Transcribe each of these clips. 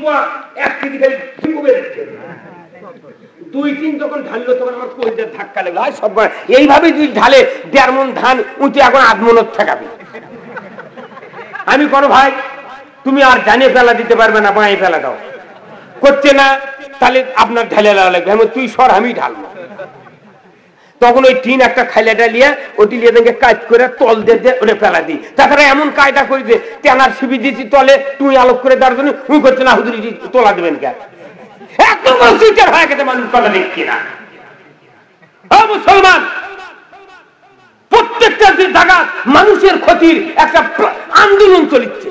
পোয়া 1 কেজি খালি ঝিঙ্গুবে যাচ্ছে। 2-3 যখন ঢাললো তখন আমার কলিজার ধাক্কা লাগলো। আর সব এইভাবে তুই ঢালে 1.5 মণ ধান উঠে এখন 8 মণ ঠেকাবি। আমি করো ভাই তুমি আর জানিয়ে ফেলা দিতে পারবে না, বাঁয়ে ফেলা দাও। করছে না, তাহলে আপনার ঢালে লাগবে। আমি তুই সর, আমি ঢালবো। তখন ওই টিন একটা খাইলে ডালিয়া ওটি নিয়ে দেখে কাজ করে তল দিয়ে ওটা ফেলা দিই। তাছাড়া এমন কায়দা করে যে টেনার শিবি দিচ্ছি তলে, তুই আলোক করে দেওয়ার জন্য উই করছে না, হুজুরি তোলা দেবেন কে? একদম সুইটার হয়ে গেছে মানুষ, কথা দেখছি না। মুসলমান প্রত্যেকটা জায়গা মানুষের ক্ষতির একটা আন্দোলন চলছে।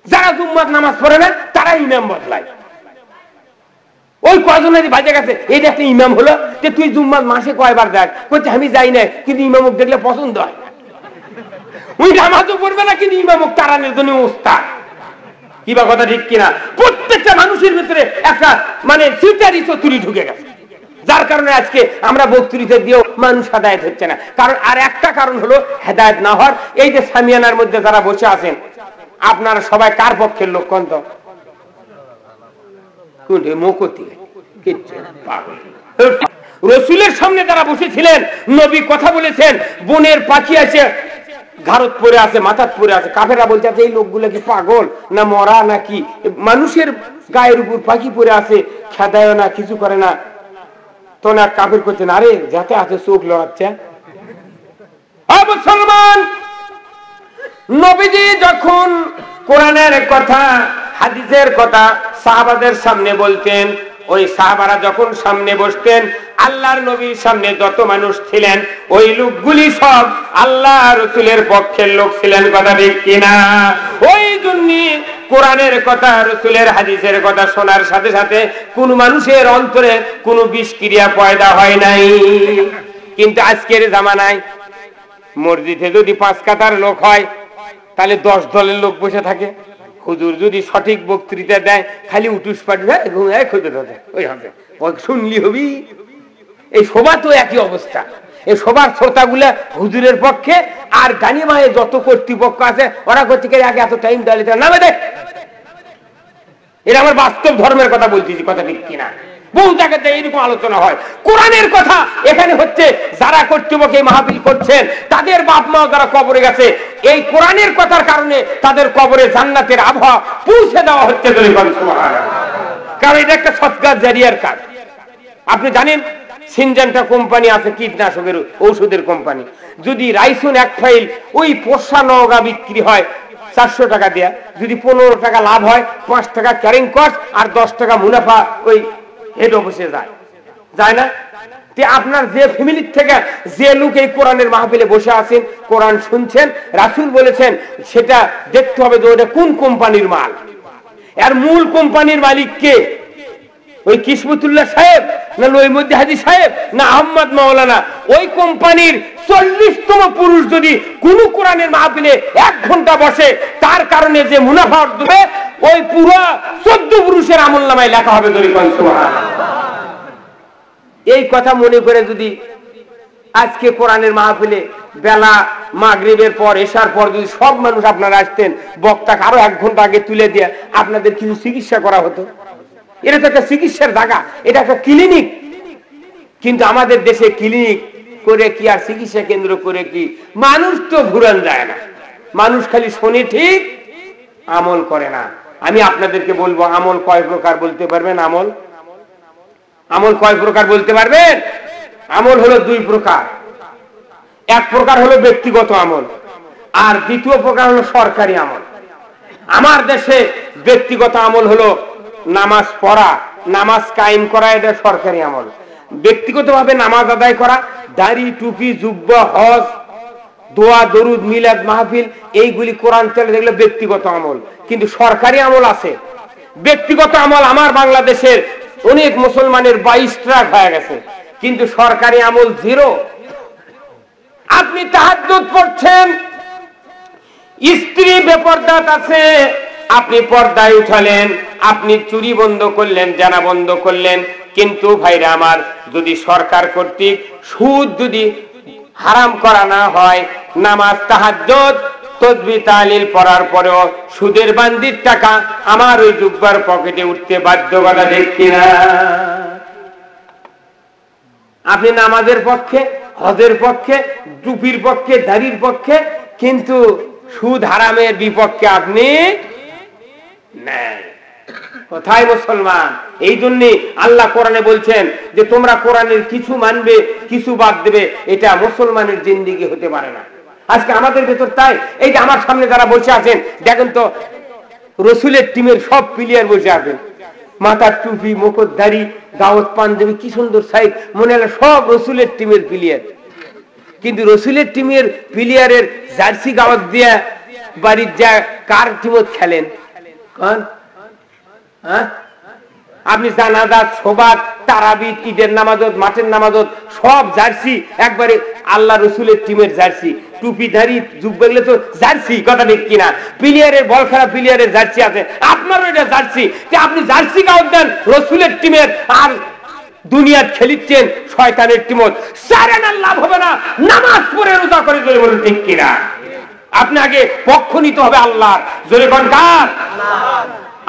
যারা জুম্মার নামাজ পড়ে না তারা ইমাম বদলায়। ওই কয়জনের বাজে গেছে, এইটা একটা ইমাম হলো যে তুই জুম্মার মাসে কয়বার দেখ, বলছে আমি যাই না, কিন্তু ইমামক দেখলে পছন্দ হয়। ওই নামাজও পড়বে না, কিন্তু ইমামক তারানের জন্য ওস্তাদ। কিবা কথা ঠিক কিনা? প্রত্যেকটা মানুষের ভিতরে একটা মানে সিটারি চতুরি ঢুকে গেছে, যার কারণে আজকে আমরা বক্তৃতা দিয়েও মানুষ হেদায়েত হচ্ছে না। কারণ আর একটা কারণ হলো হেদায়েত না হওয়ার। এই যে সামিয়ানার মধ্যে যারা বসে আছেন, আপনারা সবাই কার পক্ষের লোক কোন? তো রসুলের সামনে যারা বসেছিলেন, নবী কথা বলেছেন, বনের পাখি আছে ঘাড়ত পরে আছে, মাথাত পরে আছে। কাফেররা বলতে আছে এই লোকগুলো কি পাগল না মরা নাকি? মানুষের গায়ের উপর পাখি পরে আছে, খেদায় না, কিছু করে না। তো না কাফের করছেন, আরে যাতে আছে চোখ লড়াচ্ছে। মুসলমান নবীজি যখন কোরআনের কথা হাদিসের কথা সাহাবাদের সামনে বলতেন, ওই সাহাবারা যখন সামনে বসতেন, আল্লাহর নবীর সামনে যত মানুষ ছিলেন ওই লোকগুলি সব আল্লাহ রসুলের পক্ষের লোক ছিলেন। কথা ঠিক কিনা? ওই জন্য কোরআনের কথা রসুলের হাদিসের কথা শোনার সাথে সাথে কোন মানুষের অন্তরে কোন বিষক্রিয়া পয়দা হয় নাই। কিন্তু আজকের জামানায় মসজিদে যদি 5 কাতার লোক হয়, তাহলে 10 দলের লোক বসে থাকে। হুজুর যদি সঠিক বক্তৃতা দেয়, খালি উটুস পাঠবে ওই হবে, শুনলি হবি। এই সবার তো একই অবস্থা। এই সবার শ্রোতাগুলা হুজুরের পক্ষে, আর গানিমায়ে যত কর্তৃপক্ষ আছে ওরা কর্তৃকের আগে এত টাইম দাঁড়িয়ে নামে দেখ। এটা আমার বাস্তব ধর্মের কথা বলতেছি, কথা ঠিক কিনা? বহু জায়গাতে এইরকম আলোচনা হয়। কোরআনের কথা এখানে হচ্ছে, যারা কর্তৃপক্ষ এই মাহফিল করছেন তাদের বাপ মা যারা কবরে গেছে, এই কোরআনের কথার কারণে তাদের কবরে জান্নাতের আবহাওয়া পৌঁছে দেওয়া হচ্ছে। কারণ এটা একটা সৎকার জারিয়ার কাজ। আপনি জানেন সিনজেন্টা কোম্পানি আছে, কীটনাশকের ঔষধের কোম্পানি। যদি রাইসুন 1 ফাইল ওই পোষা নওগা বিক্রি হয় 400 টাকা দেয়া, যদি 15 টাকা লাভ হয়, 5 টাকা ক্যারিং কস্ট আর 10 টাকা মুনাফা ওই হেড অফিসে যায় না? আপনার যে ফ্যামিলির থেকে যে লোক এই কোরআনের মাহফিলে বসে আছেন, কোরআন শুনছেন, রাসূল বলেছেন, সেটা দেখতে হবে যে ওটা কোন কোম্পানির মাল। এর মূল কোম্পানির মালিক কে? ওই কিসমতুল্লাহ সাহেব না লইমুদ্দি হাজি সাহেব না আহমদ মাওলানা? ওই কোম্পানির 40তম পুরুষ যদি কোন কোরআনের মাহফিলে 1 ঘন্টা বসে, তার কারণে যে মুনাফা দেবে ওই পুরো 14 পুরুষের আমলনামায় লেখা হবে। এই কথা মনে করে যদি আজকে কোরআনের মাহফিলে বেলা মাগরিবের পর এশার পর যদি সব মানুষ আপনারা আসতেন, বক্তাকে আরো 1 ঘন্টা আগে তুলে দিয়ে আপনাদের কিছু চিকিৎসা করা হতো। এটা তো একটা চিকিৎসার জায়গা, এটা একটা ক্লিনিক। কিন্তু আমাদের দেশে ক্লিনিক করে কি আর চিকিৎসা কেন্দ্র করে কি? মানুষ তো ঘুরান যায় না, মানুষ খালি শোনে ঠিক, আমল করে না। আমি আপনাদেরকে বলবো, আমল কয় প্রকার বলতে পারবেন? আমল কয় প্রকার বলতে পারবেন? আমল হলো 2 প্রকার। এক প্রকার হলো ব্যক্তিগত আমল, আর দ্বিতীয় প্রকার হলো সরকারি আমল। আমার দেশে ব্যক্তিগত আমল হলো নামাজ পড়া, নামাজ কায়েম করা, এটা সরকারি আমল। ব্যক্তিগতভাবে নামাজ আদায় করা, দাড়ি টুপি জুব্বা হজ দোয়া দরুদ মিলাদ মাহফিল এইগুলি কোরআন চলে, দেখলে ব্যক্তিগত আমল। কিন্তু সরকারি আমল আছে। ব্যক্তিগত আমল আমার বাংলাদেশের অনেক মুসলমানের 22 ট্রাক হয়ে গেছে, কিন্তু সরকারি আমল 0। আপনি তাহাজ্জুদ পড়ছেন, স্ত্রী বেপরদাত আছে, আপনি পর্দায় উঠালেন, আপনি চুরি বন্ধ করলেন, জানা বন্ধ করলেন, কিন্তু ভাইরা আমার, যদি সরকার কর্তৃক সুদ যদি হারাম করা না হয়, নামাজ তাহাজ্জুদ তাসবিহ তাহলিল পড়ার পরেও সুদের বান্দির টাকা আমার ওই জুব্বার পকেটে উঠতে বাধ্য, কথা ঠিক কিনা? আপনি নামাজের পক্ষে, হজের পক্ষে, টুপির পক্ষে, দাড়ির পক্ষে, কিন্তু সুদ হারামের বিপক্ষে আপনি নেই। কোথায় মুসলমান? এই জন্য আল্লাহ কোরআনে বলছেন যে তোমরা কোরআনের কিছু মানবে, কিছু বাদ দেবে। এটা মুসলমানের জিন্দেগি হতে পারে না। আজকে আমাদের ভেতর তাই। এই যে আমার সামনে যারা বসে আছেন, দেখেন তো রসুলের টিমের সব প্লেয়ার বসে আছেন, মাথার টুপি, মুকুট, দাড়ি, গাওয়াত পাঞ্জাবি, কি সুন্দর সাইজ, মনে হলো সব রসুলের টিমের প্লেয়ার। কিন্তু রসুলের টিমের প্লেয়ারের জার্সি গাওয়াত দিয়া বাড়ির যা কার টিমত খেলেন? আপনি জানাজা, সোবাত, তারাবির, ঈদের নামাজত, মাঠের নামাজত সব জার্সি, একবারে আল্লাহ রসুলের টিমের জার্সি, টুপিধারী যুবকগুলো তো জার্সি, কথা ঠিক কিনা? প্লেয়ারের, বল খেলা প্লেয়ারের জার্সি আছে, আপনারও এটা জার্সি। আপনি জার্সি গাওয়াত দেন রসুলের টিমের, আর দুনিয়ার খেলিচ্ছেন শয়তানের টিমত। সারেন আর লাভ হবে না, নামাজ পড়ে রোজা করে জোরে বলুন ঠিক কিনা? আপনি আগে পক্ষ নিতে হবে আল্লাহর, জোরে কোন কার?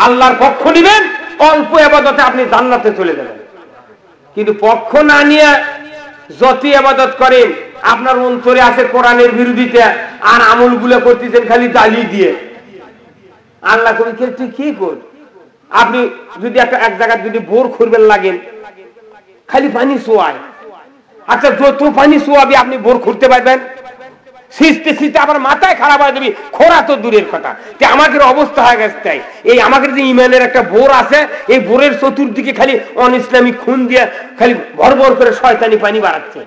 আল্লাহর পক্ষ নিবেন, অল্প ইবাদতে আপনি জান্নাতে চলে যাবেন। কিন্তু পক্ষ না নিয়ে যত ইবাদত করেন, আপনার অন্তরে আছে কোরআনের বিরোধিতা, আর আমলগুলো করতেছেন খালি দালি দিয়ে। আল্লাহ কবি তুই কি কর? আপনি যদি এক জায়গায় যদি বোর করবেন লাগেন, খালি পানি শোয়ায়, আচ্ছা যত পানি শোয়াবি আপনি বোর করতে পারবেন? সিস্তে সিস্তে আবার মাথায় খারাপ হয়ে যাবি, খোরা তো দূরের কথা। আমাদের অবস্থা হয়ে গেছে তাই। এই আমাদের যে ইমানের একটা বোর আছে, এই বোরের চতুর্দিকে খালি অন ইসলামিক খুন দিয়ে খালি ভর ভর করে শয়তানি পানি বাড়াচ্ছে,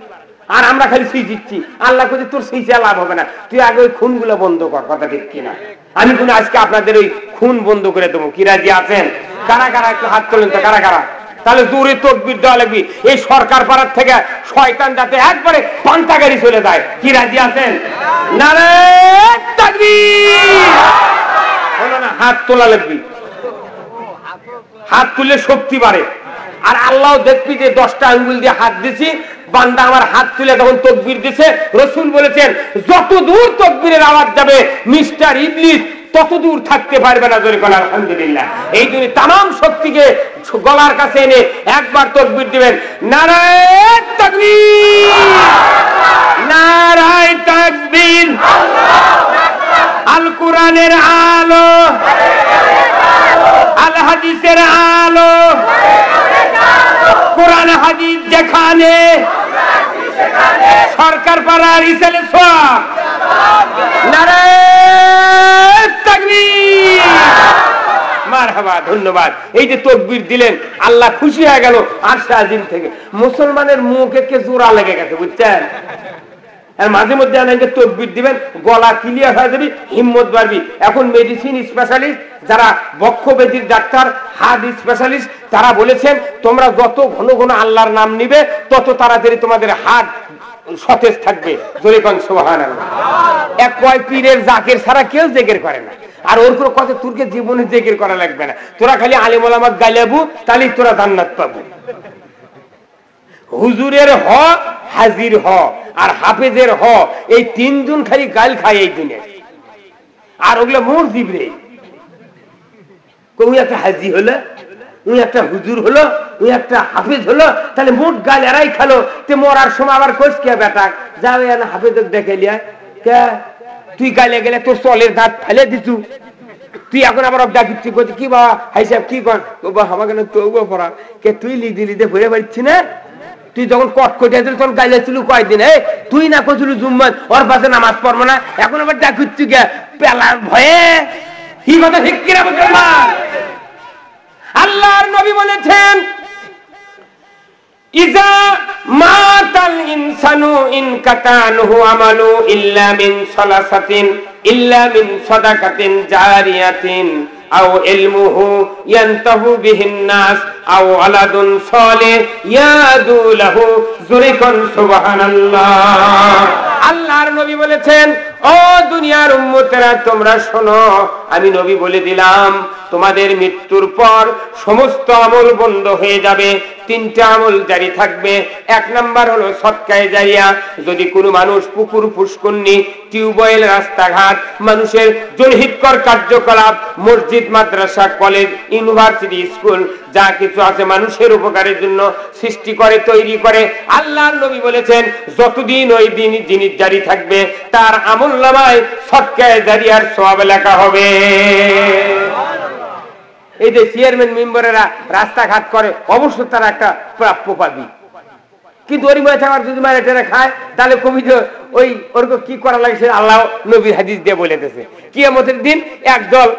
আর আমরা খালি সিঁচিচ্ছি। আল্লাহ কে তোর সিঁচে লাভ হবে না, তুই আগে ওই খুনগুলো বন্ধ কর, কথা ঠিক কিনা? আমি কোনো আজকে আপনাদের ওই খুন বন্ধ করে দেবো। কি রাজি আছেন? কারা কারা একটু হাত তোলেন তো, কারা কারা? তাহলে দূরে তকবীর দেওয়া লাগবে, এই সরকার পাড়ার থেকে শয়তান যাতে একবারে পান্তা গাড়ি চলে যায়। কি রাজি আছেন? নারে তাকবীর! হলো না? হাত তোলা লাগবে, হাত তুললে শক্তি বাড়ে। আর আল্লাহ দেখবি যে 10টা আঙ্গুল দিয়ে হাত দিছি, বান্দা আমার হাত তুলে তখন তকবীর দিছে। রসুল বলেছেন যত দূর তকবীরের আওয়াজ যাবে মিস্টার ইবলিস তত দূর থাকতে পারবে না। জোরে বলেন আলহামদুলিল্লাহ। এই জন্য তামাম শক্তিকে গলার কাছে এনে একবার তাকবীর দিবেন, নারায়ে তাকবীর, নারায়ে তাকবীর। আল কোরআনের আলো, আল হাদিসের আলো, কোরআন হাদিস যেখানে, সরকার পাড়ার ইসলামের সওয়াব, নারায়ে তাকবীর, মারহাবা, ধন্যবাদ। এই যে তাকবীর দিলেন, আল্লাহ খুশি হয়ে গেল আরশে আজিম থেকে। মুসলমানের মুখে কে জোড়া লেগে গেছে, বুঝছেন? আর মাঝে মধ্যে অনেকে তাকবীর দিবেন, গলা ক্লিয়ার হয়ে যাবে, হিম্মত বাড়বি। এখন মেডিসিন স্পেশালিস্ট যারা, বক্ষব্যাধির ডাক্তার, হার্ট স্পেশালিস্ট, তারা বলেছেন তোমরা যত ঘন ঘন আল্লাহর নাম নিবে তত তাড়াতাড়ি তোমাদের হার্ট সতেজ থাকবে। জোরে কোন সুবহানাল্লাহ। এক কয় পীরের জাকের ছাড়া কেউ জিকির করে না, আর ওর কোনো কথা তোরকে জীবনে জিকির করা লাগবে না, তোরা খালি আলেম ওলামা গাইলাবু, তাহলেই তোরা জান্নাত পাবো। হুজুরের হ, হাজির হ, আর হাফেজের হ, এই তিনজন খালি গাল খায় এই দিনে। আর ওগুলো মোর জিবরে, ওই একটা হাজি হলো, ওই একটা হুজুর হলো, ওই একটা হাফেজ হলো, তাহলে মোট গাল এরাই খালো। তে মরার সময় আবার কোস কে বেটা যাও হাফেজের দেখে লিয়া কে, তুই গালে গেলে তোর চলের দাঁত ফেলে দিছু, তুই এখন আবার ডাকিচ্ছি করছি কি বাবা হাইসাব কি কর আমাকে তবুও পড়া কে, তুই লিদে লিদে ভরে পারছি না? তুই যখন কট কটিয়া ছিল তখন গাইলেছিল কয়দিন, তুই না করছিল জুম্মান ওর পাশে নামাজ পড়বো না, এখন আবার ডাকিচ্ছি কে পেলার ভয়ে? কি কথা ঠিক কিনা মুসলমান? আল্লাহর নবী বলেছেন ইজা মাতাল ইনসানু ইনকাতানহু আমালু ইল্লা মিন সালাসাতিন ইল্লা মিন সাদাকাতিন জারিয়াতিন আও ইলমুহু ইয়ানতাহু বিহিন নাস আও আলাদুন সালিহ ইয়াদু লাহু। জোরে কোন সুবহানাল্লাহ। আল্লাহর নবী বলেছেন ও ও দুনিয়ার উম্মতেরা তোমরা শোনো, আমি নবী বলে দিলাম তোমাদের মৃত্যুর পর সমস্ত আমল বন্ধ হয়ে যাবে, তিনটা আমল জারি থাকবে। এক নাম্বার হলো সদকায়ে জারিয়া। যদি কোনো মানুষ পুকুর, পুষ্করণী, টিউবওয়েল, রাস্তাঘাট, মানুষের জনহিতকর কার্যকলাপ, মসজিদ, মাদ্রাসা, কলেজ, ইউনিভার্সিটি, স্কুল যা কিছু আছে মানুষের উপকারের জন্য সৃষ্টি করে, তৈরি করে, আল্লাহর নবী বলেছেন যতদিন ওই দিন জিনিস জারি থাকবে তার আমলনামায় সদকায়ে জারিয়ার সওয়াব লেখা হবে। এই যে চেয়ারম্যান মেম্বারেরা রাস্তাঘাট করে অবশ্য তারা একটা প্রাপ্য পাবি, কিন্তু ওই মাছ আমার যদি মারে টেনে খায় তাহলে কবি ওই ওরকম কি করা লাগে সে আল্লাহ নবীর হাদিস দিয়ে বলেতেছে। কিয়ামতের দিন একদল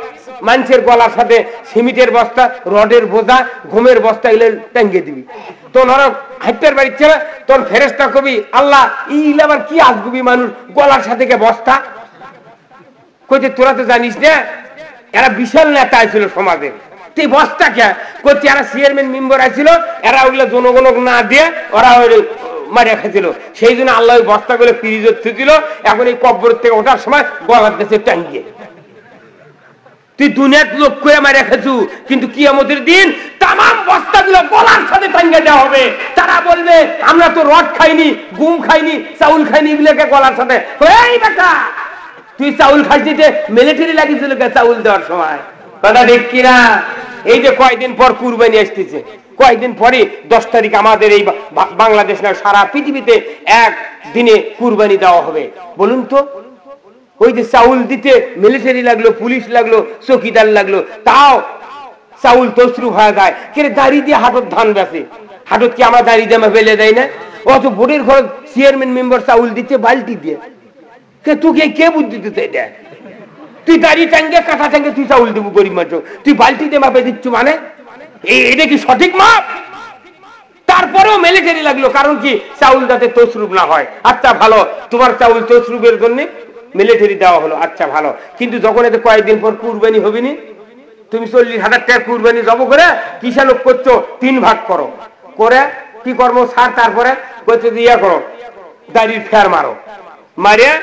মানুষের গলার সাথে সিমেন্টের বস্তা, রডের বোঝা, ঘুমের বস্তা এগুলো টাঙ্গিয়ে দিবি। তোর হাইটার বাড়ির ছেলে তোর ফেরেশতা কবি আল্লাহ ইল আবার কি আসবি মানুষ গলার সাথে কে বস্তা কইতে, তোরা তো জানিস না এরা বিশাল নেতা ছিল সমাজের, তুই বস্তা কে করছি, এরা চেয়ারম্যান মেম্বার আছিল, এরা ওগুলো জনগণক না দিয়ে ওরা মারিয়া খাইছিল, সেই জন্য আল্লাহ ওই বস্তাগুলো ফ্রিজে দিল। এখন এই কবর থেকে ওঠার সময় গলার দেশে টাঙ্গিয়ে তুই দুনিয়ার লোক করে মারিয়া খাইছু, কিন্তু কিয়ামতের দিন তামাম বস্তাগুলো গলার সাথে টাঙ্গিয়ে দেওয়া হবে। তারা বলবে আমরা তো রড খাইনি, গুম খাইনি, চাউল খাইনি, এগুলোকে গলার সাথে এই বেটা তুই চাউল খাইছিতে মিলিটারি লাগিয়েছিল চাউল দেওয়ার সময়, কথা ঠিক কিনা? এই যে কয়েকদিন পর কুরবানি আসতেছে, কয়েকদিন পরে 10 তারিখ আমাদের এই বাংলাদেশ না সারা পৃথিবীতে এক দিনে কুরবানি দেওয়া হবে। বলুন তো ওই যে চাউল দিতে মিলিটারি লাগলো, পুলিশ লাগলো, চৌকিদার লাগলো, তাও চাউল তসরুফ হয়ে যায়। কে দাড়ি দিয়ে হাটত ধান বেচে, হাটত কি আমরা দাড়ি দিয়ে ফেলে দেয় না? অত বোর্ডের ঘর চেয়ারম্যান মেম্বার চাউল দিতে বালতি দিয়ে, তোকে কে বুদ্ধি দিতে দেয়? তুই দাড়ি টাঙ্গে কাঁথা টাঙ্গে তুই চাউল দেবো গরিব মানুষ, তুই বালতিতে মাপে দিচ্ছ, মানে এটা কি সঠিক মাপ? তারপরেও মিলিটারি লাগলো, কারণ কি চাউল যাতে তসরুফ না হয়। আচ্ছা ভালো, তোমার চাউল তসরুফের জন্য মিলিটারি দেওয়া হলো, আচ্ছা ভালো, কিন্তু যখন এতে কয়েকদিন পর কুরবানি হবে নি, তুমি 40,000 টাকা কুরবানি জব করে কিষানক করছো 3 ভাগ করো, করে কি কর্ম ছাড়, তারপরে করছো ইয়া করো দাড়ির ফের মারো, মারিয়া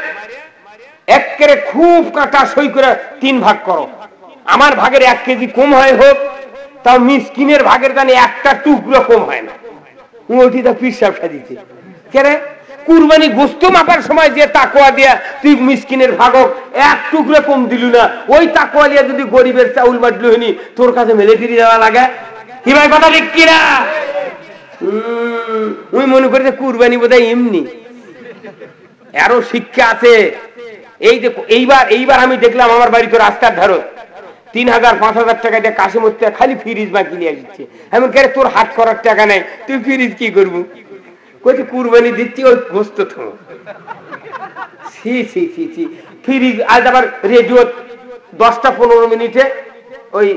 একেবারে খুব কাঁটা সই করে 3 ভাগ করো। আমার ভাগের 1 কেজি কম হয় হোক, তাও মিসকিনের ভাগের জানি একটা টুকরো কম হয় না, ওটি তা পিসাব সাজিছে। কেরে কুরবানি গোস্ত মাপার সময় যে তাকওয়া দিয়া তুই মিসকিনের ভাগক 1 টুকরো কম দিলু না, ওই তাকওয়া দিয়া যদি গরিবের চাউল বাটলু হইনি তোর কাছে মিলিটারি দেওয়া লাগে? কি ভাই কথা ঠিক কিনা? ওই মনে করে কুরবানি বোধহয় এমনি, আরো শিক্ষা আছে। এই যে এইবার আমি দেখলাম আমার বাড়িতে রাস্তার ধারত 3,000-5,000 টাকা দিয়ে কাশিমত খালি ফ্রিজ বাকি নিয়ে আসছে। এমন করে তোর হাট করার টাকা নাই, তুই ফ্রিজ কি করবো? কইতে কুরবানি দিচ্ছি ওই গোস্ত থামো। ফ্রিজ আজ আবার রেডিও 10-15 মিনিটে ওই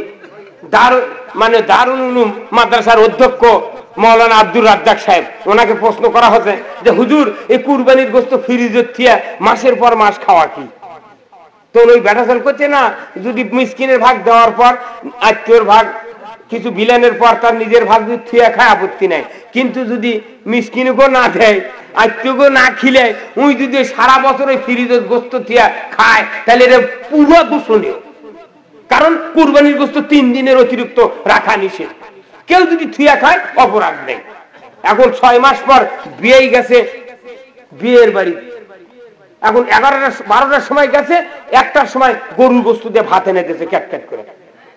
দারুল উলুম মাদ্রাসার অধ্যক্ষ মৌলানা আব্দুর রাজ্জাক সাহেব, ওনাকে প্রশ্ন করা হচ্ছে যে হুজুর এই কুরবানির গোস্ত ফ্রিজে থিয়া মাসের পর মাস খাওয়া কি? তো ওই ব্যাটাচাল করছে না, যদি মিসকিনের ভাগ দেওয়ার পর আত্মীয়র ভাগ কিছু বিলানের পর তার নিজের ভাগ যদি থিয়া খায় আপত্তি নাই, কিন্তু যদি মিসকিনকে না দেয়, আত্মীয়কে না খিলে উনি যদি সারা বছর ওই ফ্রিজের গোস্ত থিয়া খায় তাহলে এটা পুরো দূষণীয়। কারণ কুরবানির গোস্ত 3 দিনের অতিরিক্ত রাখা নিষেধ, কেউ যদি থিয়া খায় অপরাধ নেই। এখন 6 মাস পর বিয়ে গেছে বিয়ের বাড়ি, এখন 11টা-12টার সময় গেছে, 1টার সময় গরুর গোস্ত দিয়ে ভাত এনে দিয়েছে ক্যাট ক্যাট করে।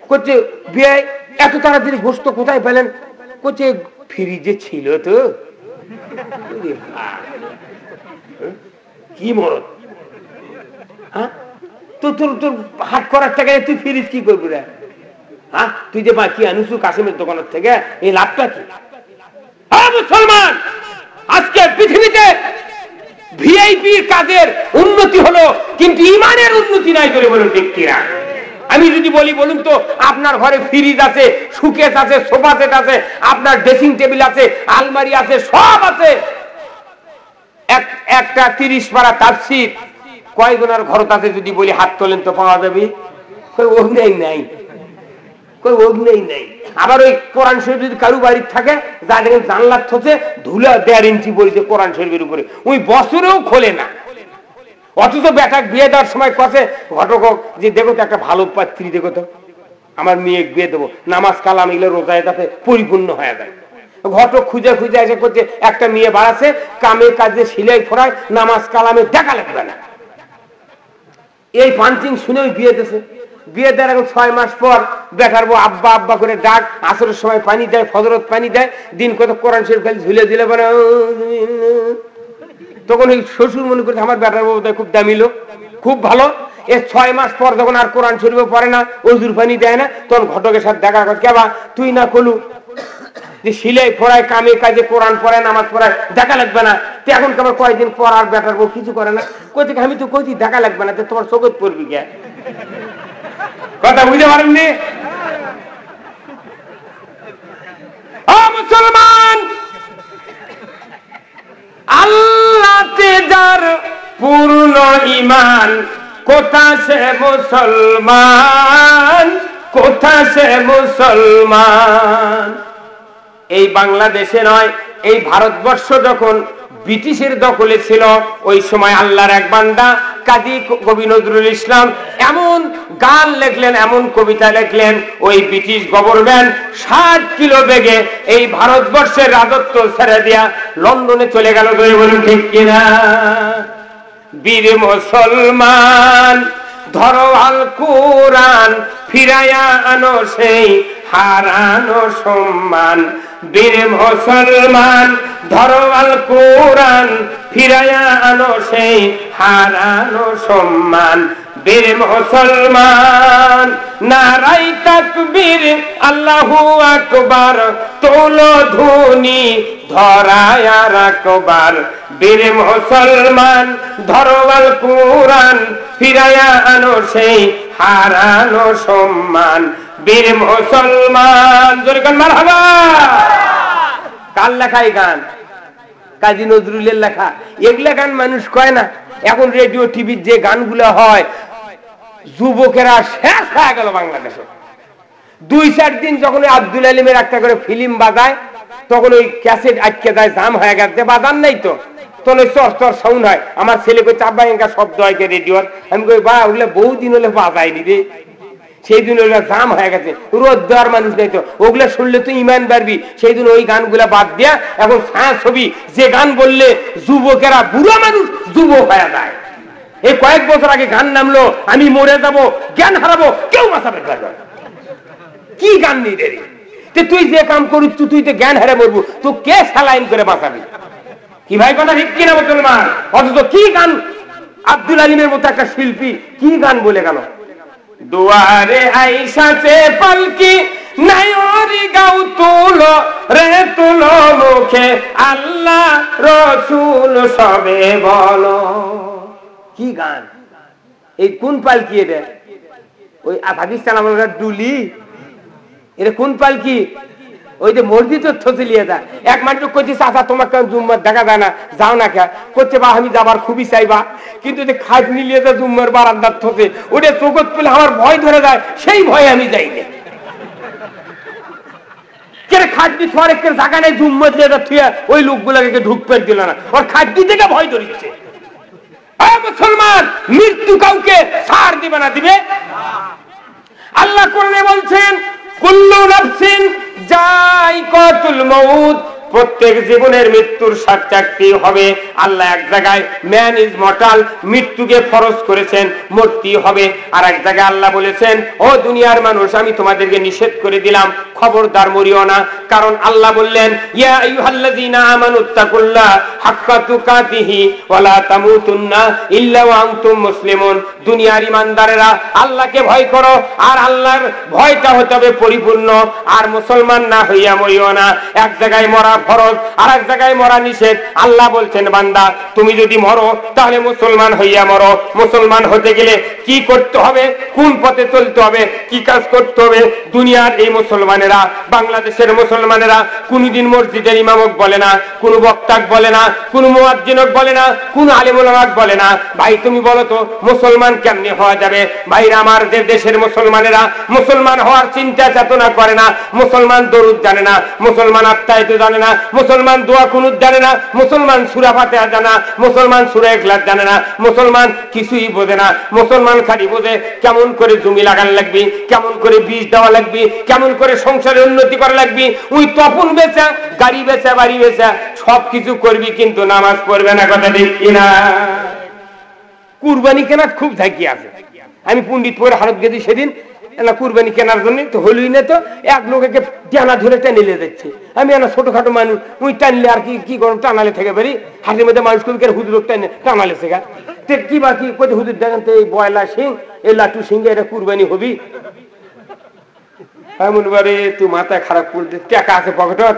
করছে বিয়ে এত তাড়াতাড়ি গোস্ত কোথায় পেলেন? করছে ফ্রিজে ছিল তো। কি মরদ, হ্যাঁ তো তোর হাট করার টাকা তুই ফ্রিজ কি করবি রে? হ্যাঁ তুই যে বাকি আনুসু কাসিমের দোকানের থেকে, এই লাভটা কি? হ্যাঁ মুসলমান, আজকে পৃথিবীতে ভিআইপির কাজের উন্নতি হলো, কিন্তু ইমানের উন্নতি নাই করে বলুন ঠিক কিনা? আমি যদি বলি বলুন তো, আপনার ঘরে ফ্রিজ আছে, সুকেস আছে, সোফা সেট আছে, আপনার ড্রেসিং টেবিল আছে, আলমারি আছে, সব আছে, একটা 30 পারা তাফসীর কয়জনের ঘর আছে যদি বলি হাত তোলেন তো পাওয়া যাবে? কই অগ্নেই নাই, কই অগ্নেই নাই। আবার ওই কোরআন শরীফ যদি কারু বাড়ির থাকে, যা দেখেন জানলার থসে ধুলা 1.5 ইঞ্চি পড়েছে কোরআন শরীফের উপরে, ওই বছরেও খোলে না। অথচ বেটা বিয়ে দেওয়ার সময় কষে ঘটক যে দেখো তো একটা ভালো পাত্রী, দেখো তো আমার মেয়ে বিয়ে দেবো, নামাজ কালাম এগুলো রোজায় যাতে পরিপূর্ণ হয়ে যায়। ঘটক খুঁজে খুঁজে এসে করছে একটা মেয়ে বাড়াচ্ছে, কামে কাজে সিলাই ফোড়ায়, নামাজ কালামে দেখা লাগবে না। এই পাঞ্চিং শুনেও বিয়ে দিয়েছে। বিয়ে দেওয়ার এখন 6 মাস পর বেটার বউ আব্বা আব্বা করে ডাক, আসরের সময় পানি দেয়, ফজরত পানি দেয়, দিন কত কোরআন শরীফ খালি ঝুলে ঝুলে বলে। তখন ওই শ্বশুর মনে করছে আমার বেটার বউ খুব দামি লোক, খুব ভালো। এর 6 মাস পর যখন আর কোরআন শরীফও পড়ে না, ওজুর পানি দেয় না, তখন ঘটকের সাথে দেখা করে, কেবা তুই না কলু যে সিলাই ফোড়ায়, কামে কাজে, কোরআন পড়ে, নামাজ পড়ায়, দেখা লাগবে না। তো এখন কেমন কয়েকদিন পর আর বেটার বউ কিছু করে না, কইতে আমি তো কইছি দেখা লাগবে না, তোমার চোখত পড়বি কে? কথা বুঝতে পারেননি? ও মুসলমান, আল্লাহতে যার পূর্ণ ঈমান, কোথা সে মুসলমান, কোথা সে মুসলমান। এই বাংলাদেশে নয়, এই ভারতবর্ষ যখন ব্রিটিশের দখলে ছিল, ওই সময় আল্লাহর এক বান্দা কাজী কবি নজরুল ইসলাম এমন গান লিখলেন, এমন কবিতা লিখলেন, ওই ব্রিটিশ গভর্নমেন্ট 60 কিলো বেগে এই ভারতবর্ষের রাজত্ব ছেড়ে দিয়া লন্ডনে চলে গেল। বলুন ঠিক কিনা? বীর মুসলমান ধরো আল কোরআন, ফিরাইয়া আনো সেই হারানো সম্মান। বীর মুসলমান ধরো আল কোরআন, ফিরাইয়া আনো সেই হারানো সম্মান। বীর মুসলমান নারাই তাকবীর, আল্লাহু আকবার, তোলো ধ্বনি ধরায় রাখবার। বীর মুসলমান ধরো আল কোরআন, ফিরাইয়া আনো সেই হারানো সম্মান। বীর মুসলমান, জোরে গান মারহাবা। কার লেখা এই গান? কাজী নজরুলের লেখা। এগুলা গান মানুষ কয় না। এখন রেডিও টিভির যে গানগুলো হয়, যুবকেরা শেষ হয়ে গেল বাংলাদেশে। 2-4 দিন যখন আব্দুল আলিমের একটা করে ফিল্ম বাজায়, তখন ওই ক্যাসেট আটকে যায়, জাম হয়ে গেছে, বাজার নেই তো, তখন ওই চর সাউন্ড হয়। আমার ছেলে কই চাপা এঙ্কা শব্দ হয় রেডিওর। আমি কই বা ওগুলো বহুদিন হলে বাজায়নি রে, সেই দিন ওগুলো জাম হয়ে গেছে, রোদ দেওয়ার মানুষ নেই তো, ওগুলো শুনলে তো ইমান বাড়বি। সেই দিন ওই গানগুলা বাদ দিয়া এখন ছায়া ছবি, যে গান বললে যুবকেরা, বুড়ো মানুষ যুবক হয়ে যায়। এই কয়েক বছর আগে গান নামলো, আমি মরে যাব, জ্ঞান হারাবো, কেউ বাঁচাবে পারবে না। কি গান নেই রে? তুই যে কাম করিস, তুই তো জ্ঞান হারে মরবো, তো কে সালাইন করে বাঁচাবি? কি ভাই কথা ঠিক কিনা মুসলমান? অথচ কি গান, আব্দুল আলিমের মতো একটা শিল্পী কি গান বলে গেল, দুয়ারে আইসাছে পালকি নাইরি গাও তুলো রে তুলো মুখে আল্লাহ রসুল সবে বলো। কি গান? এই কোন পালকি? এটা ওই পাকিস্তান আমলের ডুলি। এটা কোন পালকি? ওই যে মসজিদ থলিয়ে যায়। এক মানুষ করছে চাচা তোমার কেন জুম্মার দেখা যায় না, যাও না কে? করছে বা আমি যাবার খুবই চাইবা, কিন্তু যে খাট নিলিয়ে যায় জুম্মার বারান্দার থতে, ওটা চোখত পেলে আমার ভয় ধরে যায়, সেই ভয়ে আমি যাই না। খাটনি থরে জায়গা নেই, জুম্মার থুয়ে ওই লোকগুলাকে ঢুকতে দিল না, ওর খাটনি থেকে ভয় ধরিচ্ছে। মুসলমান, মৃত্যু কাউকে ছাড় দিবে না, দিবে? আল্লাহ কোরআনে বলছেন কুল্লু নাফসিন যায়কাতুল মউত, প্রত্যেক জীবনের মৃত্যুর স্বাদ চাকতেই হবে। আল্লাহ এক জায়গায় ম্যান ইজ মর্টাল, মৃত্যুকে ফরজ করেছেন, মরতেই হবে। আর এক জায়গায় আল্লাহ বলেছেন ও দুনিয়ার মানুষ, আমি তোমাদেরকে নিষেধ করে দিলাম, খবরদার মরিও না। কারণ আল্লাহ বললেন ইয়া আইয়ুহাল্লাযীনা আমানুত্তাকুল্লাহ হাক্কা তুকাতিহি ওয়া লা তামুতুন্না ইল্লা ওয়া আনতুম মুসলিমুন। দুনিয়ার ঈমানদারেরা আল্লাহকে ভয় করো, আর আল্লাহর ভয়টা হতে হবে পরিপূর্ণ, আর মুসলমান না হইয়া মরিও না। এক জায়গায় মরা ফরজ, আর এক জায়গায় মরা নিষেধ। আল্লাহ বলছেন বান্দা তুমি যদি মরো তাহলে মুসলমান হইয়া মরো। মুসলমান হতে গেলে কি করতে হবে, কোন পথে চলতে হবে, কি কাজ করতে হবে, দুনিয়ার এই মুসলমানের মুসলমানেরা, বাংলাদেশের মুসলমানেরা কোনদিন মসজিদের ইমামক বলে না, কোন বক্তাক বলে না, কোন মুয়াজ্জিনক বলে না, কোন আলেম উলামাক বলে না। ভাই তুমি বলো তো মুসলমান কেমনে হওয়া যাবে? ভাইরা আমার, দেশের মুসলমানেরা মুসলমান হওয়ার চিন্তা চেতনা করে না। মুসলমান দরুদ জানে না, মুসলমান আত্মায়িত জানে না, মুসলমান দোয়া কুনুত জানে না, মুসলমান সূরা ফাতিহা জানে না, মুসলমান সূরা ইখলাস জানে না, মুসলমান কিছুই বোঝে না। মুসলমান খালি বোঝে কেমন করে জমি লাগান লাগবে, কেমন করে বীজ দেওয়া লাগবে, কেমন করে সংসারে উন্নতি করা লাগবে। ওই তপন বেচা, গাড়ি বেচা, বাড়ি বেচা সবকিছু করবি, কিন্তু নামাজ পড়বে না। কথা ঠিক কিনা? কুরবানি কেনার খুব ঝাঁকি আছে। আমি পণ্ডিতপুরে হারত গেছি সেদিন, কুরবানি কেনার জন্য তো হলই না, তো এক লোককে টানা ধরে টেনে নিয়ে যাচ্ছে। আমি ছোটখাটো মানুষ, ওই টানলে আর কি গরম টানালে থেকে পারি? হাটের মধ্যে মানুষ কবি কেন হুজুর টানে টানালে শেখা কি বা কি কোথায় হুজুর দেখেন তো এই বয়লা সিং, এই লাটু সিং, এটা কুরবানি হবি? এমন বারে তুই মাথায় খারাপ করতে, টাকা আছে পকেটত,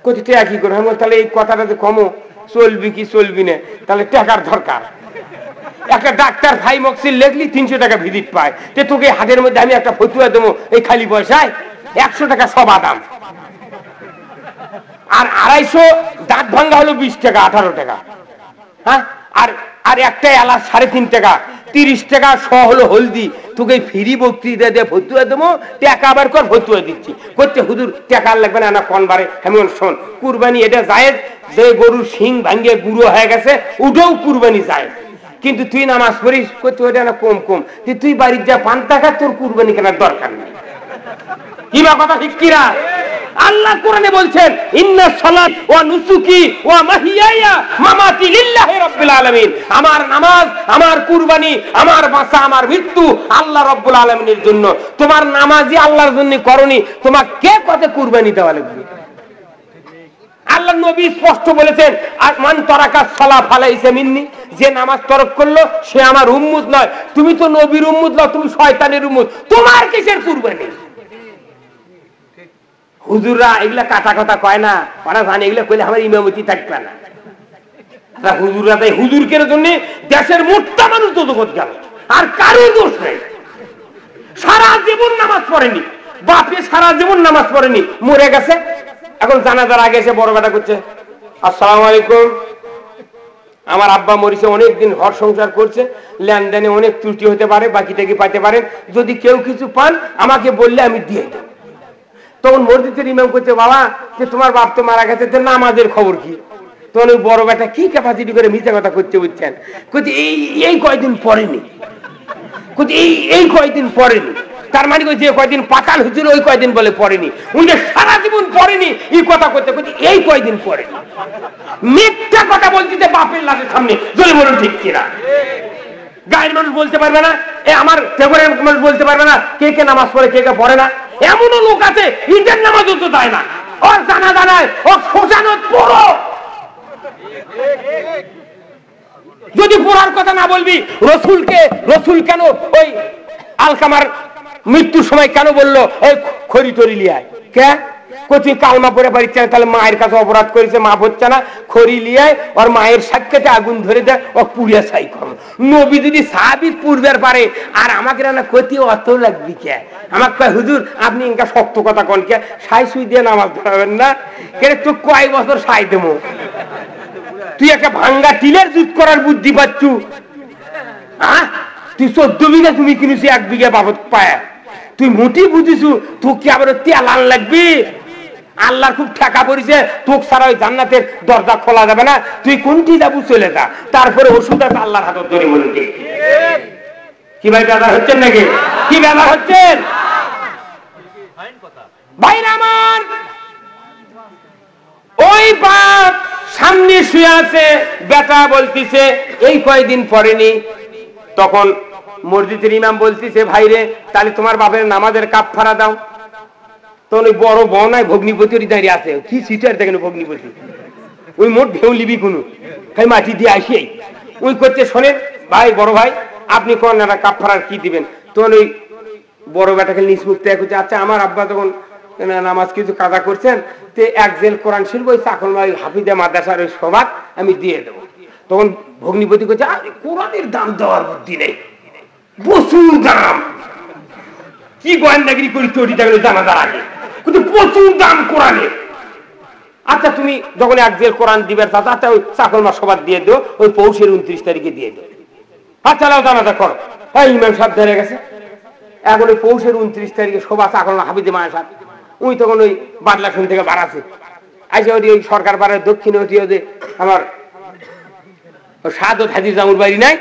কোথায় টাকা কি করে? তাহলে এই কথাটা যে কমো, চলবি কি চলবি না, তাহলে টাকার দরকার। একটা ডাক্তার ফাইমক্সিল লেখলি 300 টাকা ভিজিট পায়, তে তোকে হাটের মধ্যে আমি একটা ফতুয়া দেবো এই খালি পয়সায় 100 টাকা সবা দাম, আর 250 দাঁত ভাঙ্গা হলো 20 টাকা 18 টাকা। হ্যাঁ, আর একটা এলাচ 3.5 টাকা, 30 টাকা শ হলো হলদি। তোকে ফ্রি বক্তৃতা দিয়ে ফতুয়া দেবো, টাকা আবার কর ফতুয়া দিচ্ছি করতে। হুজুর টাকা লাগবে না, না কোন বারে? এমন শোন, কুরবানি এটা জায়েজ, যে গরুর শিং ভাঙ্গে গুঁড়ো হয়ে গেছে ওটাও কুরবানি জায়েজ, কিন্তু তুই নামাজ পড়িস করতে ওটা না কম কম, তুই বাড়ির যা পান টাকা, তোর কুরবানি কেনার দরকার নেই। কি বা কথা ঠিক কিনা? আল্লাহ কোরআনে বলছেন, ইন্না সালাত ওয়া নুসুকি ওয়া মাহিয়ায়া মামাতি লিল্লাহি রাব্বিল আলামিন। আমার নামাজ, আমার কুরবানি, আমার বাঁচা, আমার মৃত্যু আল্লাহ রাব্বুল আলামিনের জন্য। তোমার নামাজই আল্লাহর জন্য করনি, তোমাকে কে কত কুরবানি দেওয়া লাগবে? আল্লাহ নবী স্পষ্ট বলেছেন, আর মান তারাকা সালাহ ফালাইসা মিন্নি, যে নামাজ তরক করলো সে আমার উম্মত নয়। তুমি তো নবীর উম্মত নও, তুমি শয়তানের উম্মত, তোমার কিসের কুরবানি? হুজুররা এগুলা কাটা কথা কয় না, ওরা জানে এগুলা কইলে আমার ইমামতি থাকবে না। হুজুররা তাই হুজুরকের জন্য দেশের মোটা মানুষ তো জগৎ গেল, আর কারো দোষ নেই। সারা জীবন নামাজ পড়েনি, বাপে সারা জীবন নামাজ পড়েনি, মরে গেছে। এখন জানাজার আগে এসে বড় কথা করছে, আসসালামু আলাইকুম, আমার আব্বা মরিছে, অনেকদিন ঘর সংসার করছে, লেনদেনে অনেক ত্রুটি হতে পারে, বাকিটা কি পাইতে পারেন, যদি কেউ কিছু পান আমাকে বললে আমি দিয়ে দেব। তখন মসজিদের ইমাম করছে, বাবা যে তোমার বাপ তো মারা গেছে, নামাজের খবর কি? তখন ওই বড় বেটা কি ক্যাপাসিটি করে মিথ্যা কথা করছে বুঝছেন, করছে এই কয়দিন পড়েনি, করছে এই কয়দিন পড়েনি। তার মানে যে কয়দিন পাতাল হয়েছিল ওই কয়দিন বলে পড়েনি, উনি সারা জীবন পড়েনি এই কথা করতে করতে এই কয়দিন পড়েনি। মিথ্যা কথা বলতে বাপের লাশের সামনে, জোরে বলুন ঠিক কিনা? গায়ের মানুষ বলতে পারবে না, আমার ফেভারের মানুষ বলতে পারবে না কে কে নামাজ পড়ে কে কে পড়ে না। এমনও লোক আছে ঈদের নামাজও তো দেয় না, ওর জানা জানায় ও শোষানো পুরো। যদি পড়ার কথা না বলবি, রসুল কেন ওই আলকামার মৃত্যুর সময় কেন বললো ওই খড়ি তরি লিয়ায়? কে তুই কালমা পড়ে পারিস না, তাহলে মায়ের কাছে অপরাধ করেছে, মা হচ্ছে না, খড়ি লিয়ায় ওর মায়ের সাক্ষাতে আগুন ধরে দেয়, ও পুড়িয়া ছাই কম। নবী যদি সাহাবী পূর্বের পারে, আর আমাকে না ক্ষতি অত লাগবি কে? আমাকে কয় হুজুর আপনি ইনকা শক্ত কথা কন কে, সাই সুই দিয়ে নামাজ পড়াবেন না কেন? তুই কয় বছর সাই দেবো? তুই একটা ভাঙ্গা টিলের জুত করার বুদ্ধি পাচ্ছু? হ্যাঁ, তুই 14 বিঘা তুমি কিনেছি 1 বিঘা বাবদ পায়, তুই মোটি বুঝিছু, তোকে আবার তেল আন লাগবি। আল্লাহর খুব ঠেকা পড়েছে, তোকে ছাড়া ওই জান্নাতের দরজা খোলা যাবে না, তুই কোনটি যাবো চলে যা, তারপরে ওষুধ আছে আল্লাহর হাতে ধরে বলুন। কি ভাই বেদার হচ্ছেন নাকি? কি বেদার হচ্ছেন ভাইরা আমার? ওই বাপ সামনে শুয়ে আছে, বেটা বলতিছে এই কয়দিন পরেনি। তখন মসজিদের ইমাম বলতিছে, ভাইরে তাহলে তোমার বাপের নামাজের কাফারা দাও। তখন ওই বড় বনায় ভগ্নিপতি দাঁড়িয়ে আছে, কি সিটার দেখেন ভগ্নিপতি, ওই মোট ঢেউ লিবি কোনো খাই মাটি দিয়ে আসিই ওই করছে। শোনেন ভাই, বড় ভাই আপনি কোন কাফারার কি দিবেন? তখন ওই বড় বেটাকে নিজ মুক্তি করছে, আচ্ছা আমার আব্বা তখন নামাজ কিছু কাজা করছেন, তে 1 জেল কোরআন শিল্প ওই চাকল হাফিজা মাদ্রাসার ওই সবাক আমি দিয়ে দেবো। তখন ভগ্নিপতি করছে, আরে কোরআনের দাম দেওয়ার বুদ্ধি নেই, প্রচুর দাম, কি গোয়েন্দাগিরি করি চটি থাকলে জানাজার আগে কিন্তু প্রচুর দাম কোরআনের। আচ্ছা তুমি যখন এক জেল কোরআন দিবে আচ্ছা ওই চাকল মাস সবার দিয়ে দিও, ওই পৌষের 29 তারিখে দিয়ে দিও। আচ্ছা জানাজা করো, ইমাম সাহেব ধরে গেছে। এখন ওই পৌষের 29 তারিখে সভা চাকল না হাবিদে মায়া সাহেব, ওই তখন ওই বাদলাসন থেকে বাড়াছে আইসা ওই সরকার পাড়ার দক্ষিণে ওটি আমার সাদত হাজির জামুর বাড়ি নাই,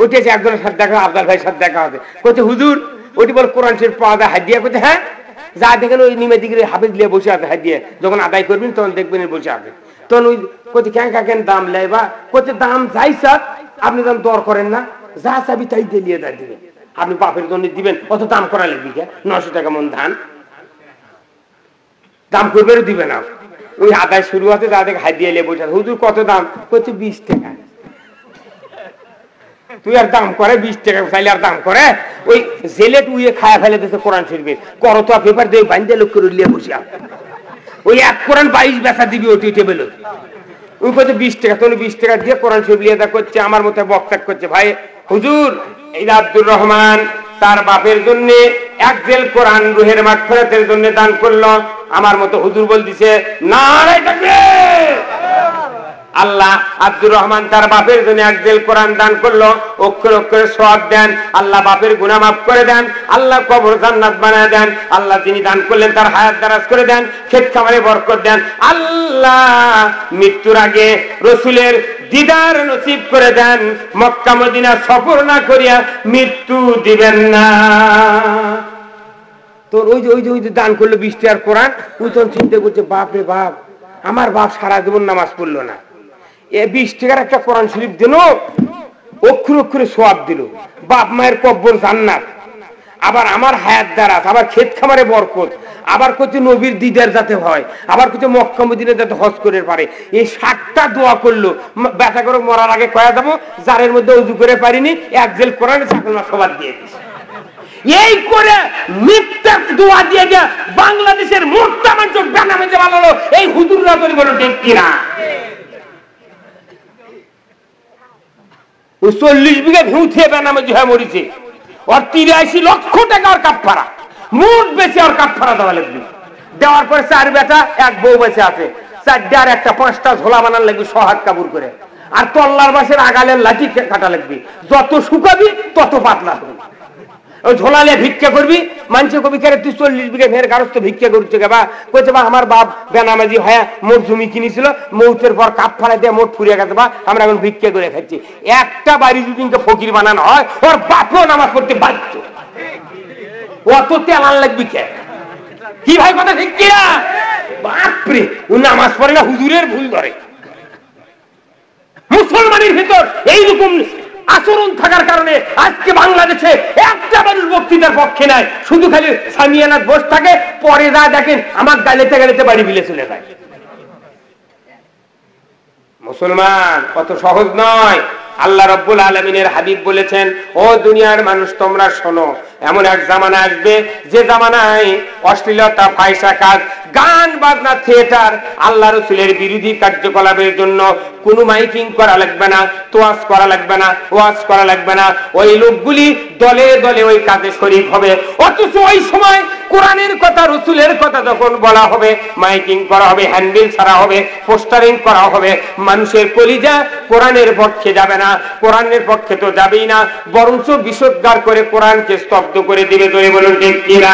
ওটি আছে একজনের সাথে দেখা, আফজাল ভাইয়ের সাথে দেখা হবে। বলছে হুজুর ওটি বল কোরআন শরীফ পাওয়া যায় হাত দিয়ে। বলছে হ্যাঁ যা দেখেন ওই নিমে দিকে হাফিজ লিয়ে বসে আছে হাত দিয়ে, যখন আদায় করবেন তখন দেখবেন বসে আছে। তখন ওই কোথায় ক্যাঁ কাকেন দাম লেয় বা কোথায় দাম যাই স্যার আপনি দাম দর করেন না, যা চাবি তাই দিয়ে দেয় দিবেন। আপনি বাপের জন্য দিবেন অত দাম করা লাগবে কে? 900 টাকা মন ধান দাম করবেও দিবে না। ওই আদায় শুরু হতে যা দেখে হাত দিয়ে বসে আছে। হুজুর কত দাম? করছে 20 টাকা। তুই আর দাম করে 20 টাকা চাইলে আর দাম করে? ওই জেলে টুয়ে খায়া ফেলে দিয়েছে কোরআন শরীফের করতো পেপার দিয়ে বান্ধে লোক করে লিয়ে বসে ওই এক কোরআন 22 বেচা দিবি ওটি টেবিল। ওই করছে 20 টাকা। তো 20 টাকা দিয়ে কোরআন শরীফ লিয়ে করছে আমার মতো বক্তাক করছে। ভাই হুজুর এই আব্দুর রহমান তার বাপের জন্য এক জেল কোরআন রুহের মাগফিরাতের জন্য দান করলো। আমার মতো হুজুর বলতিছে নারে তাকবীর। আল্লাহ আব্দুর রহমান তার বাপের জন্য এক জেল কোরআন দান করলো, অক্ষর অক্ষরে সওয়াব দেন, আল্লাহ বাপের গুনাহ মাফ করে দেন, আল্লাহ কবর জান্নাত বানায় দেন, আল্লাহ যিনি দান করলেন তার হায়াত দারাজ করে দেন, ক্ষেত খামারে বরকত দেন, আল্লাহ মৃত্যুর আগে রাসূলের দিদার নসিব করে দেন, মক্কা মদিনা সফর না করিয়া মৃত্যু দিবেন না। তোর ওই যে দান করলো 20 টাকার কোরআন, ওই তখন চিন্তা করছে বাপ রে বাপ আমার বাপ সারা জীবন নামাজ পড়লো না, 20 টাকার একটা কোরআন শরীফ দিল, অক্ষর অক্ষরে সওয়াব দিল, বাপ মায়ের কবর জান্নাত, আবার আমার হায়াত দারাজ, আবার ক্ষেত খামারে বরকত, আবার কোথায় নবীর দিদার যাতে হয়, আবার কোথায় মক্কা মদিনা যাতে হজ করে পারে। এই 7টা দোয়া করলো। ব্যথা করে মরার আগে কয়া যাবো জারের মধ্যে ওযু করে পারিনি, এক জেল কোরআনে চাকল না সবার দিয়ে দিছে। এই করে মিথ্যা দোয়া দিয়ে দিয়ে বাংলাদেশের মোটা মানুষ বেনামে বানালো এই হুজুররা বলে বলো ঠিক কিনা? 40 বিঘা ভিউ থেকে বেনামাজি হয়ে মরিছে, ওর 83 লক্ষ টাকা ওর কাফারা, মোট বেশি ওর কাফারা দেওয়া লাগবে। দেওয়ার পরে 4 বেটা 1 বউ বেঁচে আছে, 4 আর একটা 5টা ঝোলা বানান লাগবে সহাত কাবুর করে, আর তল্লার বাসের আগালের লাঠি কাটা লাগবে, যত শুকাবি তত পাতলা হবে। ওই ঝোলালে ভিক্ষা করবি, মানুষের কবি কেন তুই 40 বিঘা ভেড় গারস্থ ভিক্ষা করছে বা কইছে বা আমার বাপ বেনামাজি হয়ে মোট জমি কিনেছিল, মৌতের পর কাপ ফালাই দিয়ে মোট ফুরিয়ে গেছে বা আমরা এখন ভিক্ষা করে খাচ্ছি। একটা বাড়ি যদি ফকির বানানো হয় ওর বাপও নামাজ পড়তে বাধ্য, অত তেলান লাগবি কে? কি ভাই কথা ঠিক কিনা? বাপরে ও নামাজ পড়ে না, হুজুরের ভুল ধরে। মুসলমানের ভিতর এইরকম আচরণ থাকার কারণে আজকে বাংলাদেশে একটা মানুষ বক্তৃতার পক্ষে নাই, শুধু খালি সামিয়ানাত বস থাকে, পরে যা দেখেন আমার গালেতে গালেতে বাড়ি বিলে চলে যায়। মুসলমান কত সহজ নয়। আল্লাহ রাব্বুল আলামিনের হাবিব বলেছেন, ও দুনিয়ার মানুষ তোমরা শোনো, এমন এক জামানা আসবে যে জামানায় অশ্লীলতা, ফাহিশা কাজ, গান বাজনা, থিয়েটার, আল্লাহ রাসূলের বিরোধী কার্যকলাপের জন্য কোনো মাইকিং করা লাগবে না, তোয়াজ করা লাগবে না, ওয়াজ করা লাগবে না। ওই লোকগুলি দলে দলে ওই কাজে শরীক হবে। অথচ ওই সময় কোরআনের কথা, রাসূলের কথা যখন বলা হবে, মাইকিং করা হবে, হ্যান্ডবিল ছাড়া হবে, পোস্টারিং করা হবে, মানুষের কলিজা কোরআনের পক্ষে যাবে না, কোরআনের পক্ষে তো যাবেই না, বরঞ্চ বিষোদ্গার করে কোরআনকে স্তব্ধ করে দিবে। জোরে বলুন ঠিক কিনা?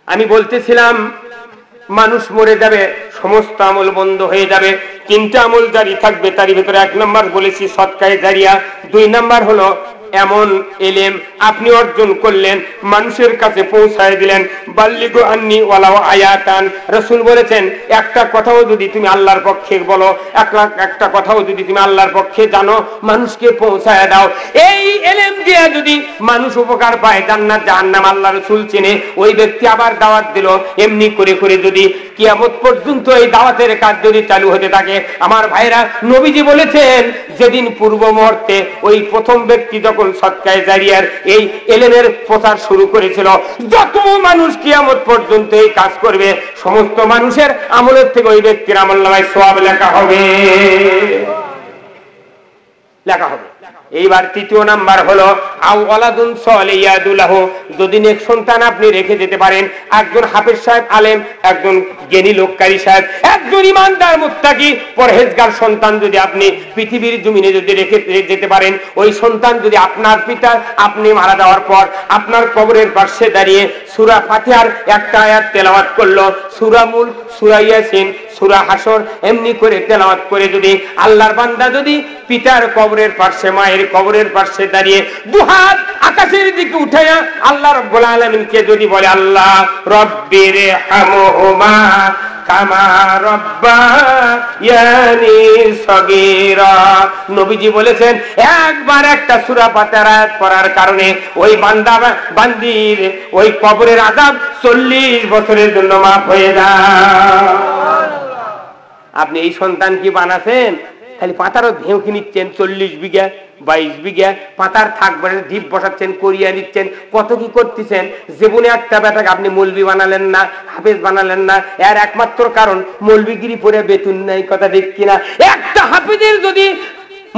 আমি বলতেছিলাম মানুষ মরে যাবে, সমস্ত আমল বন্ধ হয়ে যাবে, 3টা আমল জারি থাকবে। তার ভিতরে 1 নাম্বার বলেছি সদকায়ে জারিয়া, 2 নাম্বার হলো এমন ইলম আপনি অর্জন করলেন, মানুষের কাছে পৌঁছায় দিলেন, বাল্লিগু আন্নি ওয়ালাউ আয়াতান। রাসূল বলেছেন একটা কথাও যদি তুমি আল্লাহর পক্ষে বলো, একটা কথাও যদি তুমি আল্লাহর পক্ষে জানো, মানুষকে পৌঁছায় দাও। এই ইলম দিয়ে যদি মানুষ উপকার পায়, জান্নাত জাহান্নাম আল্লাহ রাসূল চেনে, ওই ব্যক্তি আবার দাওয়াত দিল, এমনি করে করে যদি কিয়ামত পর্যন্ত এই দাওয়াতের কাজ যদি চালু হতে থাকে, আমার ভাইরা নবীজি বলেছেন যেদিন পূর্ব মুহূর্তে ওই প্রথম ব্যক্তি যখন সদকায়ে জারিয়ার এই ইলমের প্রচার শুরু করেছিল, যত মানুষ কিয়ামত পর্যন্ত এই কাজ করবে, সমস্ত মানুষের আমলের থেকে ওই ব্যক্তির আমলনামায় সওয়াব লেখা হবে, লেখা হবে। এইবার তৃতীয় নাম্বার হলো আও ওয়ালাদুন সালিয়াদু লাহু, যদি নেক সন্তান আপনি রেখে যেতে পারেন, একজন হাফেজ সাহেব আলেম, একজন জ্ঞানী লোককারী সাহেব, একজন ইমানদার মুত্তাকি পরহেজগার সন্তান যদি আপনি পৃথিবীর জমিনে যদি রেখে যেতে পারেন, ওই সন্তান যদি আপনার পিতা আপনি মারা যাওয়ার পর আপনার কবরের পাশে দাঁড়িয়ে সূরা ফাতিহার একটা আয়াত তেলাওয়াত করলো, সূরা মুলক, সূরা ইয়াসিন, সূরা হাসর এমনি করে তেলাওয়াত করে যদি আল্লাহর বান্দা যদি পিতার কবরের পাশে মায়ের কবরের পাশে দাঁড়িয়ে দুহাত আকাশের দিকে উঠায়া আল্লাহ রাব্বুল আলামিনকে যদি বলে আল্লাহ রব্বিরহামহুমা কামা রাব্বায়ানি সগীরা, নবীজি বলেছেন একবার একটা সূরা ফাতিহার আয়াত পড়ার কারণে ওই বান্দা বান্দির ওই কবরের আযাব 40 বছরের জন্য মাফ হয়ে যায়। আপনি এই সন্তান কি বানাছেন? খালি পাতারও ভেউকি নিচ্ছেন, 40 বিঘা 22 বিঘা পাতার থাকবে, ঢিপ বসাচ্ছেন, করিয়া নিচ্ছেন, কত কি করতেছেন। জীবনে একটা বেটাকে আপনি মৌলবি বানালেন না, হাফেজ বানালেন না, এর একমাত্র কারণ মৌলবিগিরি পরে বেতন নাই, কথা ঠিক কিনা? একটা হাফেজের যদি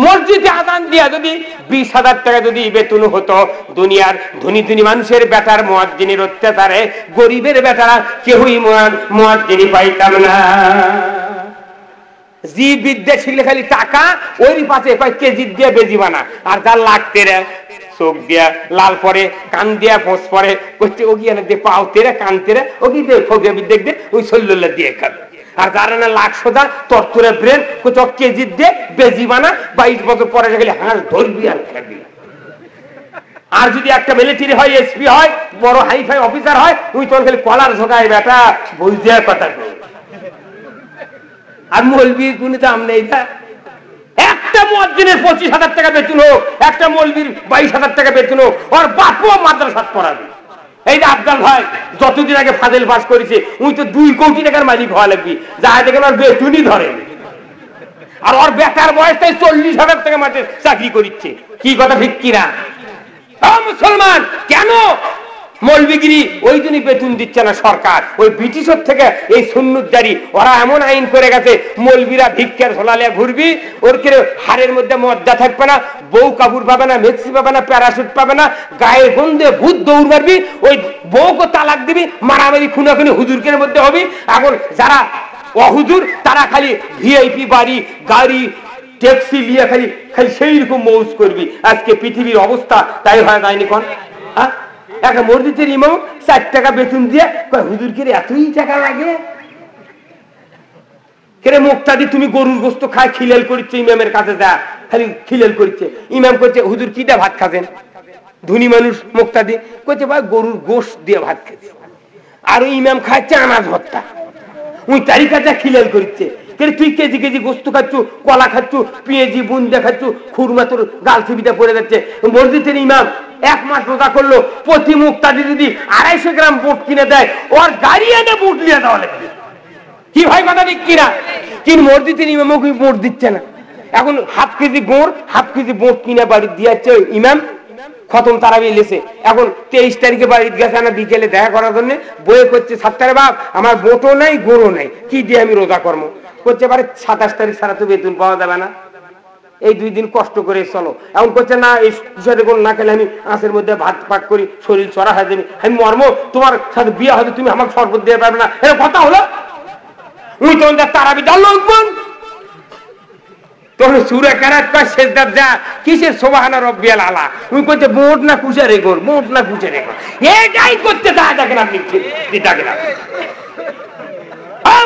মসজিদে আযান দিয়া যদি 20,000 টাকা যদি বেতন হতো, দুনিয়ার ধনী ধনী মানুষের বেটার মুয়াজ্জিনের অত্যাচারে গরিবের বেটারা কেউই মুয়াজ্জিনি পাইতাম না। জি বিদ্যা শিখলে খালি টাকা, ওই পাশে কেজি দিয়ে বেজি বানা, আর যার লাগতে রে চোখ দিয়া লাল পরে, কান দিয়া ফোঁস পরে, করছে ও গিয়ে দিয়ে পাও তেরে কান তেরে ও কি দিয়ে ফোকে বিদ্যা দিয়ে ওই শল্য দিয়ে খাবে। আর যারা না লাখ সোজা তরতুরে ব্রেন কেজি দিয়ে বেজি বানা, 22 বছর পরে গেলে হাঁস ধরবি আর খাবি। আর যদি একটা মিলিটারি হয়, এসপি হয়, বড় হাইফাই অফিসার হয়, তুই তোর খালি কলার ঝোঁকায় বেটা বুঝতে কথা কই। আর মৌলবীর কোন দাম নেই। একটা মুয়াজ্জিনের 25,000 টাকা বেতন হোক, একটা মৌলবীর 22,000 টাকা বেতন হোক, ওর বাপও মাদ্রাসা পড়াবে। এই যে আফজাল ভাই যতদিন আগে ফাজিল পাস করেছে, উনি তো 2 কোটি টাকার মালিক হওয়া লাগবে, যা দেখেন ওর বেতনই ধরেন। আর ওর বেকার বয়স তাই 40,000 টাকা মাঠে চাকরি করছে। কি কথা ঠিক কিনা? মুসলমান কেন মৌলবিগিরি ওই জন্যই বেতন দিচ্ছে না সরকার। ওই ব্রিটিশের থেকে এই সুন্নতজারি ওরা এমন আইন করে গেছে, মৌলবিরা ভিক্ষার ঝোলালিয়া ঘুরবি, ওর কে হাড়ের মধ্যে মজ্জা থাকবে না, বউ কাপড় পাবে না, মেক্সি পাবে না, প্যারাশুট পাবে না, গায়ে গন্ধে ভূত দৌড় মারবি, ওই বউকে তালাক দিবি, মারামারি খুনাখুনি হুজুরকের মধ্যে হবি। এখন যারা অহুজুর তারা খালি ভিআইপি বাড়ি গাড়ি ট্যাক্সি নিয়ে খালি খালি সেই রকম মৌজ করবি। আজকে পৃথিবীর অবস্থা তাই হয় যায়নি কোন? হ্যাঁ, একটা মসজিদের ইমাম 4 টাকা বেতন দিয়ে হুজুর কে এতই টাকা লাগে কেরে? মুক্তাদি তুমি গরুর গোস্ত খায় খিলেল করছে, ইমামের কাছে যা খালি খিলেল করছে। ইমাম করছে হুজুর কিটা ভাত খাবেন? ধনী মানুষ মুক্তাদি করছে ভাই গরুর গোস্ত দিয়ে ভাত খেতে। আর ওই ইমাম খাচ্ছে আনাজ ভর্তা, ওই তারিখাটা খিলেল করছে। তুই কেজি কেজি গোস্ত খাচ্ছ, কলা খাচ্ছ, পেঁয়াজি বুন্দা খাচ্ছ, খুরমা তোর গাল ছবিটা পড়ে যাচ্ছে। মসজিদের ইমাম 1 মাস রোজা করলো, প্রতি মুক্তাদি যদি 250 গ্রাম বুট কিনে দেয়, ওর গাড়ি এনে বুট নিয়ে দেওয়া লাগবে। কি ভাই কথা ঠিক কিনা? কিন্তু মসজিদের ইমামও বুট দিচ্ছে না। এখন হাফ কেজি গুড় হাফ কেজি বুট কিনে বাড়ি দিয়েছে ইমাম, খতম তারাবি লেছে। এখন 23 তারিখে বাড়িতে গেছে না বিকেলে দেখা করার জন্য, বইয়ে করছে 7টার বাপ আমার বোটও নাই গরুও নাই, কি দিয়ে আমি রোজা কর্ম করছে। পারে 27 তারিখ ছাড়া তো বেতন পাওয়া যাবে না, এই 2 দিন কষ্ট করে চলো। এখন করছে না এই কুশারে কোন না খেলে আমি আঁচের মধ্যে ভাত পাক করি, শরীর চড়া হয়ে যাবে, আমি মর্ম, তোমার সাথে বিয়ে হবে, তুমি আমাকে শরবত দিয়ে পারবে না, এর কথা হলো। উনি তখন তারাবি দল তখন সুরে কেরাত পায় সেজদার যা কিসের সুবহানা রাব্বিয়াল আলা, উনি কইতে বোট না কুশারে গোর, বোট না কুশারে গোর, এটাই করতে দাঁড়া দেখেন আপনি দেখেন।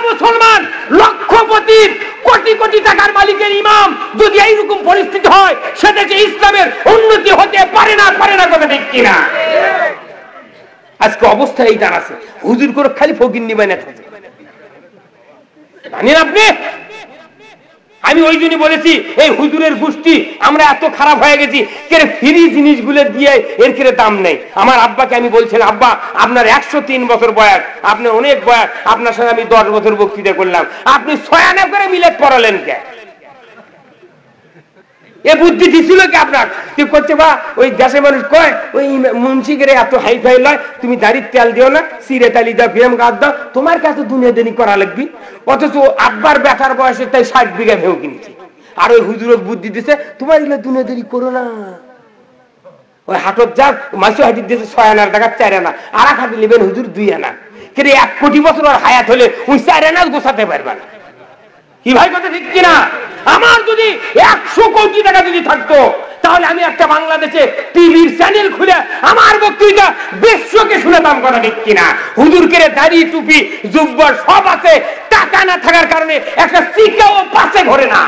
মুসলমান লক্ষপতির কোটি কোটি টাকার মালিকের ইমাম যদি এইরকম পরিস্থিতি হয়, সেটা যে ইসলামের উন্নতি হতে পারে না, পারে না কথা ঠিক কিনা? আজকে অবস্থা এই দাঁড়াচ্ছে, হুজুর করে খালি ফকির নিবেন জানেন আপনি। আমি ওই জন্য বলেছি এই হুজুরের গোষ্ঠী আমরা এত খারাপ হয়ে গেছি, কেরে ফ্রি জিনিসগুলো দিয়ে এর কেরে দাম নেই। আমার আব্বাকে আমি বলছিলাম, আব্বা আপনার 103 বছর বয়স, আপনি অনেক বয়স, আপনার সঙ্গে আমি 10 বছর বক্তৃতা করলাম, আপনি 6 আনা করে মিলাদ পড়ালেন কে? এ বুদ্ধি দিছিল কি আপনার? তুই করছে বা ওই দেশে মানুষ কয় ওই মুন্সিকের এত হাই ফাই লয়, তুমি দাড়ির তেল দিও না, সিরে তালি দাও, ফিরাম গাছ দাও, তোমার কাছে দুনিয়া দেনি করা লাগবি। অথচ আব্বার বেটার বয়সে তাই 60 বিঘা ভেউ কিনছি, আর ওই হুজুর বুদ্ধি দিছে তোমার এগুলো দুনিয়াদারি করো না, ওই হাটত যা মাসি হাটি দিয়েছে 6 আনার টাকা 4 আনা, আর এক হাটি নেবেন হুজুর 2 আনা, কিন্তু 1 কোটি বছর ওর হায়াত হলে ওই 4 আনা গোছাতে পারবে না। কি ভাই কথা ঠিক কিনা? আমার যদি 100 কোটি টাকা যদি থাকতো তাহলে আমি একটা বাংলাদেশে টিভির চ্যানেল খুলে আমার বক্তৃতা বিশ্বকে শুনতাম, কথা ঠিক কিনা? হুজুর করে দাড়ি টুপি জুব্বা সব আছে, টাকা না থাকার কারণে একটা চিকাও পাশে ঘরে না,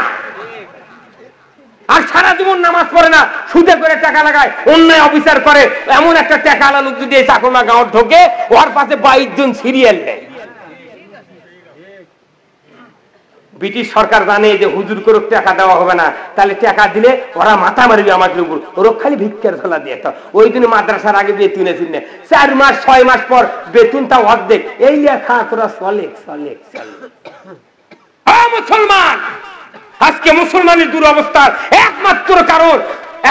আর সারা জীবন নামাজ পড়ে না, সুদে করে টাকা লাগায়, অন্যায় অবিচার করে। এমন একটা টাকা আলা লোক যদি এই চাকমা গাঁও ঢোকে ওর পাশে 22 জন সিরিয়াল নেয়। ব্রিটিশ সরকার জানে যে হুজুর করে টাকা দেওয়া হবে না, তাহলে টাকা দিলে ওরা মাথা মারবে আমাদের উপর, ওরা খালি ভিক্ষার ঝোলা দিয়ে। তো ওই দিন মাদ্রাসার আগে বেতনে চিনে 4 মাস 6 মাস পর বেতনটা অর্ধেক, এই লেখা তোরা চলে চলে চলে। মুসলমান, আজকে মুসলমানের দুরবস্থার একমাত্র কারণ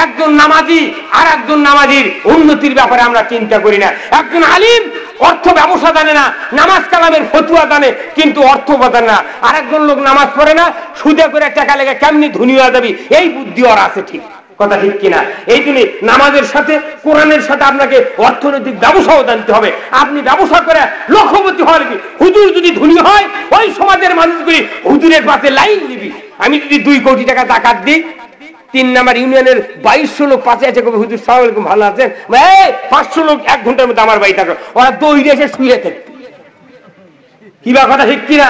একজন নামাজি আর একজন নামাজির উন্নতির ব্যাপারে আমরা চিন্তা করি না। একজন আলিম অর্থ ব্যবসা জানে না, নামাজ কালামের ফতুয়া জানে কিন্তু অর্থ জানে না। আর একজন লোক নামাজ পড়ে না, সুদে করে টাকা লেগে কেমনি ধনী হয়ে যাবি, এই বুদ্ধি ওর আছে। ঠিক কথা ঠিক কিনা? এই জন্য নামাজের সাথে কোরআনের সাথে আপনাকে অর্থনৈতিক ব্যবসাও জানতে হবে। আপনি ব্যবসা করে লক্ষপতি হওয়ার কি, হুজুর যদি ধনী হয় ওই সমাজের মানুষগুলি হুজুরের পাশে লাইন দিবি। আমি যদি 2 কোটি টাকা জাকাত দিই, 3 নাম্বার ইউনিয়নের 2200 লোক পাশে আছে, কবে হুজুর সালাম আলাইকুম ভালো আছেন, 500 লোক 1 ঘন্টার মধ্যে আমার বাড়ি থাকবে, ওরা দৌড়ে এসে শুয়ে থাকে। কি বা কথা ঠিক কিনা?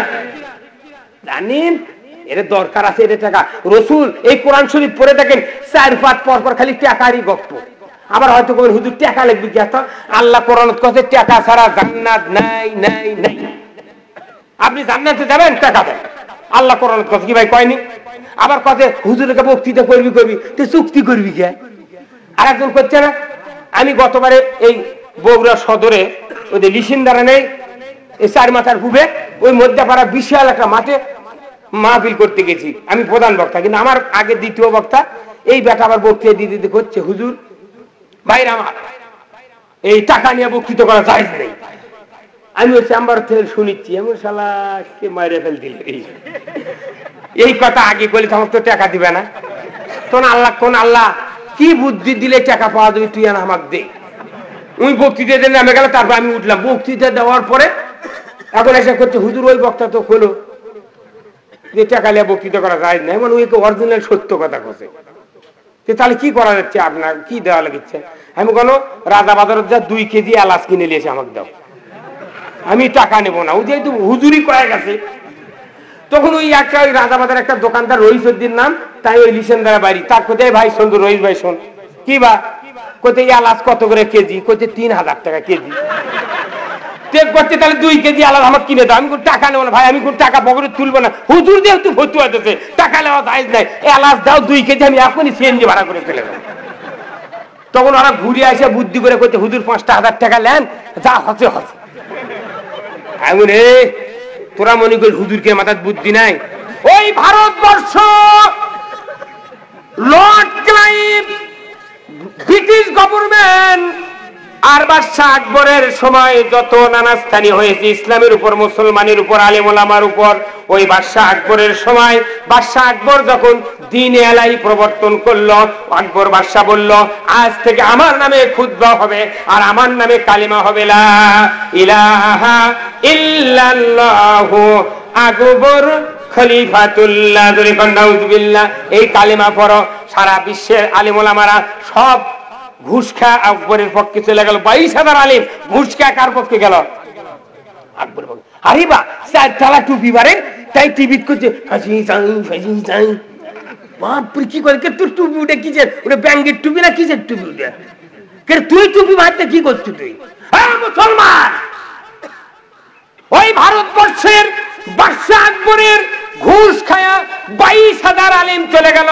জানেন এর দরকার আছে এর টাকা। রসুল এই কোরআন শরীফ পড়ে দেখেন 4-5 পর পর খালি টাকারই গপ্প। আবার হয়তো কোন হুজুর টাকা লিখবি কি, আল্লাহ কোরআন কথা টাকা ছাড়া জান্নাত নাই নাই নাই। আপনি জান্নাতে যাবেন টাকা দেন, আল্লাহ কোরআন কথা কি ভাই কয়নি? আবার কথা হুজুরকে বক্তৃতা করবি তো চুক্তি করবি কে? আর একজন করছে না, আমি গতবারে এই বগুড়া সদরে ওই যে লিসিনদারা নেই, এই 4 মাথার পূবে ওই মধ্যপাড়া বিশাল একটা মাঠে মাহফিল করতে গেছি, আমি প্রধান বক্তা, কিন্তু আমার আগে দ্বিতীয় বক্তা এই বেটা আবার বক্তৃতা দিতে করছে, হুজুর ভাইরা আমার এই টাকা নিয়ে বক্তৃতা করা জায়েজ নেই। আমি ওই চেম্বার থেকে শুনিচ্ছি, এমন শালা কে মাইরে ফেল দিলে এই কথা আগে বলি, তখন তো টাকা দিবে না। কোন আল্লাহ কি বুদ্ধি দিলে টাকা পাওয়া যাবে, তুই আর আমাকে দে। ওই বক্তৃতা দিয়ে নামে গেল, তারপর আমি উঠলাম। বক্তৃতা দেওয়ার পরে এখন এসে করছে, হুজুর ওই বক্তা তো হলো যে টাকা নিয়ে বক্তৃতা করা যায় না, মানে ওই অরিজিনাল সত্য কথা কথা। তাহলে কি করা যাচ্ছে, আপনার কি দেওয়া লাগিচ্ছে? আমি কোনো রাজা বাজারের যা 2 কেজি এলাচ কিনে নিয়েছে, আমাকে দাও, আমি টাকা নেবো না। ওই যেহেতু হুজুরি কয়ে গেছে, তখন ওই একটা ওই রাজাবাজার একটা দোকানদার রহিসুদ্দিন নাম, তাই ওই লিসেনদারা বাড়ি, তার কোথায় ভাই শোন তো রহিস ভাই শোন, কি বা কোথায় এলাচ কত করে কেজি, কোথায় 3000 টাকা কেজি। চেক করছে, তাহলে 2 কেজি এলাচ আমার কিনে দাও। আমি টাকা নেবো না ভাই, আমি কোন টাকা পকেটে তুলবো না, হুজুর যেহেতু ফতুয়া দিতে টাকা নেওয়া জায়েজ নাই, এলাচ দাও 2 কেজি, আমি এখনই সিএনজি ভাড়া করে ফেলে দেবো। তখন ওরা ঘুরে আসে বুদ্ধি করে করছে, হুজুর 5,000 টাকা নেন, যা হচ্ছে হচ্ছে। এমন তোরা মনে করি হুজুরকে মাথার বুদ্ধি নাই? ওই ভারতবর্ষ লর্ড ক্লাইভ, ব্রিটিশ গভর্নমেন্ট আর বাদশাহ আকবরের সময় যত নানাস্থানি হয়েছে ইসলামের উপর, মুসলমানের উপর, আলেম ওলামার উপর, ওই বাদশাহ আকবরের সময় বাদশাহ আকবর যখন দ্বীন-ই ইলাহি প্রবর্তন করলো, আকবর বাদশাহ বলল, আজ থেকে আমার নামে খুতবা হবে আর আমার নামে কালিমা হবে, লা ইলাহা ইল্লাল্লাহু আকবর খলিফাতুল্লাহ। নাউযুবিল্লাহ। এই কালিমা পড়ো, সারা বিশ্বের আলেম ওলামারা সব ঘুষ খায় আকবরের পক্ষে চলে গেল। 22,000 আলিম ঘুষ খায় কার পক্ষে গেল? আকবর। আরে বা 4 তালা টুপি বারে, তাই টিভি করছে হাসি চাই বাপরে, কি করে তোর টুপি উঠে কিছে, ওটা ব্যাঙ্গের টুপি না কিসের টুপি উঠে? তুই টুপি মারতে কি করছিস তুই? হ্যাঁ মুসলমান, ওই ভারতবর্ষের বাদশাহ আকবরের ঘুষ খায়া 22,000 আলিম চলে গেল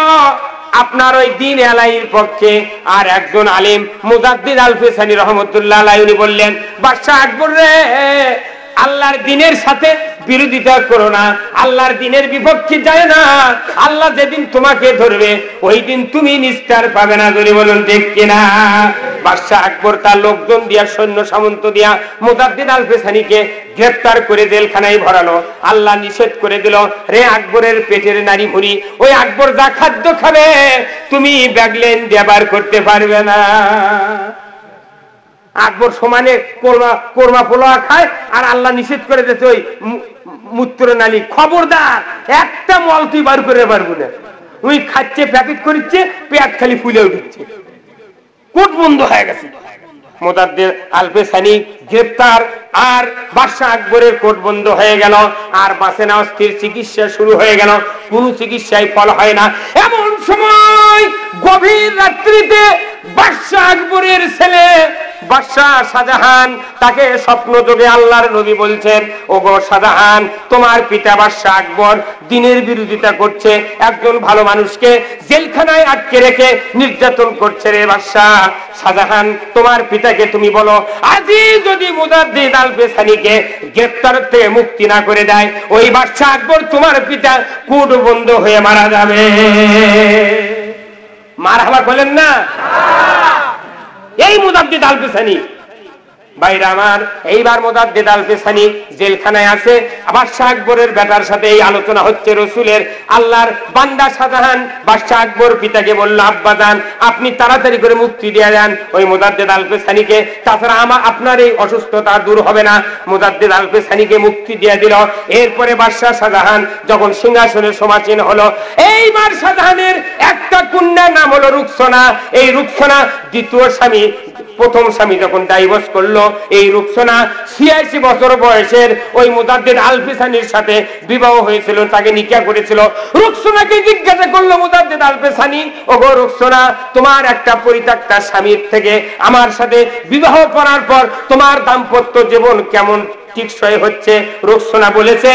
আপনার ওই দ্বীন ইলাহির পক্ষে। আর একজন আলিম মুজাদ্দিদ আল ফিসানি রহমাতুল্লাহ আলাইহি উনি বললেন, বাদশাহ আকবর রে, আল্লাহর দ্বীনের সাথে বিরোধিতা করো না, আল্লাহর দ্বীনের বিপক্ষে যায় না, আল্লাহ যেদিন তোমাকে ধরবে ওই দিন তুমি নিস্তার পাবে না। যদি বলুন ঠিক কিনা? বাদশাহ আকবর তার লোকজন দিয়া, সৈন্য সামন্ত দিয়া মুজাদ্দিদ আল পেছানিকে গ্রেফতার করে জেলখানায় ভরালো। আল্লাহ নিষেধ করে দিল, রে আকবরের পেটের নারী ভুঁড়ি, ওই আকবর যা খাদ্য খাবে তুমি ব্যাগলেন দিয়ে বার করতে পারবে না। আকবর সমানে কোরমা পোলোয়া খায়, আর আল্লাহ নিষেধ করে দিতে ওই মূত্র নালী, খবরদার একটা মল তুই বার করে পারবো না। ওই খাচ্ছে, প্যাকেট করিচ্ছে, পেট খালি ফুলে উঠছে, কোট বন্ধ হয়ে গেছে। মুজাদ্দিদ আল পেছানি গ্রেফতার, আর বাদশাহ আকবরের কোট বন্ধ হয়ে গেল, আর বাঁচে না, অস্থির চিকিৎসা শুরু হয়ে গেল, কোন চিকিৎসায় ফল হয় না। এমন সময় গভীর রাত্রিতে বাদশাহ আকবরের ছেলে বাদশাহ শাহজাহান, তাকে স্বপ্ন যোগে আল্লাহর নবী বলছেন, ওগো শাহজাহান, তোমার পিতা বাদশাহ আকবর দ্বীনের বিরোধিতা করছে, একজন ভালো মানুষকে জেলখানায় আটকে রেখে নির্যাতন করছে। রে বাদশাহ শাহজাহান, তোমার পিতাকে তুমি বলো, আজই যদি মুজাদ্দিদ আল পেছানিকে গ্রেফতার থেকে মুক্তি না করে দেয়, ওই বাদশাহ আকবর তোমার পিতা কুট বন্ধ হয়ে মারা যাবে। মারহাবা বলেন না? এই মুজাদ্দিদ আল পেছানি ভাইরা আমার, এইবার মুজাদ্দিদ আল পেছানি জেলখানায় আছে। বাদশাহ আকবরের বেটার সাথে এই আলোচনা হচ্ছে রসুলের। আল্লাহর বান্দা শাহজাহান বাদশাহ আকবর পিতাকে বলল, আব্বা জান, আপনি তাড়াতাড়ি করে মুক্তি দিয়ে দেন ওই মুজাদ্দিদ আল পেছানিকে, তাছাড়া আপনার এই অসুস্থতা দূর হবে না। মুজাদ্দিদ আল পেছানিকে মুক্তি দিয়ে দিল। এরপরে বাদশাহ শাহজাহান যখন সিংহাসনে সমাসীন হলো, এইবার শাহজাহানের একটা কন্যার নাম হলো রুকসানা। এই রুকসানা দ্বিতীয় স্বামী, প্রথম স্বামী যখন ডাইভোর্স করলো, এই রুকসানা 86 বছর বয়সের ওই মুজাদ্দিদ আল পেছানির সাথে বিবাহ হয়েছিল, তাকে নিকাহ করেছিল। রুকসানাকে জিজ্ঞাসা করলো মুজাদ্দিদ আল পেছানি, ওগো রুকসানা, তোমার একটা পরিত্যক্তা স্বামীর থেকে আমার সাথে বিবাহ করার পর তোমার দাম্পত্য জীবন কেমন টিকসই হচ্ছে? রুকসানা বলেছে,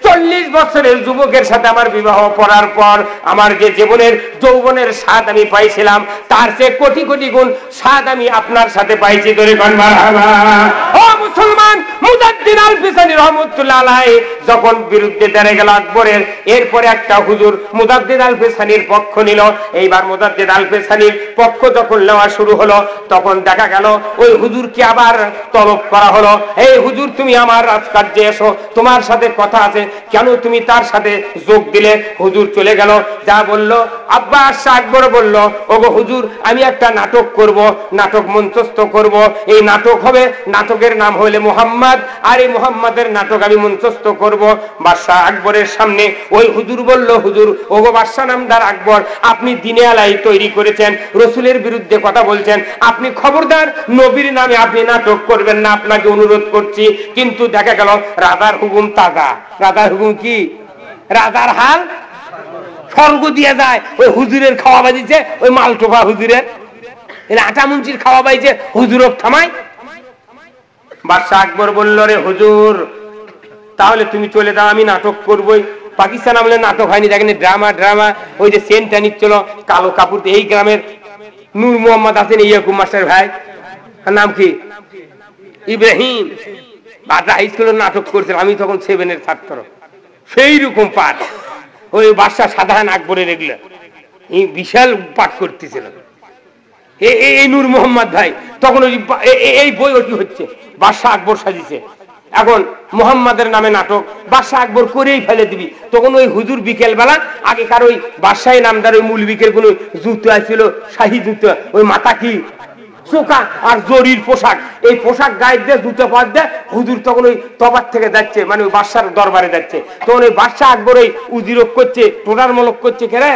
40 বছরের যুবকের সাথে আমার বিবাহ করার পর আমার যে জীবনের যৌবনের স্বাদ আমি পাইছিলাম, তার চেয়ে কোটি কোটি গুণ স্বাদ আমি আপনার সাথে পাইছি। ধরে কোন মারহাবা। ও মুসলমান, মুজাদ্দিদ আল পেছানি রহমাতুল্লাহ আলাইহি যখন বিরুদ্ধে দাঁড়িয়ে গেল আকবরের, এরপরে একটা হুজুর মুজাদ্দিদ আল পেছানির পক্ষ নিল। এইবার মুজাদ্দিদ আল পেছানির পক্ষ যখন নেওয়া শুরু হলো, তখন দেখা গেল ওই হুজুরকে আবার তলব করা হলো, এই হুজুর, তুমি আমার রাজকার্যে এসো, তোমার সাথে কথা আছে। কেন তুমি তার সাথে যোগ দিলে? হুজুর চলে গেল। যা বলল, আব্বা শাহ আকবর বলল, ওগো হুজুর, আমি একটা নাটক করব, নাটক মঞ্চস্থ করব। এই নাটক হবে, নাটকের নাম হলে মুহাম্মদ, আর এই মুহাম্মাদের নাটক আমি মঞ্চস্থ করব বাদশাহ আকবরের সামনে। ওই হুজুর বলল, হুজুর, ওগো বাদশাহ নামদার আকবর, আপনি দিনে আলাই তৈরি করেছেন, রসুলের বিরুদ্ধে কথা বলছেন, আপনি খবরদার নবীর নামে আপনি নাটক করবেন না, আপনাকে অনুরোধ করছি। কিন্তু দেখা গেল রাজার হুকুম তাজা। রাজার হুকুম কি? রাজার হাল স্বর্গ দিয়ে যায়। ওই হুজুরের খাওয়া বাজিছে, ওই মালটোফা হুজুরের, আটা মুন্সির খাওয়া বাজিছে, হুজুরক থামাই। বাদশাহ আকবর বলল, রে হুজুর, তাহলে তুমি চলে যাও, আমি নাটক করবই। পাকিস্তান আমলে নাটক হয়নি, দেখেন ড্রামা। ওই যে সেন্টটা নিচ্ছিল কালো কাপড়, এই গ্রামের নূর মোহাম্মদ আছেন, ইয়াকুব মাস্টার ভাই, নাম কি? ইব্রাহিম। বাদশাহ হাই স্কুলে নাটক করছিল, আমি তখন 7-এর ছাত্র। সেই রকম পাঠ ওই বাদশাহ শাহজাহান আকবরের এগুলো বিশাল পাঠ করতেছিল এই নূর মোহাম্মদ ভাই। তখন ওই এই বই ওটি হচ্ছে, বাদশাহ আকবর সাজিছে। এখন মোহাম্মদের নামে নাটক বাদশাহ আকবর করেই ফেলে দিবি। তখন ওই হুজুর বিকেল বেলা, আগেকার ওই বাদশাহী নামদার ওই মূলবিকের কোন জুতো আসছিল, শাহী জুতো, ওই মাথা কি চোখা আর জরির পোশাক, এই পোশাক গায়ে দিয়ে জুতো পাত দেয়। হুজুর তখন ওই তবার থেকে যাচ্ছে, মানে ওই বাদশার দরবারে যাচ্ছে। তখন ওই বাদশাহ আকবর ওই উজিরক করছে, টোটার মলক করছে, কেরে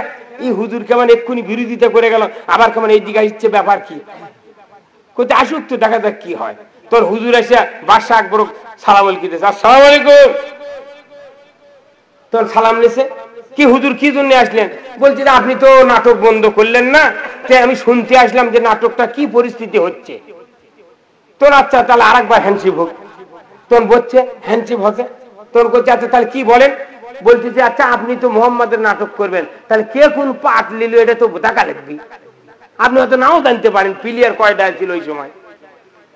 এই হুজুর কেমন এক্ষুনি বিরোধিতা করে গেল, আবার কেমন এই দিকে আসছে, ব্যাপার কি? কোথায় আসুক তো, দেখা যাক কি হয়। তোর হুজুর এসে বাদশাহ আকবর সালাম আলাইকুম, আসসালামু আলাইকুম। তোর সালাম নিছে, কি হুজুর কি জন্য আসলেন? বলছি যে আপনি তো নাটক বন্ধ করলেন না, তাই আমি শুনতে আসলাম যে নাটকটা কি পরিস্থিতি হচ্ছে। তোর আচ্ছা তাহলে আরেকবার হ্যান্ডশিপ হোক। তোর বলছে হ্যান্ডশিপ হচ্ছে, তোর বলছে আচ্ছা তাহলে কি বলেন? বলছে যে আচ্ছা আপনি তো মোহাম্মদের নাটক করবেন, তাহলে কে কোন পাঠ নিল এটা তো দেখা লাগবে। আপনি হয়তো নাও জানতে পারেন প্লেয়ার কয়টা ছিল ওই সময়।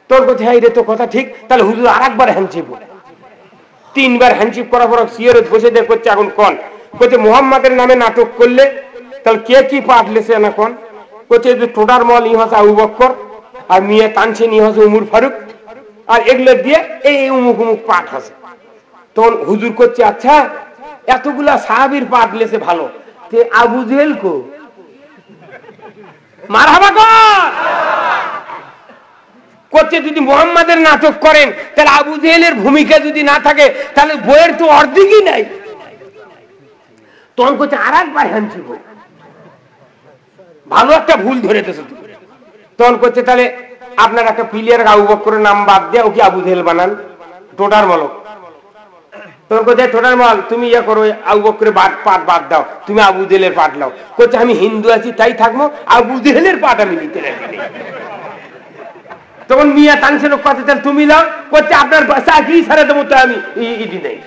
তোর কাছে হ্যাঁ এটা তো কথা ঠিক, তাহলে হুজুর আরেকবার হ্যান্ডশিপ হোক। 3বার হ্যান্ডশিপ করার পর সিয়ারে বসে দিয়ে করছে, এখন কোন বলছে মোহাম্মদের নামে নাটক করলে তাহলে কে কি পাঠ লেছে না কোন? বলছে যে টোটার মল ইমাস আবু বকর, আর মিয়া টানছে নিয়ে হচ্ছে উমর ফারুক, আর এগুলো দিয়ে এই উমুক উমুক পাঠ আছে। তখন হুজুর করছে আচ্ছা এতগুলা সাহাবীর পাঠ লেছে ভালো, তে আবু জেহেল কো? মারহাবা করছে যদি মুহাম্মাদের নাটক করেন তাহলে আবু জেহেলের ভূমিকা যদি না থাকে তাহলে বইয়ের তো অর্ধেকই নাই। তখন করছে আর একবার হানছিব, ভালো একটা ভুল ধরে দিয়েছে। তখন করছে তাহলে আপনার একটা প্লেয়ার আবু বকরের নাম বাদ দিয়ে ওকে আবু জেহেল বানান, টোটার মলক। তখন করছে টোটার মল তুমি ইয়ে করো, আবু বকরের পাঠ বাদ দাও, তুমি আবু জেহেলের পাঠ লাও। করছে আমি হিন্দু আছি তাই থাকবো, আবু জেহেলের পাঠ আমি নিতে রাখি। তখন মিয়া টানছে কথা তুমি লাও, করছে আপনার চাকরি ছাড়া দেবো তো আমি ইডি নেই,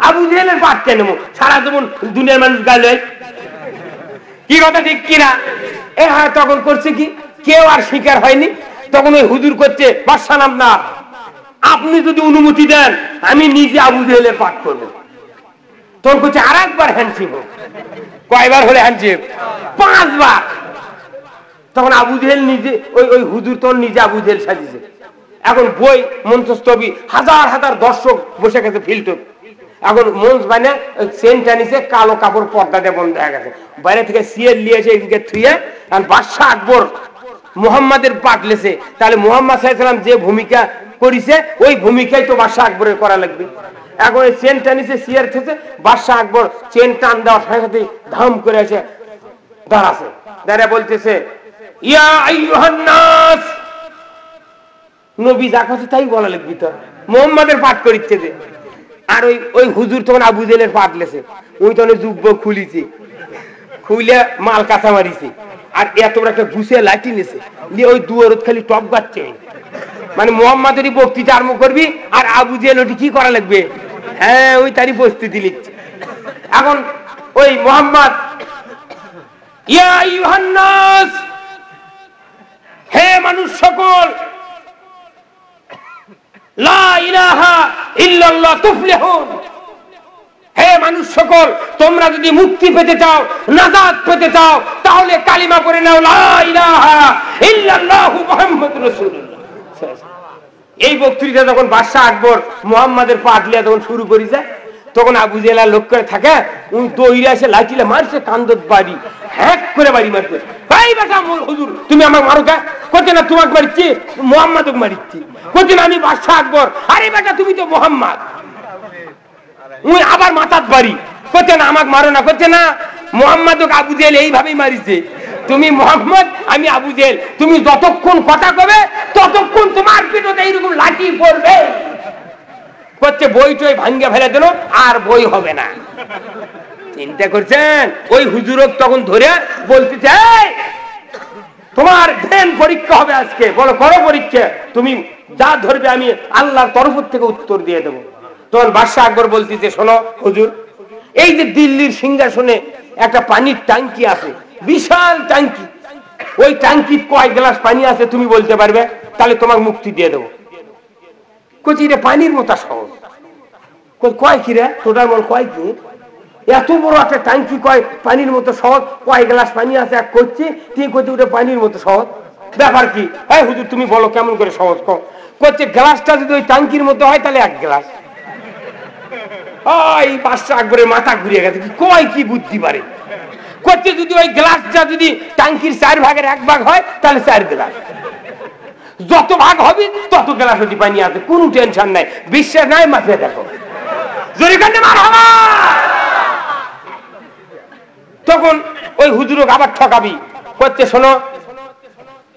আবু জেহেলের পাঠ কেন নেবো, সারা যেমন দুনিয়ার মানুষ গালে। কি কথা ঠিক কিনা? এ হ্যাঁ তখন করছে কি কেউ আর স্বীকার হয়নি। তখন ওই হুজুর করছে বাদশা নাম না, আপনি যদি অনুমতি দেন আমি নিজে আবু জেহেলের পাঠ করবো। তখন করছে আর একবার হ্যান্ডশিপ হোক। কয়বার হলে হ্যান্ডশিপ? 5 বার। তখন আবু জেহেল নিজে ওই হুজুর তখন নিজে আবু জেহেল সাজিয়েছে। এখন বই মঞ্চস্থ হাজার হাজার দর্শক বসে গেছে ফিল্টার। এখন মঞ্চ বানে সেন্টটা নিচে কালো কাপড় পর্দা দিয়ে বন্ধ হয়ে গেছে, বাইরে থেকে সিয়ার নিয়েছে এদিকে থুয়ে। আর বাদশা আকবর মুহাম্মাদের পাঠ লেছে, তাহলে মুহাম্মদ সাল্লাল্লাহু আলাইহি ওয়াসাল্লাম যে ভূমিকা করেছে ওই ভূমিকাই তো বাদশা আকবরের করা লাগবে। এখন ওই চেনটা নিচে সিয়ার থেকে বাদশা আকবর চেন টান দেওয়ার সাথে সাথে ধাম করে এসে দাঁড়াছে, দাঁড়া বলতেছে ইয়া আইয়ুহান নাস, নবী যা কথা তাই বলা লাগবে তো, মুহাম্মাদের পাঠ করিচ্ছে যে। আর ওই হুজুর তখন আবু জেহেলের পাঠ লেছে, ওই তখন যুব্ব খুলিছে, খুলে মাল কাঁচা মারিছে, আর এত বড় একটা ঘুষে লাঠি নিছে, দিয়ে ওই দুয়ারত খালি টপ গাচ্ছে। মানে মুহাম্মাদেরই বক্তৃতা আরম্ভ করবি আর আবু জেহেল ওটি কি করা লাগবে? হ্যাঁ ওই তারই প্রস্তুতি নিচ্ছে। এখন ওই মুহাম্মদ ইয়া আইয়ুহান নাস, হে মানুষ সকল, লা ইলাহা ইল্লাল্লাহ তুফলিহুন, হে মানুষ সকল তোমরা যদি মুক্তি পেতে চাও, নাজাত পেতে চাও, তাহলে কালিমা পড়ে নাও লা ইলাহা ইল্লাল্লাহু মুহাম্মাদুর রাসূলুল্লাহ। এই বক্তৃতা যখন বাদশা আকবর মুহাম্মাদের পাঠ লিয়া যখন শুরু করেছে, তখন আবু জেহেল লোক করে থাকে উনি দৌড়ে এসে লাঠিলে মারছে কান্দত বাড়ি, হ্যাক করে বাড়ি মারছে। ভাই বেটা হুজুর তুমি আমাকে মারো কে? করছে না তোমাকে মারিচ্ছি, মুহাম্মাদকে মারিচ্ছি। করছে না আমি বাদশা আকবর। আরে বেটা তুমি তো মুহাম্মদ। উনি আবার মাথার বাড়ি, করছে না আমাকে মারো না। করছে না মুহাম্মাদকে আবু জেহেল এইভাবেই মারিছে, তুমি মুহাম্মদ আমি আবু জেহেল, তুমি যতক্ষণ কথা কবে ততক্ষণ তোমার পেটে এইরকম লাঠি পড়বে। করছে বই টই ভাঙ্গে ফেলে দিল, আর বই হবে না। চিন্তা করছেন? ওই হুজুরক তখন ধরে বলতেছে তোমার ধ্যান পরীক্ষা হবে আজকে, বলো করো পরীক্ষা, তুমি যা ধরবে আমি আল্লাহর তরফ থেকে উত্তর দিয়ে দেবো। তখন বাদশা আকবর বলতেছে শোনো হুজুর, এই যে দিল্লির সিংহাসনে একটা পানির ট্যাঙ্কি আছে, বিশাল ট্যাঙ্কি, ওই ট্যাঙ্কি কয় গ্লাস পানি আছে তুমি বলতে পারবে, তাহলে তোমার মুক্তি দিয়ে দেবো। কচি রে পানির মতো সহজ। কয় কি রে টোটাল বল কয় কি? এত বড় একটা ট্যাঙ্কি কয় পানির মতো সহজ, কয় গ্লাস পানি আছে এক করছি, তুই কচি ওটা পানির মতো সহজ, ব্যাপার কি? হ্যাঁ হুজুর তুমি বলো কেমন করে সহজ কম। করছে গ্লাসটা যদি ওই ট্যাঙ্কির মতো হয় তাহলে 1 গ্লাস। এই বাদশা আকবরের মাথা ঘুরিয়ে গেছে, কয় কি বুদ্ধি পারে। করছে যদি ওই গ্লাসটা যদি ট্যাঙ্কির 4 ভাগের 1 ভাগ হয় তাহলে 4 গ্লাস, যত ভাগ হবে তত গ্লাস ওটি পানি আছে, কোনো টেনশন নাই। বিশ্বাস নাই মাথায় দেখো, জোরে কান্নে মারহাবা। তখন ওই হুজুরক আবার ঠকাবি। করছে শোনো,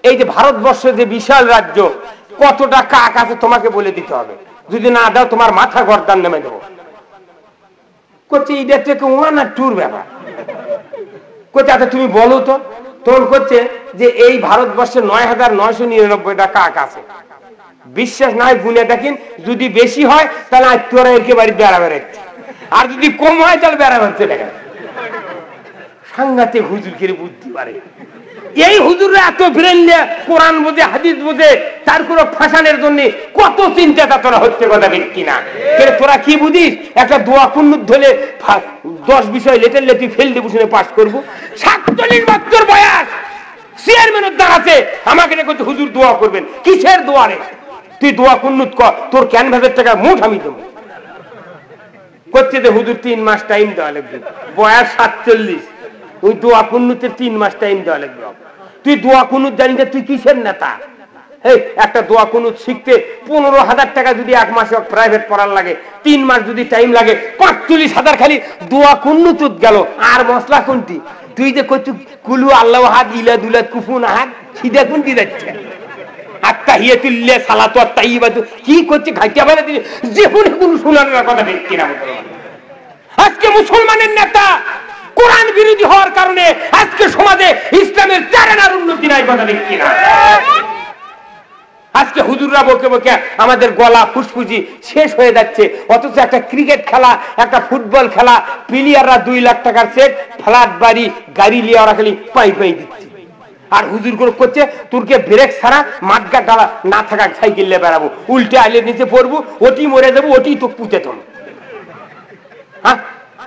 এই যে ভারতবর্ষের যে বিশাল রাজ্য, কতটা কাক আছে তোমাকে বলে দিতে হবে, যদি না দাও তোমার মাথা গর্দান নেমে দেবো। করছে এটা থেকে ওয়ান আর টুর ব্যাপার। করছে আচ্ছা তুমি বলো তো। তখন করছে যে এই ভারতবর্ষে 9,999টা কাক আছে, বিশ্বাস নাই গুনে দেখেন, যদি বেশি হয় তাহলে তোরা এর বাড়ি বেড়া বেড়াচ্ছে, আর যদি কম হয় তাহলে বেড়া বেড়াচ্ছে দেখা। সাংঘাতিক হুজুর কে বুদ্ধি পারে। এই হুজুররা এত ব্রেনলে, কোরআন বোঝে হাদিস বোঝে, তার কোনো ফাঁসানের জন্য কত চিন্তা তোরা হচ্ছে, কথা ঠিক কিনা? তোরা কি বুঝিস? একটা দোয়া কুন্নুত ধরে 10 বিষয় লেটার লেটি ফেল দিয়ে বসে পাস করবো। 47 বছর বয়স, চেয়ারম্যানের দাঁড়াতে আমাকে দেখতে হুজুর দোয়া করবেন। কিসের দোয়া রে? তুই দোয়া কুন্নুত কর, তোর ক্যানভাসের টাকা মুঠ আমি দেবো। করছে যে হুজুর 3 মাস টাইম দেওয়া লাগবে, বয়স 47, ওই দোয়া কুন্নুতের 3 মাস টাইম দেওয়া লাগবে। তুই দোয়া কুন্নুত জানিস তুই কিসের নেতা? এই একটা দোয়া কুনুত শিখতে 15,000 টাকা যদি 1 মাসে প্রাইভেট পড়ার লাগে, 3 মাস যদি টাইম লাগে, 45,000 খালি দোয়া কুন্নুত গেল। আর মশলা কোনটি? তুই যে কচু কুলু আল্লাহ হাত ইলা দুলা কুফুন হাত সিধা কোনটি যাচ্ছে? আত্তাহিয়াতুল্লাহ সালাতু আত-তাইয়্যিবাতু কি করছে? ঘাইটা বলে দিন জীবনে কোন শোনানোর কথা নেই কিনা? আজকে মুসলমানের নেতা কোরআন বিরোধী হওয়ার কারণে আজকে সমাজে ইসলামের চারানার উন্নতি নাই, কথা নেই কিনা? আজকে হুজুররা বকে বকে আমাদের গলা ফুসফুসি শেষ হয়ে যাচ্ছে, অথচ একটা ক্রিকেট খেলা, একটা ফুটবল খেলা, প্লেয়াররা 2 লাখ টাকার সেট, ফ্ল্যাট বাড়ি, গাড়ি নিয়ে ওরা খালি পাই পাই দিচ্ছে। আর হুজুর করে করছে তোরকে ব্রেক ছাড়া মাঠগা ডালা না থাকা সাইকেল নিয়ে বেড়াবো, উল্টে আইলে নিচে পড়বো, ওটি মরে যাবো, ওটি তো পুঁতে তোল। হ্যাঁ,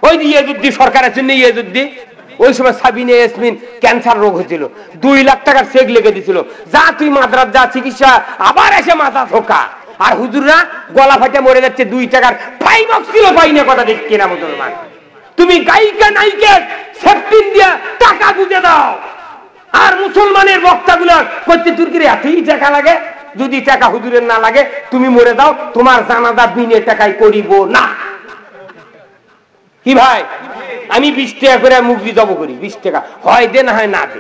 ওই যে ইয়েজুদ্দি সরকার আছে না, ইয়েজুদ্দি ওই সময় সাবিনা ইয়াসমিন ক্যান্সার রোগ হয়েছিল, 2 লাখ টাকার চেক লেগে দিছিল, যা তুই মাদ্রাজ যা চিকিৎসা, আবার এসে মাথা ধোকা। আর হুজুররা গলা ফাটে মরে যাচ্ছে, 2 টাকার ফাইবক্স ছিল পাই না, কথা দেখি না মুসলমান। তুমি গায়িকা নায়িকা সেফটিন দিয়া টাকা বুঝে দাও, আর মুসলমানের বক্তাগুলো করতে তুর্কির এতই টাকা লাগে, যদি টাকা হুজুরের না লাগে তুমি মরে দাও, তোমার জানাজা বিনে টাকায় করিব না। কি ভাই, আমি 20 টাকা করে মুগরি জব করি, 20 টাকা হয় দে না হয় না দে।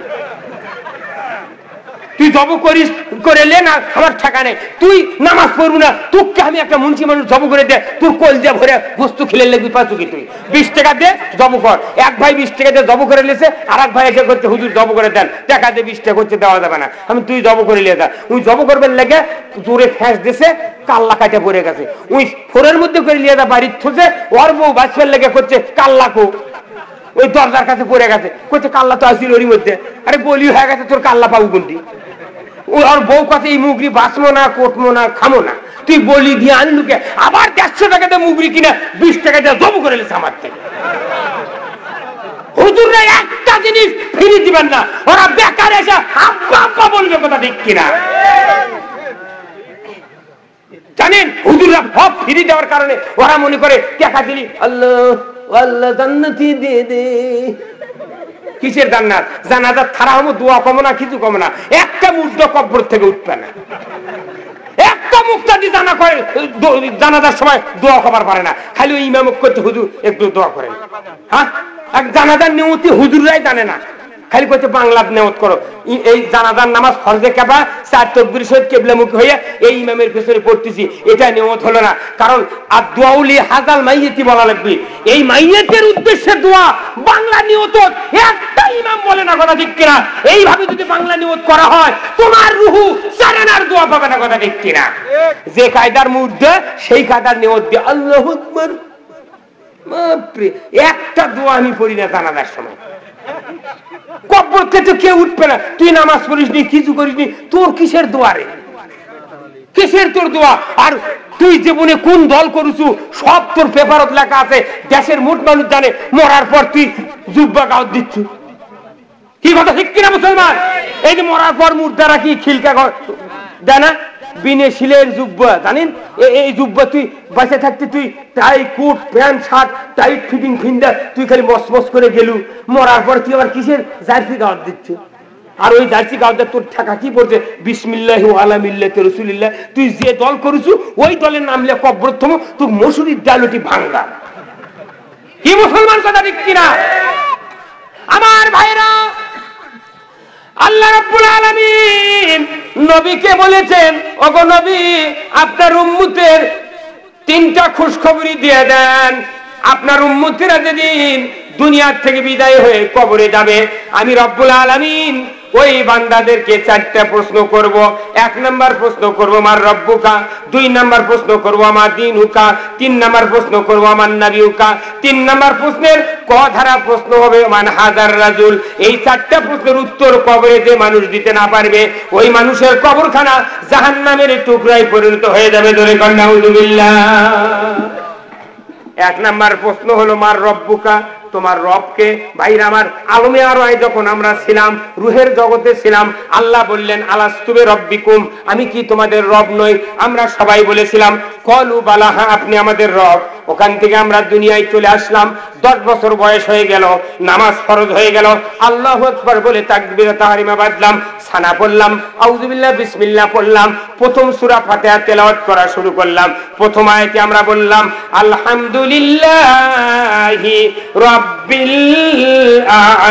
তুই জব করিস করে লে না, আমার টাকা নেই, তুই নামাজ পড়বো না, তোকে আমি একটা মুন্সি মানুষ জব করে দে, তোর কলজা ভরে বস্তু খেলে লেগে পাচ্ছ কি? তুই 20 টাকা দে জব কর। এক ভাই 20 টাকা দিয়ে জব করে লেছে, আর এক ভাই এসে করছে হুজুর জব করে দেন, টাকা দিয়ে 20 টাকা করছে, দেওয়া যাবে না। আমি তুই জব করে লিয়ে যা, ওই জব করবেন লেগে তোরে ফ্যাঁস দিছে, কাল্লা কাটে পড়ে গেছে, ওই ফোরের মধ্যে করে লিয়ে যা, বাড়ির থুছে ওর বউ বাঁচবার লেগে করছে কাল্লা কো, ওই দরজার কাছে পড়ে গেছে, করছে কাল্লা তো আসছিল ওরই মধ্যে। আরে বলি হয়ে গেছে, তোর কাল্লা পাবো কোনটি? ওর বউ কাছে এই মুগরি বাঁচবো না, কোটমো না, খামো না, তুই বলি দিয়ে আনলুকে আবার 150 টাকা দিয়ে মুগরি কিনা 20 টাকা দিয়ে জব করে লেছে আমার থেকে। হুজুররা একটা জিনিস ফিরে দিবেন না, ওরা বেকার এসে আব্বা আব্বা বলবে, কথা ঠিক কিনা? জানেন হুজুররা সব ফিরে দেওয়ার কারণে ওরা মনে করে টাকা দিলি আল্লাহ আল্লাহ জান্নাতি দিয়ে দে। কিসের জান্নাত? জানাজার থারা হবো, দোয়া কমো না, কিছু কমো না, একটা মুর্দা কবর থেকে উঠবে না, একটা মুক্তাদি জানা করে জানাজার সময় দোয়া কবার পারে না, খালি ওই ইমাম করছে হুজুর একটু দোয়া করেন। হ্যাঁ, এক জানাজার নিয়তি হুজুররাই জানে না, খালি করছে বাংলা নিয়ত করো। এই জানাজার নামাজ ফরজে কাবা 4 তাকবীর সহিত কিবলামুখী হয়ে এই ইমামের পেছনে পড়তেছি, এটা নিয়ত হলো না, কারণ আর দোয়াউলি হাজাল মাইয়াতি বলা লাগবে। এই মাইয়াতের উদ্দেশ্যে দোয়া বাংলা নিয়ত একটা ইমাম বলে না, কথা ঠিক কিনা? এইভাবে যদি বাংলা নিয়ত করা হয় তোমার রুহু চারানার দোয়া পাবে না, কথা ঠিক কিনা? যে কায়দার মধ্যে সেই কায়দার নিয়ত দিয়ে আল্লাহু আকবার, একটা দোয়া আমি পড়ি না জানাজার সময়। কবর থেকে কেউ উঠবে না, তুই নামাজ পড়িস নি, কিছু করিস নি, তোর কিসের দোয়া রে? কিসের তোর দোয়া? আর তুই জীবনে কোন দল করছু সব তোর পেপারত লেখা আছে, দেশের মোট মানুষ জানে, মরার পর তুই জুব্বা গাও দিচ্ছ। কি কথা ঠিক কিনা মুসলমান? এই যে মরার পর মুর্দারা কি খিলকা দেয় না, বিনে শিলের জুব্বা, জানেন? এই জুব্বা তুই বাঁচে থাকতে তুই tie coat pant shirt tight fitting ফিন্ডা তুই খালি মসমস করে গেলু, মরার পর তুই আবার কিসের জার্সি গাওয়াত দিচ্ছ? আর ওই জার্সি গাওয়াতে তোর টাকা কি পড়ছে? বিসমিল্লাহি ওয়া আলা মিল্লাতি রাসূলিল্লাহ। তুই যে দল করছু ওই দলের নাম লে কবর থম, তুই মসুরির ডালটি ভাঙ্গা। কি মুসলমান, কথা ঠিক কিনা? আমার ভাইরা, আল্লাহ রাব্বুল আলামিন নবীকে বলেছেন, ওগো নবী আপনার উম্মতের 3টা খুশখবরি দিয়ে দেন। আপনার উম্মতেরা যেদিন দুনিয়ার থেকে বিদায় হয়ে কবরে যাবে, আমি রব্বুল আলামিন ওই বান্দাদেরকে 4টা প্রশ্ন করব। 1 নাম্বার প্রশ্ন করব আমার রব্বুকা, 2 নাম্বার প্রশ্ন করব আমার দিনুকা, 3 নাম্বার প্রশ্ন করব আমার নবিউকা। 3 নাম্বার প্রশ্নের ক ধারা প্রশ্ন হবে মান হাজার রাজুল। এই 4টা প্রশ্নের উত্তর কবরে যে মানুষ দিতে না পারবে ওই মানুষের কবরখানা জাহান্নামের টুকরায় পরিণত হয়ে যাবে। ধরে কন্যা নাউযুবিল্লাহ। 1 নাম্বার প্রশ্ন হলো মার রব্বুকা, তোমার রবকে। ভাইরা আমার, আলমে আরওয়ায় যখন আমরা ছিলাম, রুহের জগতে ছিলাম, আল্লাহ বললেন আলাস্তু বিরাব্বিকুম, আমি কি তোমাদের রব নই? আমরা সবাই বলেছিলাম ক্বালু বালা, হ্যাঁ আপনি আমাদের রব। ওখান থেকে আমরা দুনিয়ায় চলে আসলাম, 10 বছর বয়স হয়ে গেল, নামাজ ফরজ হয়ে গেল, আল্লাহু আকবার বলে তাকবীরে তাহরিমা বাঁধলাম, সানা পড়লাম, আউযু বিল্লাহ বিসমিল্লাহ পড়লাম, প্রথম সূরা ফাতিহা তেলাওয়াত করা শুরু করলাম। প্রথম আয়াতে আমরা বললাম আলহামদুলিল্লাহি রাব্বিল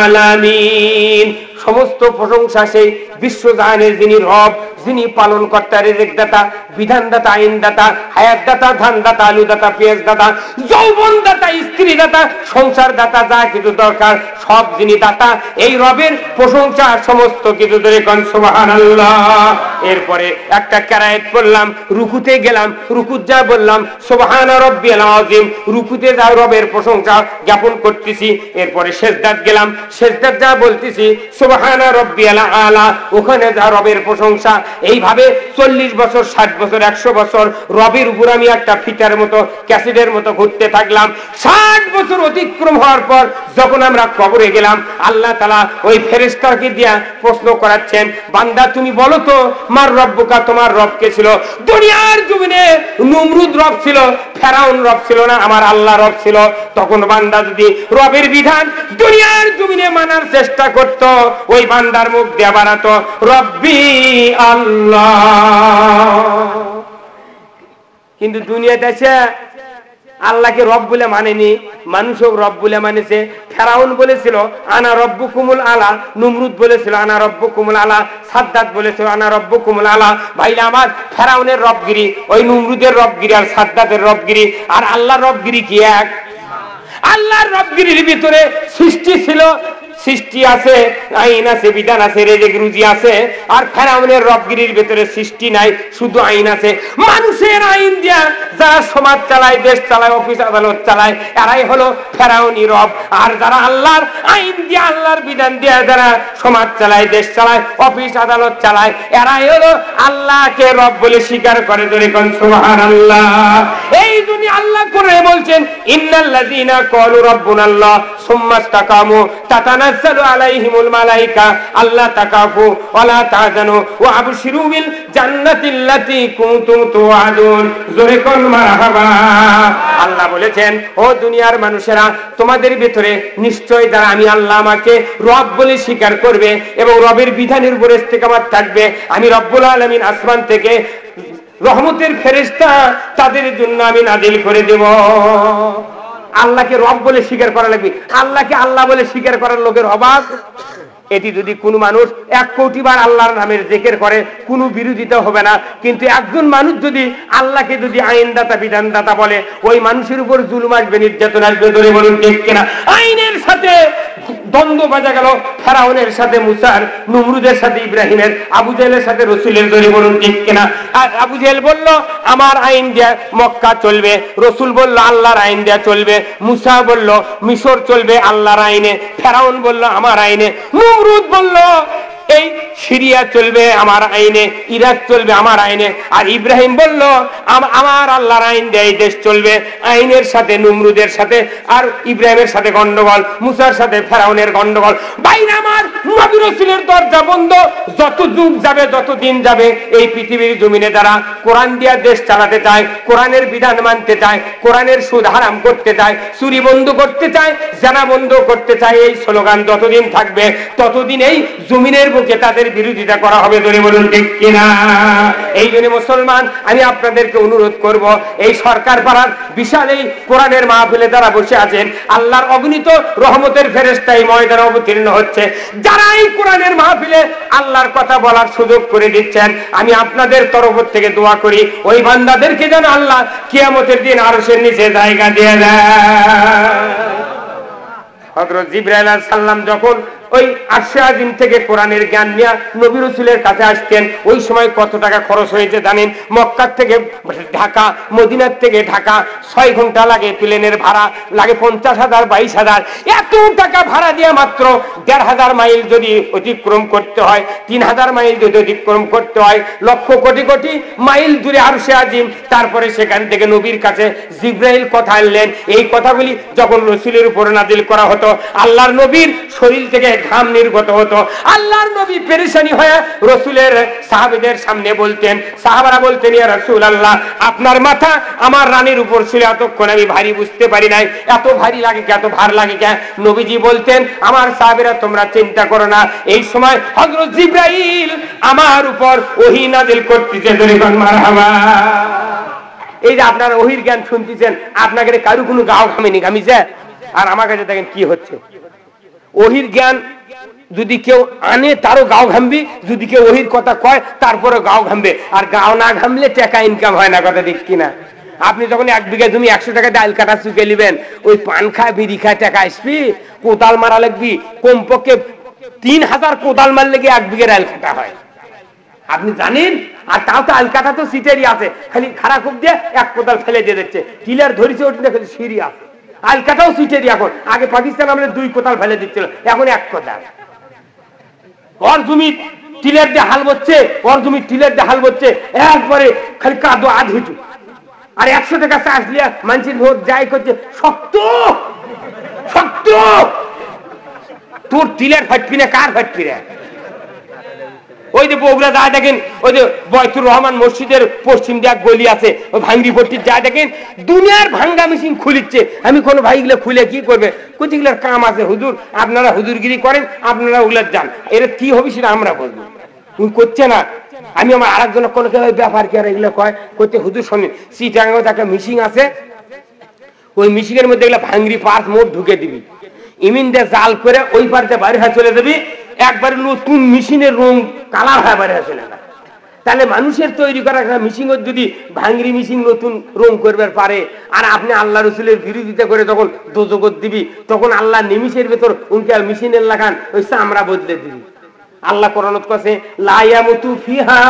আলামিন, সমস্ত প্রশংসা সেই বিশ্বজাহানের যিনি রব, যিনি পালন কর্তা, রিজিক দাতা, বিধান দাতা, আইন দাতা, হায়াত দাতা, ধান দাতা, আলু দাতা, পেঁয়াজ দাতা, যৌবন দাতা, স্ত্রী দাতা, সংসার দাতা, যা কিছু দরকার সব যিনি দাতা, এই রবের প্রশংসা সমস্ত কিছু ধরে কোন সুবহানাল্লাহ। এরপরে একটা কিরাআত পড়লাম, রুকুতে গেলাম, রুকুত যা বললাম সুবহান রাব্বিয়াল আযীম, রুকুতে যা রবের প্রশংসা জ্ঞাপন করতেছি। এরপরে সিজদাত গেলাম, সিজদাত যা বলতেছি সুবহান রাব্বিয়াল আলা, ওখানে যা রবের প্রশংসা। এইভাবে 40 বছর, 60 বছর, 100 বছর রবের উপর আমি একটা ফিতার মতো, ক্যাসেটের মতো ঘুরতে থাকলাম। 60 বছর অতিক্রম হওয়ার পর যখন আমরা কবরে গেলাম, আল্লাহ তাআলা ওই ফেরেশতাকে দিয়া প্রশ্ন করাচ্ছেন, বান্দা তুমি বলো তো মার রব্বুকা, তোমার রব কে ছিল? দুনিয়ার জমিনে নমরুদ রব ছিল, ফেরাউন রব ছিল না, আমার আল্লাহ রব ছিল। তখন বান্দা যদি রবের বিধান দুনিয়ার জমিনে মানার চেষ্টা করত, ওই বান্দার মুখ দিয়ে বানাতো রব্বি আল্লাহ। কিন্তু দুনিয়াতে এসে আল্লাহকে রব বলে মানেনি, মানুষও রব বলে মানেছে। ফেরাউন বলেছিল আনা রব্বুকুমুল আলা, নমরুদ বলেছিল আনা রব্বুকুমুল আলা, সাদ্দাত বলেছিল আনা রব্বুকুমুল আলা। ভাইরা আমার, ফেরাউনের রবগিরি, ওই নমরুদের রবগিরি আর সাদ্দাতের রবগিরি আর আল্লাহর রবগিরি কি এক? আল্লাহর রবগিরির ভিতরে সৃষ্টি ছিল, সৃষ্টি আছে, আইন আছে, বিধান আছে, রিজিক রুজি আছে। আর ফেরাউনের রবগিরির ভিতরে সৃষ্টি নাই, শুধু আইন আছে। মানুষের আইন দিয়া যারা সমাজ চালায়, দেশ চালায়, অফিস আদালত চালায়, এরাই হলো ফেরাউনি রব। আর যারা আল্লাহর আইন দিয়া, আল্লাহর বিধান দিয়া যারা সমাজ চালায়, দেশ চালায়, অফিস আদালত চালায়, এরাই হলো আল্লাহকে রব বলে স্বীকার করে। ধরে কোন সুবহানাল্লাহ। এই দুনিয়া আল্লাহ করে বলছেন ইন্নাল্লাযীনা ক্বালু রাব্বুনাল্লাহ সুম্মা ইসতাকামু তাতানাজ্জালু আলাইহিমুল মালায়েকা আল্লা তাকাফু ওয়া লা তাহজানু ওয়া আবশিরু বিল জান্নাতিল্লাতী কুনতুম তুআদুন। জোরে কোন মারহাবা। আল্লাহ বলেছেন, ও দুনিয়ার মানুষেরা, তোমাদের ভিতরে নিশ্চয় যারা আমি আল্লাহ আমাকে রব বলে স্বীকার করবে এবং রবের বিধানের উপর ইস্তেকামাত থাকবে, আমি রব্বুল আলামিন আসমান থেকে রহমতের ফেরেশতা তাদের জন্য আমি নাজিল করে দেব। আল্লাহকে রব বলে স্বীকার করা লাগবে। আল্লাহকে আল্লাহ বলে স্বীকার করার লোকের অভাব। এটি যদি কোনো মানুষ 1 কোটি বার আল্লাহর নামের জিকির করে, কোনো বিরোধিতা হবে না। কিন্তু একজন মানুষ যদি আল্লাহকে যদি আইনদাতা, বিধানদাতা বলে, ওই মানুষের উপর জুলুম আসবে, নির্যাতন আসবে। ধরে বলুন ঠিক কিনা? আইনের সাথে দ্বন্দ্ব বাজা গেল, ফেরাউনের সাথে মুসার, নমরুদের সাথে ইব্রাহিমের, আবু জেহেলের সাথে রসুলের। ধরে বলুন ঠিক কিনা? আর আবু জেহেল বলল আমার আইন দিয়ে মক্কা চলবে, রসুল বলল আল্লাহর আইন দিয়ে চলবে, মুসা বলল মিশর চলবে আল্লাহর আইনে, ফেরাউন বলল আমার আইনে, নমরুদ বলল এই সিরিয়া চলবে আমার আইনে, ইরাক চলবে আমার আইনে, আর ইব্রাহিম বলল আমার আল্লাহর আইন দিয়ে এই দেশ চলবে। আইনের সাথে নমরুদের সাথে আর ইব্রাহিমের সাথে গন্ডগোল, মুসার সাথে ফেরাউনের গন্ডগোল। বাইরে আমার নবী রাসূলের দরজা বন্ধ। যত যুগ যাবে, যত দিন যাবে, এই পৃথিবীর জমিনে যারা কোরআন দিয়া দেশ চালাতে চায়, কোরআনের বিধান মানতে চায়, কোরআনের সুদ হারাম করতে চায়, চুরি বন্ধ করতে চায়, জানা বন্ধ করতে চায়, এই স্লোগান যতদিন থাকবে ততদিন এই জমিনের বুকে তাদের বিরোধিতা করা হবে। ধরে বলুন ঠিক কিনা? এই জন্য মুসলমান, আমি আপনাদেরকে অনুরোধ করব, এই সরকার পাড়ার বিশাল এই কোরআনের মাহফিলে যারা বসে আছেন, আল্লাহর অগণিত রহমতের ফেরেশতা এই ময়দানে অবতীর্ণ হচ্ছে। যারা এই কোরআনের মাহফিলে আল্লাহর কথা বলার সুযোগ করে দিচ্ছেন, আমি আপনাদের তরফ থেকে দোয়া করি, ওই বান্দাদেরকে যেন আল্লাহ কিয়ামতের দিন আরশের নিচে জায়গা দিয়ে দেয়। হযরত জিবরাইল আলাইহিস সালাম যখন ওই আরশে আজিম থেকে কোরআনের জ্ঞান নিয়ে নবী রাসূলের কাছে আসতেন। ওই সময় কত টাকা খরচ হয়েছে জানেন? মক্কা থেকে ঢাকা, মদিনার থেকে ঢাকা 6 ঘন্টা লাগে, প্লেনের ভাড়া লাগে 50,000 22,000। এত টাকা ভাড়া দিয়ে মাত্র 1,500 মাইল যদি অতিক্রম করতে হয়, 3,000 মাইল যদি অতিক্রম করতে হয়, লক্ষ কোটি কোটি মাইল দূরে আরশে আজিম। তারপরে সেখান থেকে নবীর কাছে জিবরাইল কথা আনলেন। এই কথাগুলি যখন রাসূলের উপর নাযিল করা হতো, আল্লাহর নবীর শরীর থেকে ঘাম নির্গত হতো। আল্লাহর নবী পেরেশানি হয়ে রাসূলের সাহাবীদের সামনে বলতেন, সাহাবারা বলতেন, ইয়া রাসূলুল্লাহ, আপনার মাথা আমার রানীর উপর ছিল, এতক্ষণ আমি ভারী বুঝতে পারি নাই, এত ভারী লাগে কে, এত ভার লাগে কে? নবীজি বলতেন, আমার সাহাবীরা তোমরা চিন্তা করো না, এই সময় হযরত জিবরাইল আমার উপর ওহী নাযিল করতেছে। দরিবান মারহাবা। এই যে আপনারা ওহীর জ্ঞান শুনতেছেন, আপনাদের কারো কোনো গাও ঘামেনি, ঘামিছে? আর আমার কাছে দেখেন কি হচ্ছে। ওহীর জ্ঞান যদি কেউ আনে তারও গাও ঘামবি, যদি কেউ ওহীর কথা কয় তারপরে গাও ঘামবে। আর গাও না ঘামলে টাকা ইনকাম হয় না, কথা ঠিক কিনা? আপনি যখন 1 বিঘা জমি 100 টাকা ডাল কাটা চুকে নেবেন, ওই পান খায় বিড়ি খায় টাকা আসবি, কোদাল মারা লাগবি, কমপক্ষে 3,000 কোদাল মারলে কি 1 বিঘা ডাল কাটা হয়, আপনি জানেন? আর তাও তো আল কাটা তো সিটেরই আছে, খালি খারাপ খুব দিয়ে 1 কোদাল ফেলে দিয়ে দিচ্ছে, টিলার ধরেছে ওটা খালি সিঁড়ি আছে। আল কাটাও সিটেরই এখন, আগে পাকিস্তান আমলে 2 কোদাল ফেলে দিচ্ছিল, এখন 1 কোদাল। ওর জমি টিলের দিয়ে হাল বচ্ছে, ওর জমি টিলের দিয়ে হাল বচ্ছে, একবারে খালি কাদো আধ হিটু। আর 100 টাকা চার্জ দিয়ে মানুষের ভোট যাই করছে, শক্ত শক্ত। তোর টিলের ফাটবি না, কার ফাটবি রে? ওই যে বগুড়া যায় দেখেন, ওই যে বয়তুর রহমান মসজিদের পশ্চিম দিয়ে গলি আছে, ওই ভাঙ্গি পট্টির যায় দেখেন, দুনিয়ার ভাঙ্গা মেশিন খুলিচ্ছে। আমি কোনো ভাইগুলো খুলে কি করবে? কোথাগুলোর কাম আছে, হুজুর আপনারা হুজুরগিরি করেন, আপনারা ওগুলার যান, এর কি হবে সেটা আমরা বলবো। তুমি করছে না। আমি আমার আরেকজন কোনো ব্যাপার কি আর এগুলো কয় করতে, হুজুর শুনি চিটাঙ্গে একটা মিশিং আছে, ওই মিশিংয়ের মধ্যে এগুলো ভাঙ্গি পাঁচ মোট ঢুকে দিবি, ইমিন দিয়ে জাল করে ওই পাড়তে বাইরে হয়ে চলে যাবি, একবার নতুন মেশিনের রং কালার হয়ে বাইরে চলে না। তাহলে মানুষের তৈরি করা মেশিন যদি ভাঙ্গি মেশিন নতুন রং করবে পারে, আর আপনি আল্লাহ রসুলের বিরোধিতা করে যখন দোজগত দিবি, তখন আল্লাহ নিমিষের ভেতর উনকে মেশিনের লাগান ওই চামড়া বদলে দিবি। আল্লাহ কোরআনত কাছে লা ইয়ামুতু ফিহা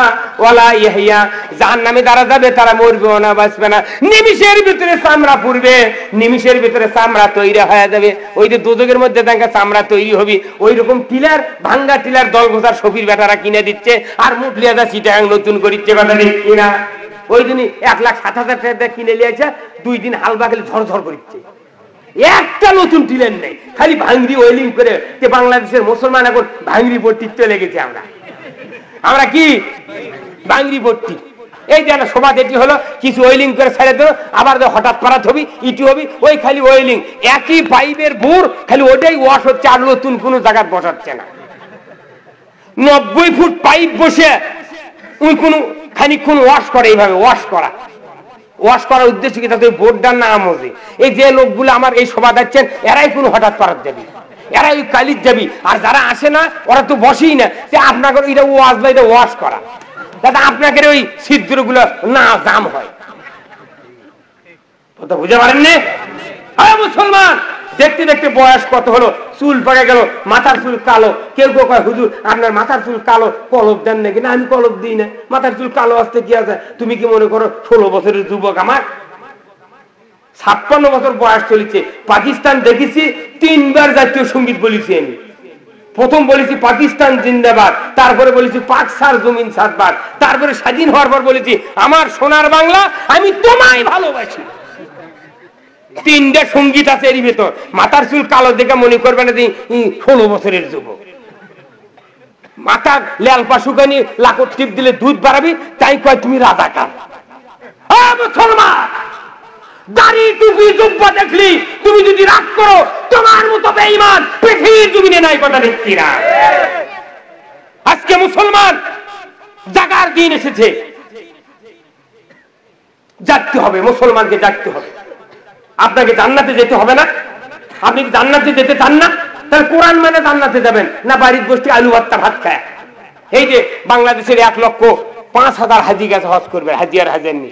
ওয়ালা ইয়াহইয়া, জাহান্নামে যারা যাবে তারা মরবে না, বাঁচবে না, নিমিষের ভিতরে চামড়া পুড়বে, নিমিষের ভিতরে চামড়া তৈরি হয়ে যাবে। ওই যে দোজকের মধ্যে দেখা চামড়া তৈরি হবে, ওই রকম টিলার ভাঙ্গা টিলার দল গোছার সফির বেটারা কিনে দিচ্ছে, আর মুটলিয়াদা চিটাং নতুন করিচ্ছে, কথা দেখছি না? ওই দিনই 1,07,000 টাকা কিনে নিয়েছে, 2 দিন হালবা খেলে ঝরঝর করিচ্ছে, একটা নতুন টিলেন নেই, খালি ভাঙ্গি ওয়েলিং করে। বাংলাদেশের মুসলমান এখন ভাঙ্গি ভর্তি চলে গেছে। আমরা কি ভাঙ্গি ভর্তি? এই যে সভা যেটি হলো, কিছু ওয়েলিং করে ছেড়ে দেবো, আবার হঠাৎ পারাত হবি, ইটি হবি, ওই খালি ওয়েলিং, একই পাইপের বুর, খালি ওটাই ওয়াশ হচ্ছে, আর নতুন কোনো জায়গায় বসাচ্ছে না। 90 ফুট পাইপ বসে ওই কোনো খানিক্ষণ ওয়াশ করে, এইভাবে ওয়াশ করা। ওয়াশ করার উদ্দেশ্য কি? তাদের বোর্ডটার নাম হচ্ছে। এই যে লোকগুলো আমার এই সভা যাচ্ছেন, এরাই কোনো হঠাৎ পারাত যাবি, এরাই ওই কালির যাবি। আর যারা আসে না ওরা তো বসেই না, যে আপনাকে এটা ওয়াশ বা এটা ওয়াশ করা, যাতে আপনাকে ওই ছিদ্র গুলো না জাম হয়। কথা বুঝতে পারেন না? হ্যাঁ মুসলমান, দেখতে দেখতে বয়স কত হলো, চুল পাকে গেল, মাথার চুল কালো। কেউ কেউ কয় হুজুর আপনার মাথার চুল কালো, কলপ দেন নাকি? না, আমি কলপ দিই না, মাথার চুল কালো আসতে কি আছে? তুমি কি মনে করো 16 বছরের যুবক? আমার 56 বছর বয়স চলেছে। পাকিস্তান দেখেছি 3 বার জাতীয় সঙ্গীত বলেছি আমি। প্রথম বলেছি পাকিস্তান জিন্দাবাদ, তারপরে বলেছি পাক সার জমিন 7 বার, তারপরে স্বাধীন হওয়ার পর বলেছি আমার সোনার বাংলা, আমি তোমায় ভালোবাসি। 3টা সঙ্গীত আছে এর ভেতর। মাথার চুল কালো দেখে মনে করবে না যে 16 বছরের যুবক। মাথা লেলপা শুকানি লাকড় টিপ দিলে দুধ বাড়াবি, তাই কয় তুমি রাজাকার। মুসলমান, দাড়ি টুপি জুব্বা দেখলি তুমি যদি রাগ করো, তোমার মতো বেঈমান পৃথিবীর জমিনে নাই, কথা দেখছি না? আজকে মুসলমান জাগার দিন এসেছে, জাগতে হবে, মুসলমানকে জাগতে হবে। আপনাকে জান্নাতে যেতে হবে না? আপনি কি জান্নাতে যেতে চান না? তাহলে কোরআন মানে জান্নাতে যাবেন না বাড়ির বসে আলু ভর্তা ভাত খায়? এই যে বাংলাদেশের 1,05,000 হাজি গেছে হজ করবে, হাজি আর হাজেননি।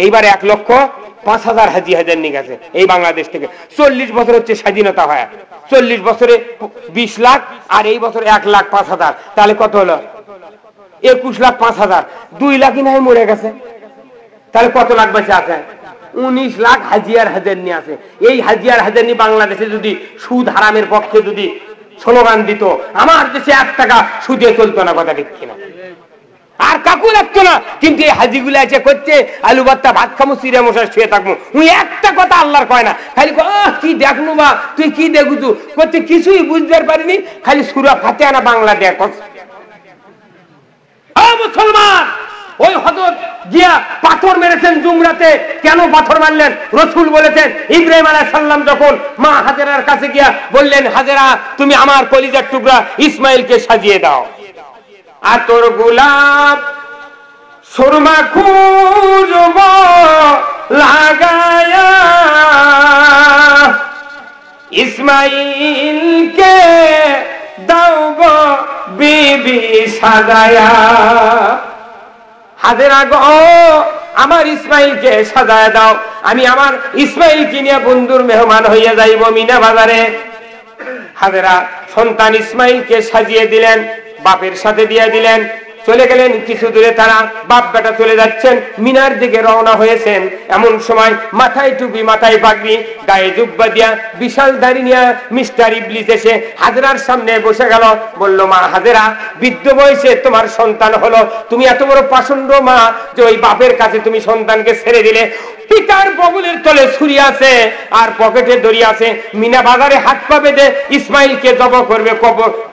এইবার 1,00,000 5,000 হাজি হাজার নিয়ে গেছে এই বাংলাদেশ থেকে। 40 বছর হচ্ছে স্বাধীনতা হয়, 40 বছরে 20 লাখ, আর এই বছর 1,05,000, তাহলে কত হলো? 21,05,000। 2 লাখই নাই মরে গেছে, তাহলে কত লাখ বেঁচে আছে? 19 লাখ হাজিয়ার হাজার নিয়ে আছে। এই হাজিয়ার হাজার নিয়ে বাংলাদেশে যদি সুদ হারামের পক্ষে যদি স্লোগান দিত, আমার দেশে 1 টাকা সুদে চলতো না, কথা ঠিক কিনা? আর কাকু লাগতো না। কিন্তু এই হাজিগুলো আছে করছে আলু ভর্তা ভাত খামো, চিড়ে মশা শুয়ে থাকবো, উনি একটা কথা আল্লাহর কয় না, খালি কি দেখনু বা তুই কি দেখু করতে, কিছুই বুঝতে পারিনি, খালি সূরা ফাতিহা না বাংলা দেখ। মুসলমান, ওই হযরত গিয়া পাথর মেরেছেন জুমরাতে। কেন পাথর মারলেন? রাসূল বলেছেন ইব্রাহিম আলাইহিস সালাম যখন মা হাজেরার কাছে গিয়া বললেন, হাজেরা তুমি আমার কলিজার টুকরা ইসমাইলকে সাজিয়ে দাও। আর তোর গোলাপ সুরমা খুঁজব লাগায়া ইসমাইলকে দাও গো বিবি সাজায়া। হাজেরা গো আমার ইসমাইলকে সাজায়া দাও, আমি আমার ইসমাইলকে নিয়ে বন্ধুর মেহমান হইয়া যাইব মিনা বাজারে। হাজেরা সন্তান ইসমাইলকে সাজিয়ে দিলেন, বাপের সাথে দিয়ে দিলেন, চলে গেলেন। কিছু দূরে তারা বাপ বেটা চলে যাচ্ছেন, মিনার দিকে রওনা হয়েছেন। এমন সময় মাথায় টুপি মাথায় পাগড়ি গায়ে জুব্বা দিয়া বিশাল দাড়ি নিয়ে মিস্টার ইবলিস এসে হাজেরার সামনে বসে গেল। বলল, মা হাজেরা, বৃদ্ধ বয়সে তোমার সন্তান হলো, তুমি এত বড় পাষণ্ড মা যে ওই বাপের কাছে তুমি সন্তানকে ছেড়ে দিলে। পিতার বগলের তলে ছুরি আছে আর পকেটে দড়ি আছে, মিনা বাজারে হাত পা বেঁধে ইসমাইলকে জব করবে,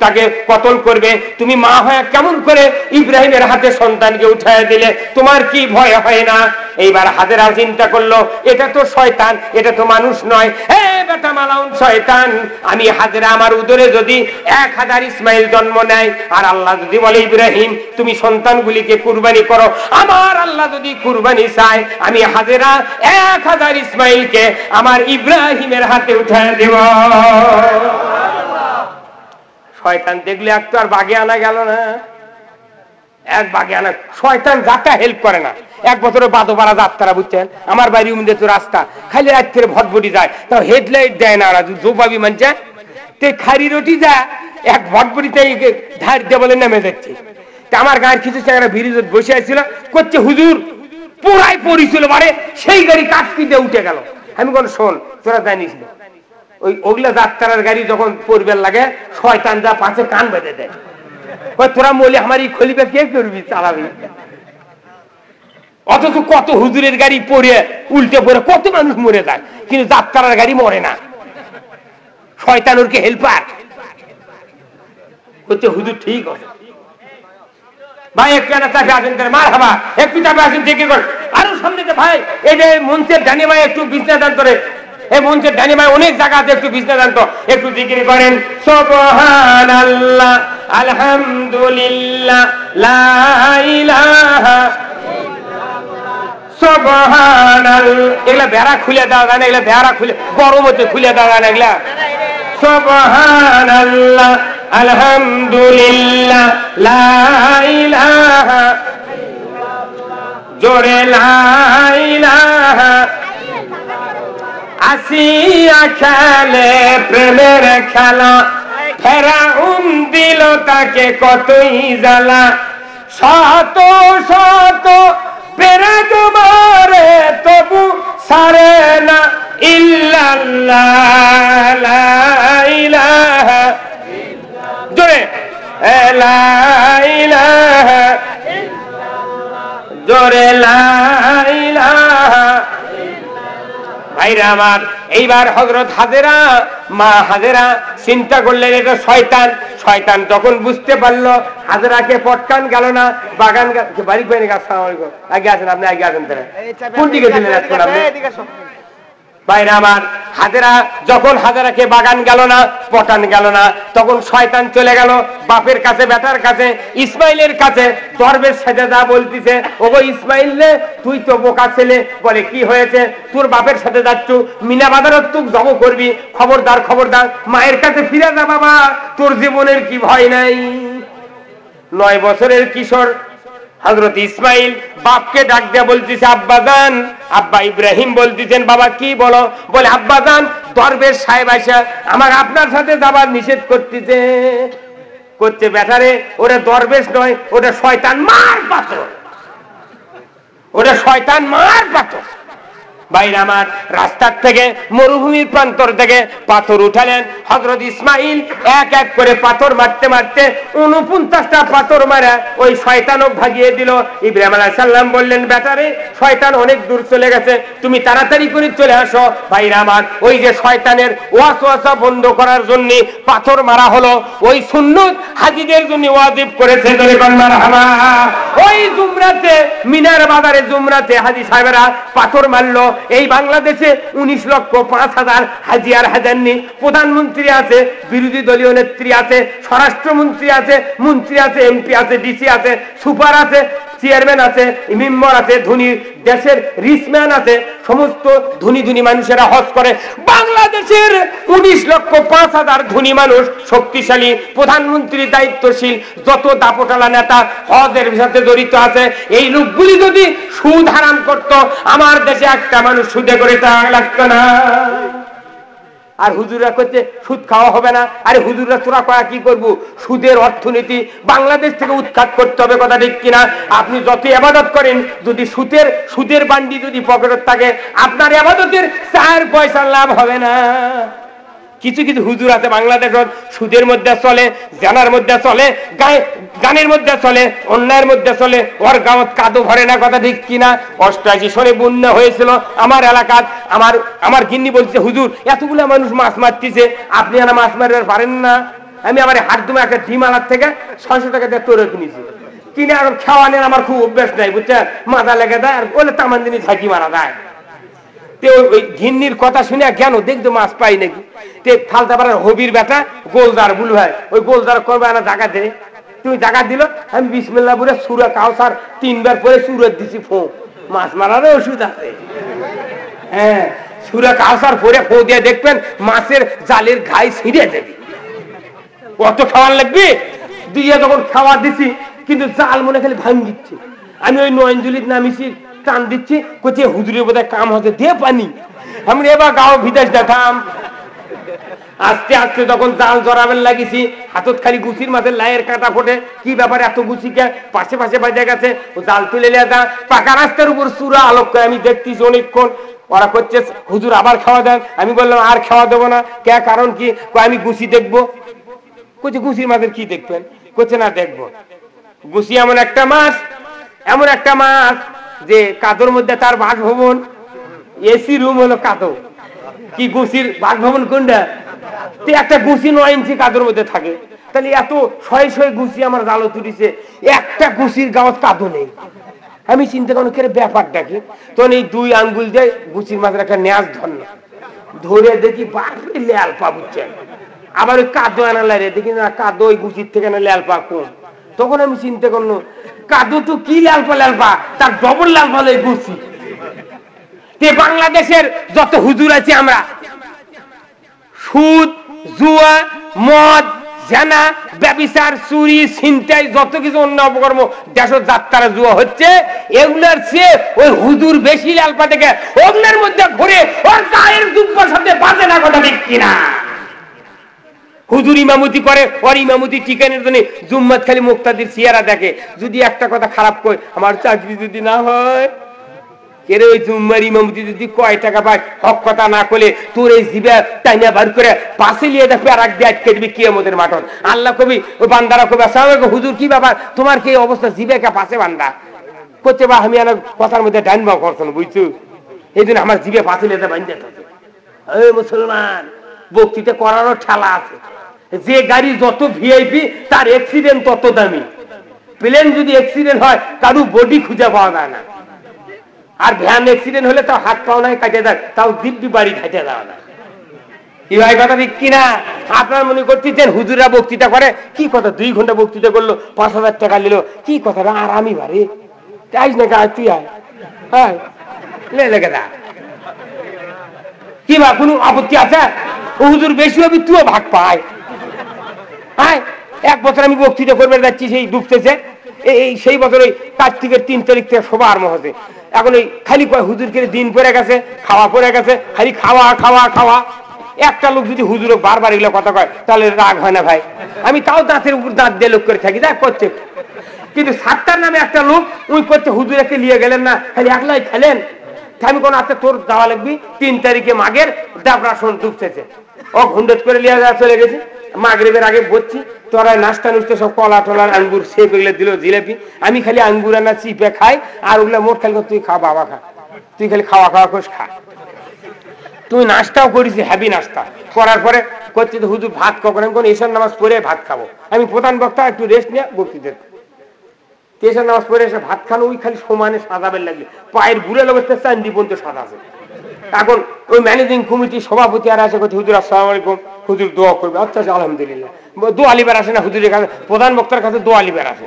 তাকে কতল করবে। তুমি মা হয়ে কেমন করে ইব্রাহিমের হাতে সন্তানকে উঠায় দিলে? তোমার কি ভয় হয় না? এইবার হাজেরা চিন্তা করলো, এটা তো শয়তান, এটা তো মানুষ নয়। হে বেটা মালাউন শয়তান, আমি হাজেরা আমার উদরে যদি 1000 ইসমাইল জন্ম নেয়, আর আল্লাহ যদি বলে ইব্রাহিম তুমি সন্তানগুলিকে কুরবানি করো, আমার আল্লাহ যদি কুরবানি চায়, আমি হাজেরা 1000 ইসমাইলকে আমার ইব্রাহিমের হাতে উঠায় দেব। শয়তান দেখলে একটু আর বাগে আনা গেল না, এক বাগে আনা। শয়তান যাত্রা হেল্প করে না। 1 বছরে বাদোপাড়া যাত্রা, বুঝছেন, আমার বাড়ি উমদে তো রাস্তা খালি রাত থেকে ভটভটি যায়, তাও হেডলাইট দেয় না, জোবাবি মানছে তে খারি রুটি যা এক ভটভটিতে ধার দিয়ে বলে নেমে যাচ্ছে। আমার গায়ের কিছু জায়গায় ভিড় বসে আসছিল, করছে হুজুর পুরাই পড়িছিল, মানে সেই গাড়ি কাটপি দিয়ে উঠে গেল। আমি কোন শোন, তোরা জানিস না ওই ওগুলা যাত্রার গাড়ি যখন পড়বে লাগে, শয়তান যা পাশে কান বেঁধে দেয়, তোরা মলি আমার এই খলিফা কে করবি, চালাবি। অথচ কত হুজুরের গাড়ি পড়ে উল্টে পড়ে কত মানুষ মরে যায়, কিন্তু যাত্রার গাড়ি মরে না। শয়তান ওরকে হেল্পার হচ্ছে। হুজুর ঠিক আছে ভাই, একটু চাপে আসেন, মার হাবা একটু চাপে আসেন, দেখে কর আরো সামনে ভাই। এই যে মঞ্চের ডানি ভাই একটু বিছনা দান করে, এই মঞ্চের ডানি ভাই অনেক জায়গাতে একটু বিছনা দান তো, একটু জিকির করেন সুবহানাল্লাহ আলহামদুলিল্লাহ লা ইলাহা সুবহানাল্লাহ। এগুলা বেড়া খুলে দেওয়া যায় না, এগুলা বেড়া খুলে গরম হচ্ছে খুলে দেওয়া যায় না এগুলা। সুবহানাল্লাহ আলহামদুলিল্লাহ লা ইলাহা, জোরে লা ইলাহা। আসিয়া খেলে প্রেমের খেলা, ফেরাউন দিল তাকে কতই জ্বালা। শত শত পেরেক মারে তবু সারে না ইল্লাল্লাহ লা ইলাহা, জোরে লা ইলাহা, জোরে লা ইলাহা। ভাইরা আমার, এইবার হযরত হাজেরা মা হাজেরা চিন্তা করলেন এটা শয়তান। শয়তান যখন বুঝতে পারলো হাজেরাকে পটকান গেল না, বাগান বাড়ি পেয়ে গেছে। আসসালামু আলাইকুম, আগে আসেন আপনি, আগে আসেন। কোন দিকে ছিলেন এখন আপনি? ভাইরা আমার, হাজেরা যখন হাজেরাকে বাগান গেল না, পটান গেল না, তখন শয়তান চলে গেল বাপের কাছে, বেটার কাছে, ইসমাইলের কাছে। দরবেশ সাথে যা বলতিছে, ওগো ইসমাইল রে তুই তো বোকা ছেলে, বলে কি হয়েছে? তোর বাপের সাথে যাচ্ছ, মিনা বাজারত তুই জব করবি, খবরদার খবরদার মায়ের কাছে ফিরে যা বাবা, তোর জীবনের কি ভয় নাই? 9 বছরের কিশোর হযরত ইসমাইল বাপকে ডাক দিয়ে বলতেছে, আব্বাজান। আব্বা ইব্রাহিম বলতেছেন, বাবা কি বলো? বলে, আব্বাজান, দরবেশ সাহেব আইসা আমার আপনার সাথে যাবার নিষেধ করতেছে। করছে বেটারে, ওটা দরবেশ নয়, ওটা শয়তান মার পাথর, ওটা শয়তান মার পাথর। বাইরে আমার রাস্তার থেকে, মরুভূমির প্রান্তর থেকে পাথর উঠালেন। হযরত ইসমাইল এক এক করে পাথর মারতে মারতে 49টা পাথর মারা ওই শয়তানও ভাগিয়ে দিল। ইব্রাহিম আলাইহিস সালাম বললেন, বেটারে, শয়তান অনেক দূর চলে গেছে, তুমি তাড়াতাড়ি করে চলে আসো। বাইরে আমার ওই যে শয়তানের ওয়াসওয়াসা বন্ধ করার জন্য পাথর মারা হলো, ওই সুন্নত হাজীদের জন্য ওয়াজিব করেছে। মারহাবা। ওই জুমরাতে, মিনার বাজারে জুমরাতে হাজী সাহেবেরা পাথর মারলো। এই বাংলাদেশে 19,05,000 হাজী আর হাজারনি। প্রধানমন্ত্রী আছে, বিরোধী দলীয় নেত্রী আছে, স্বরাষ্ট্রমন্ত্রী আছে, মন্ত্রী আছে, এমপি আছে, ডিসি আছে, সুপার আছে, চেয়ারম্যান আছে, মেম্বার আছে, ধনী দেশের রিচম্যান আছে, সমস্ত ধনী ধনী মানুষেরা হজ করে। বাংলাদেশের 19,05,000 ধনী মানুষ, শক্তিশালী, প্রধানমন্ত্রী দায়িত্বশীল, যত দাপটালা নেতা হজের সাথে জড়িত আছে, এই লোকগুলি যদি সুদ হারাম করত, আমার দেশে একটা মানুষ সুদে করে টাকা লাগতো না। আর হুজুররা করছে সুদ খাওয়া হবে না। আরে হুজুররা তোরা কয়া কি করবো? সুদের অর্থনীতি বাংলাদেশ থেকে উৎখাত করতে হবে, কথা ঠিক কিনা? আপনি যত ইবাদত করেন, যদি সুদের বান্ডি যদি পকেটে থাকে, আপনার ইবাদতের 4 পয়সা লাভ হবে না। কিছু কিছু হুজুর আছে বাংলাদেশত সুদের মধ্যে চলে, জানার মধ্যে চলে, গানের মধ্যে চলে, অন্যায়ের মধ্যে চলে, ওর গাঁৱত কাদো ভরে না, কথা ঠিক কিনা? 88 সনে বন্যা হয়েছিল আমার এলাকার। আমার গিন্নি বলছে, হুজুর এতগুলো মানুষ মাছ মারতেছে, আপনি আর মাছ মারতে পারেন না? আমি আমার হাত দুমে একটা ডিমালার থেকে 600 টাকা দিয়ে তোরে কিনেছি। কিনে আর খাওয়ানোর আমার খুব অভ্যাস নাই, বুঝছেন? মাথা লেগে দেয় আর বলে তামান দিনই ঝাঁকি মারা যায়। ওই ঘিন্নির কথা শুনে কেন দেখতো মাছ পাই নাকি? ফালতাপাড়ার হবির বেটা গোলদার বুল ভাই, ওই গোলদার করবে না জায়গা দে, তুমি জায়গা দিল, আমি বিসমিল্লাহ বলে সূরা কাউসার 3 বার পরে সুরত দিছি। ফো মাছ মারার ওষুধ আছে। হ্যাঁ, সূরা কাউসার পরে ফো দিয়ে দেখবেন মাছের জালের ঘাই ছিঁড়ে দেবে। অত খাওয়ার লাগবে? দিয়ে যখন খাওয়া দিছি, কিন্তু জাল মনে খালি ভাঙ্গিচ্ছে। আমি ওই নয়নজুলির নামিছি, টান দিচ্ছি, কোথায় হুজুরের বোধহয় কাম হতে দিয়ে পানি। আমি এবার গাও বিদেশ দেখাম। আস্তে আস্তে যখন জাল জড়াবেন লাগিয়েছি, হাতত খালি গুছির মাঝে লাইয়ের কাঁটা ফোটে। কি ব্যাপার এত গুছিকে পাশে পাশে বাজে গেছে? ও জাল তুলে নিয়ে যা পাকা রাস্তার উপর চূড়া আলোক করে আমি দেখতেছি অনেকক্ষণ। ওরা করছে, হুজুর আবার খাওয়া দেন। আমি বললাম, আর খাওয়া দেবো না। কে? কারণ কি? আমি গুছি দেখবো। কইছে, গুছির মাঝে কি দেখবেন? করছে, না দেখবো। গুছি এমন একটা মাছ, এমন একটা মাছ যে কাদোর মধ্যে তার বাসভবন, এসি রুম হলো কাদো। কি গুছির বাসভবন কোনটা? একটা গুছি 9 ইঞ্চি কাদোর মধ্যে থাকে। তাহলে এত 600 গুছি আমার জালো তুলিছে, একটা গুছির গাঁৱত কাদো নেই। আমি চিন্তা করলাম কে ব্যাপারটা কি? তখন এই 2 আঙ্গুল দিয়ে গুছির মাঝে একটা ন্যাস ধরে দেখি বাপরে লেয়াল পা, বুঝছেন? আবার ওই কাদো আনা লাগে, দেখি না কাদো ওই গুছির থেকে না লেয়াল পা কম। তখন আমি চিন্তা করলো, কাদো তো কি লালপা, তার ডবল লালপা হলো গুছি। বাংলাদেশের যত হুজুর আছে আমরা, সুদ, জুয়া, মদ, জানা, ব্যভিচার, চুরি, ছিনতাই, যত কিছু অন্য অপকর্ম দেশের যাত্রা জুয়া হচ্ছে, এগুলোর চেয়ে ওই হুজুর বেশি লালপা থেকে ওগুলোর মধ্যে ঘুরে ওর গায়ের দুব্বার সাথে বাজে না, কথা ঠিক কিনা? হুজুর ইমামতি করে, ওর ইমামতি টিকানোর জন্য জুম্মাত খালি মুক্তাদির চেহারা দেখে। যদি একটা কথা খারাপ কয়, আমার চাকরি যদি না হয়, এর ওই জুম্মার ইমামতি যদি কয় টাকা পায়, হক কথা না করলে তোর এই জিভে টাইনা বার করে পাশে নিয়ে দেখবে আর এক দিয়ে আটকে দিবি কিয়ামতের মাঠন। আল্লাহ কবি ওই বান্দারা কবি, আসসালামু আলাইকুম হুজুর, কি ব্যাপার তোমার কি অবস্থা? জিভে কে পাশে বান্দা করছে, বা আমি আমার কথার মধ্যে ডাইন বা করছো না, বুঝছো? এই জন্য আমার জিভে পাশে নিয়ে বান্ধে থাকে। এই মুসলমান, বক্তৃতা করারও ঠেলা আছে। যে গাড়ি যত ভিআইপি, তার অ্যাক্সিডেন্ট তত দামি। প্লেন যদি অ্যাক্সিডেন্ট হয়, কারো বডি খুঁজে পাওয়া যায় না। আর ভ্যান অ্যাক্সিডেন্ট হলে তাও হাত পাও নাই কাটে দেয়, তাও দিব্যি বাড়ি খাইতে দেওয়া না। কি ভাই, কথা ঠিক কিনা? আপনার মনে করতেছেন হুজুরা বক্তৃতা করে, কি কথা 2 ঘন্টা বক্তৃতা করলো, 5,000 টাকা নিল, কি কথা? আর আমি ভারে আইস না, তুই আয়, হ্যাঁ লেগে দা। কি বা কোনো আপত্তি আছে? হুজুর বেশি হবি, তুইও ভাগ পায়। হ্যাঁ, 1 বছর আমি বক্তৃতা করবে যাচ্ছি, সেই ডুবতেছে। এই সেই বছর ওই কার্তিকের 3 তারিখ থেকে সবার মহসে এখন ওই খালি কয় হুজুরকে দিন পড়ে গেছে, খাওয়া পড়ে গেছে, খালি খাওয়া খাওয়া খাওয়া। একটা লোক যদি হুজুর বারবার এগুলো কথা কয় তাহলে রাগ হয় না ভাই? আমি তাও দাঁতের উপর দাঁত দিয়ে লোক করে থাকি, যা করছে। কিন্তু সাতটার নামে একটা লোক ওই করছে হুজুরকে নিয়ে গেলেন না, খালি একলাই খেলেন। আমি কোন আচ্ছা তোর দেওয়া লাগবি 3 তারিখে মাঘের ডাবরা শোন ডুবতেছে, ও ঘুন্ডত করে লিয়ে যাওয়া চলে গেছে। মাগরিবের আগে বলছি তোরা নাস্তা নুস্তে সব কলা টলার আঙ্গুর সেপ এগুলো দিল জিলেপি, আমি খালি আঙ্গুর আনা চিপে খাই আর ওগুলো মোট খালি তুই খা বাবা খা, তুই খালি খাওয়া খাওয়া করিস খা। তুই নাস্তাও করিস হ্যাভি নাস্তা করার পরে করছি তো হুজুর ভাত কখন, আমি কোন ঈশান নামাজ পড়ে ভাত খাবো। আমি প্রধান বক্তা একটু রেস্ট নিয়ে বক্তৃতা ঈশান নামাজ পড়ে এসে ভাত খানো ওই খালি সমানে সাজাবেন লাগলে পায়ের বুড়ে লোকের চান্দি পর্যন্ত সাজা আছে। এখন ওই ম্যানেজিং কমিটির সভাপতি আর আসে করছে হুজুর আসসালামু আলাইকুম, হুজুর দোয়া করবে। আচ্ছা আলহামদুলিল্লাহ। দোয়া লিবার আসে না হুজুরের কাছে, প্রধান বক্তার কাছে দোয়া লিবার আসে।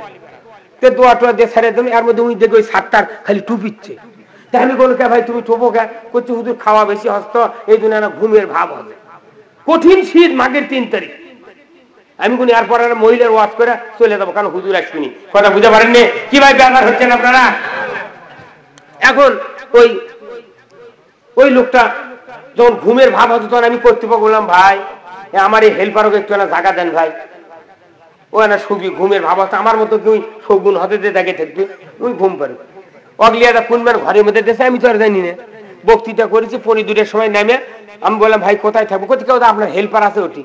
তো দোয়া টোয়া দিয়ে ছেড়ে দেবেন, এর মধ্যে ওই দেখবে ওই 7টার খালি টুপিচ্ছে। তাই আমি বলো কে ভাই তুমি টোপো কে? করছে হুজুর খাওয়া বেশি হস্ত এই জন্য না ঘুমের ভাব হবে, কঠিন শীত মাঘের 3 তারিখ। আমি কোন এরপর মহিলার ওয়াজ করে চলে যাবো, কারণ হুজুর আসবিনি। কথা বুঝতে পারেননি কি ভাই? ব্যাপার হচ্ছেন আপনারা। এখন ওই লোকটা যখন ঘুমের ভাব হতো তখন আমি কর্তৃপক্ষ বললাম ভাই আমার এই হেল্পারকে একটু না জায়গা দেন ভাই, ও না সুবি ঘুমের ভাব হতো আমার মতো কি শগুন হতে দিয়ে দেখে থাকবে ওই ঘুম পারে অগলিয়াটা কোনবার ঘরের মধ্যে দেশে আমি তো আর জানি না। বক্তৃতা করেছি 2:30 সময় নামে আমি বললাম ভাই কোথায় থাকবো? কোথাও আপনার হেল্পার আছে ওটি।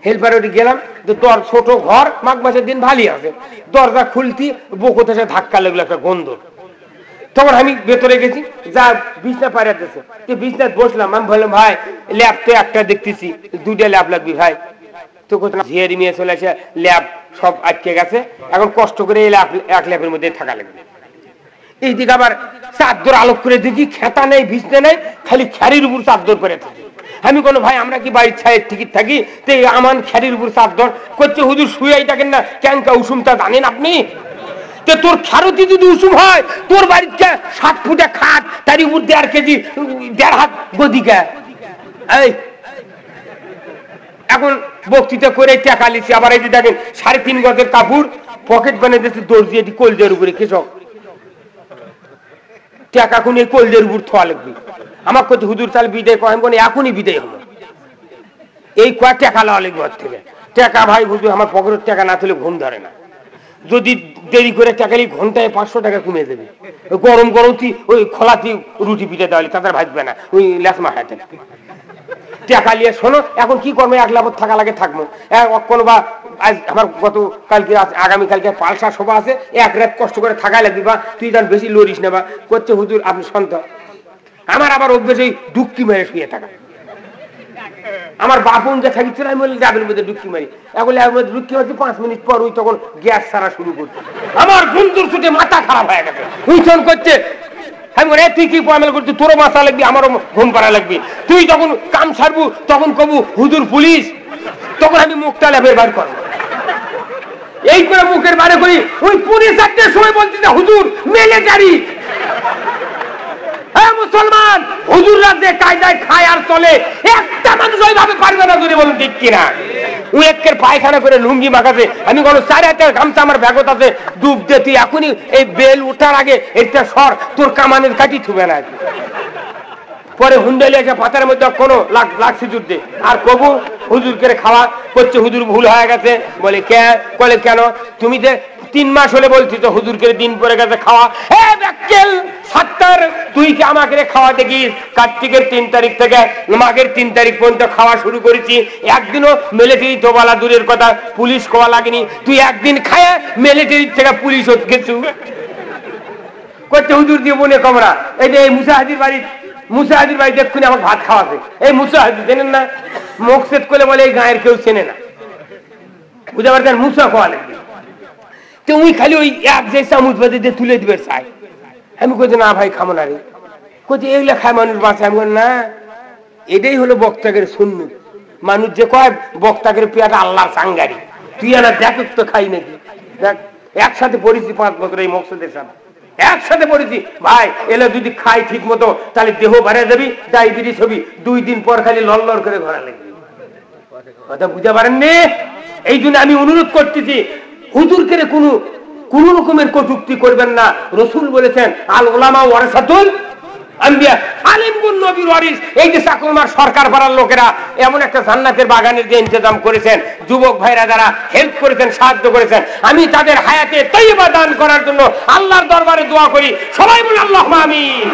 হেল্পার ওটি গেলাম, তোর ছোট ঘর মাঘ মাসের দিন ভালোই আছে, দরজা খুলতি বকুতে ধাক্কা লাগলো একটা গন্ধ। তখন আমি ভেতরে গেছি, যা বিছনা পাড়াতেছে বিছনায় বসলাম। আমি বললাম ভাই ল্যাব তো একটা দেখতেছি, 2টা ল্যাব লাগবে ভাই। তো কোথাও ঝিয়ারি মেয়ে চলে আসে, ল্যাব সব আটকে গেছে, এখন কষ্ট করে এই এক ল্যাবের মধ্যে থাকা লাগবে। এইদিকে আবার চাদর আলোক করে দেখি খেতা নেই, বিছনা নেই, খালি খ্যারির উপর চাদর করে থাকে। আমি কোনো ভাই আমরা কি বাড়ির ছায়ের টিকিট থাকি? তো আমার খ্যারির উপর চাদর করছে হুজুর শুয়েই থাকেন না ক্যাঙ্কা উষুমটা জানেন আপনি? তোর খারতি যদি উষুম হয় তোর বাড়িতে 7 ফুটে খাট, তার উপর 1.5 কেজি 1.5 হাত গদিকা। এই এখন বক্তৃতা করে টাকা লিছি, আবার এই যে দেখেন 3.5 গজের কাপড় পকেট বানিয়ে দিচ্ছে দর্জি, এটি কলজের উপরে কৃষক টাকা কোন এই কলজের উপর থোয়া লাগবে। আমার কত হুজুর তাহলে বিদায় করেন কোন এখনই বিদায় হলো, এই কয়েক টাকা লওয়া লাগবে ওর থেকে। টাকা ভাই হুজুর আমার পকেটের টাকা না তুলে ঘুম ধরে না, যদি দেরি করে টাকালি ঘন্টায় 500 টাকা কমে দেবে। গরম গরম ওই খোলাতি রুটি পিঠে দেওয়ালি তাদের ভাজবে না, ওই লেসমা খাইতে টাকা নিয়ে শোনো। এখন কি করবো, 1 লাখ থাকা লাগে থাকবো কোনো বা আজ আমার গত কালকে আগামীকালকে পালসা সভা আছে, 1 রাত কষ্ট করে থাকা লাগবে, বা তুই যান বেশি লড়িস না বা করছে হুজুর আপনি সন্ত। আমার আবার অভ্যেস এই ডুক্কি মেরে শুয়ে থাকা। আমার বাপন যে থাকিছিল আমি বলি যাবেন মধ্যে ডুক্কি মারি, এখন ডুক্কি মারছি 5 মিনিট পর ওই তখন গ্যাস ছাড়া শুরু করছে। আমার বন্ধুর ছুটে মাথা খারাপ হয়ে গেছে, ওই তখন করছে আমি বলি তুই কি পামেল করছিস, তোরও মাথা লাগবি আমারও ঘুম পাড়া লাগবি, তুই যখন কাম ছাড়বু তখন কবু হুজুর পুলিশ, তখন আমি মুখটা লেবের বার করবো। এই করে মুখের বারে করি ওই পুলিশ 4টার সময় বলছি না হুজুর মিলিটারি। মুসলমান হুজুররা যে কায়দায় খায় আর চলে একটা মানুষ ওইভাবে পারবে না, যদি বলুন ঠিক কিনা। ও একের পায়খানা করে লুঙ্গি মাখাতে, আমি কোনো 4 হাতের গামছা আমার ব্যাগত আছে, ডুব দে তুই এখনই এই বেল উঠার আগে এটা সর, তোর কামানের কাটি থুবে না। পরে হুন্ডালি এসে পাতার মধ্যে কোনো লাগছে যুদ্ধে আর কবু হুজুর করে খাওয়া করছে, হুজুর ভুল হয়ে গেছে বলে কে বলে কেন তুমি যে 3 মাস হলে বলছি তো হুজুর করে দিন পরে গেছে খাওয়া। হ্যাঁ ব্যাকেল 7টার তুই কি আমাকে খাওয়া দেখিস? কার্তিকের 3 তারিখ থেকে মাঘের 3 তারিখ পর্যন্ত খাওয়া শুরু করেছি, একদিনও মিলিটারি তো বলা দূরের কথা পুলিশ খাওয়া লাগেনি, তুই একদিন খায় মিলিটারির থেকে পুলিশ হতে গেছু করছে হুজুর দিয়ে মনে কমরা। এই যে এই মুসাহাদির বাড়ি দেখুন আমার ভাত খাওয়াছে, এই মুসাহাদি চেনেন না? মকসেদ করে বলে এই গায়ের কেউ চেনে না, বুঝতে পারছেন? মুসা খাওয়া লাগবে তো ওই খালি ওই এক যে চামচ বাজে দিয়ে তুলে দিবে চাই। আমি কইছি না ভাই খামো না রে, কইছি এইগুলা খায় মানুষ বাঁচে। আমি বলি না, এটাই হলো বক্তাকের সুন্নত। মানুষ যে কয় বক্তাকের পেয়াটা আল্লাহর সাঙ্গারি, তুই না দেখ তো খাই নাকি। দেখ একসাথে পড়েছি 5 বছর এই মকসদের সাথে একসাথে পড়েছি ভাই, এলে যদি খাই ঠিক মতো তাহলে দেহ বাড়ে যাবি, ডায়াবেটিস হবি, 2 দিন পর খালি লড়লড় করে ঘোরা লাগবে। কথা বুঝতে পারেননি? এই জন্য আমি অনুরোধ করতেছি হুজুর করে কোন রকমের কটূক্তি করবেন না। রাসূল বলেছেন আল উলামা ওয়ারাসাতুল আম্বিয়া, আলেমগুন নবীর ওয়ারিস। এই যে চাকলমার সরকার পাড়ার লোকেরা এমন একটা জান্নাতের বাগানের যে ইন্তজাম করেছেন, যুবক ভাইরা যারা হেল্প করেছেন, সাহায্য করেছেন, আমি তাদের হায়াতে তৈয়বা দান করার জন্য আল্লাহর দরবারে দোয়া করি। সবাই বলে আল্লাহুম্মা আমিন।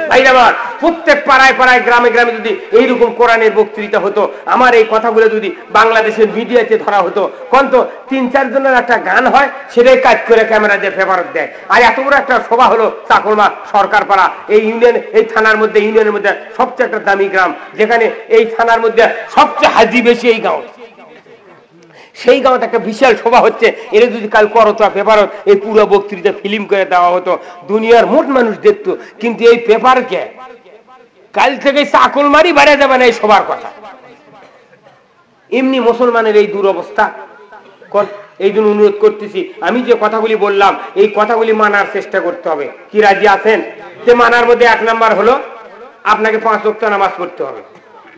ভাইরা আমার, প্রত্যেক পাড়ায় পাড়ায় গ্রামে গ্রামে যদি এইরকম কোরআনের বক্তৃতা হতো, আমার এই কথাগুলো যদি বাংলাদেশের মিডিয়াতে ধরা হতো, কন্ত 3-4 জনের একটা গান হয়, সেটাই কাজ করে ক্যামেরা দিয়ে পেপারত দেয়। আর এত বড় একটা সভা হলো চাকলমা সরকার পাড়া, এই ইউনিয়ন, এই থানার মধ্যে, ইউনিয়নের মধ্যে সবচেয়ে একটা দামি গ্রাম, যেখানে এই থানার মধ্যে সবচেয়ে হাজি বেশি এই গাঁও, সেই গাঁওতে একটা বিশাল সভা হচ্ছে। এরা যদি কাল করতো পেপারত এই পুরো বক্তৃতা ফিল্ম করে দেওয়া হতো, দুনিয়ার মোট মানুষ দেখতো। কিন্তু এই পেপারকে কাল থেকে চাকলমারি বাড়ে যাবে না এই সবার কথা। এমনি মুসলমানের এই দুরবস্থা। এই জন্য অনুরোধ করতেছি, আমি যে কথাগুলি বললাম এই কথাগুলি মানার চেষ্টা করতে হবে। কি রাজি আছেন? যে মানার মধ্যে 1 নাম্বার হলো আপনাকে 5 ওয়াক্ত নামাজ পড়তে হবে,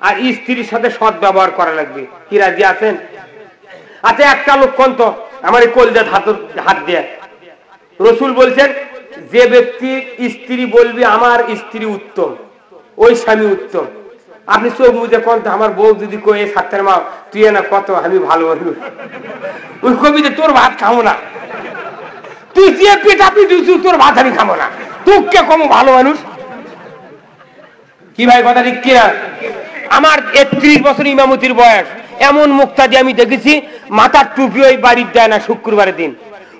আর স্ত্রীর সাথে সৎ ব্যবহার করা লাগবে। কি রাজি আছেন? আচ্ছা, একটা লোক কন্ত আমার এই কলজাত হাত দিয়ে রাসূল বলছেন, যে ব্যক্তি স্ত্রী বলবি আমার স্ত্রী উত্তম, ওই স্বামী উত্তম। আপনি চোখ মুজে কন্ত আমার বউ যদি কয়ে সাত্তার মা তুই না কত আমি ভালো মানুষ, ওই কবিতে তোর ভাত খাবো না, তুই যে পেট আপনি দিচ্ছি তোর ভাত আমি খাবো না, তুই কে কম ভালো মানুষ। কি ভাই কথা ঠিক কিনা? আমার 31 বছর ইমামতির বয়স, এমন মুক্তাদি আমি দেখেছি মাথার টুপি ওই বাড়ির দেয় না শুক্রবারের দিন,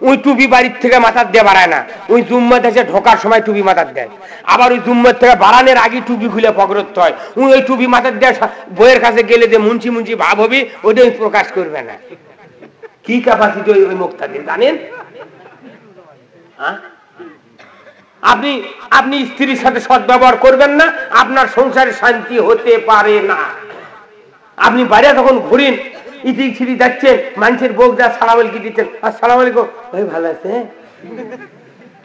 ওই টুপি বাড়ির থেকে মাথার দিয়ে বাড়ায় না, ওই জুম্মাতে এসে ঢোকার সময় টুপি মাথার দেয়, আবার ওই জুম্মার থেকে বাড়ানোর আগে টুপি খুলে পকড়তে হয়। ওই টুপি মাথার দিয়ে বইয়ের কাছে গেলে যে মুন্সি মুন্সি ভাব হবে ওটা প্রকাশ করবে না। কি ক্যাপাসিটি ওই মুক্তাদি জানেন? আপনি স্ত্রীর সাথে সদ্ব্যবহার করবেন না, আপনার সংসারে শান্তি হতে পারে না। আপনি বাইরে যখন ঘুরেন, ইটিক ছিটি যাচ্ছেন, মানুষের বউ যা সালাম আলাইকুম দিচ্ছেন, আসসালামু আলাইকুম ভাই ভালো আছে,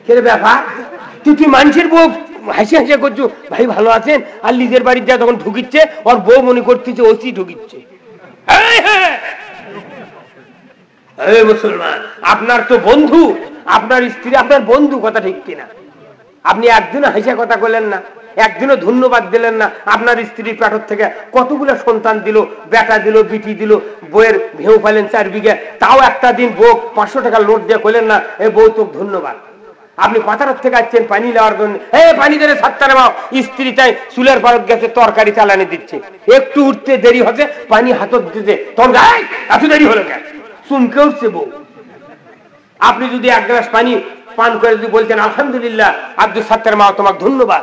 কে ব্যাপার তুই মানুষের বউ হাসি হাসি করছো ভাই ভালো আছেন, আর নিজের বাড়ির যা তখন ঢুকিচ্ছে ওর বউ মনে করতেছে ওসি ঢুকিচ্ছে। মুসলমান, আপনার তো বন্ধু, আপনার স্ত্রী আপনার বন্ধু, কথা ঠিক কিনা? আপনি একদিনও হাসা কথা বললেন না, একদিনও ধন্যবাদ দিলেন না। আপনার স্ত্রীর পেটর থেকে কতগুলো সন্তান দিল, বেটা দিল, বিটি দিল, বইয়ের ভেউ পাইলেন 4 বিঘা, তাও একটা দিন বউ 500 টাকা লোড দিয়ে কইলেন না এ বউ তোকে ধন্যবাদ। আপনি পাতার থেকে আসছেন পানি নেওয়ার জন্য, পানি ধরে সাতটা নামাও, স্ত্রী চাই চুলের পারত গেছে তরকারি চালানি দিচ্ছে, একটু উঠতে দেরি হচ্ছে পানি হাতত দিতে তোর গায়ে এত দেরি হলো কেন, চুমকে উঠছে বউ। আপনি যদি 1 গ্লাস পানি পান করে যদি বলছেন আলহামদুলিল্লাহ আব্দুল সাত্তার মা তোমাকে ধন্যবাদ,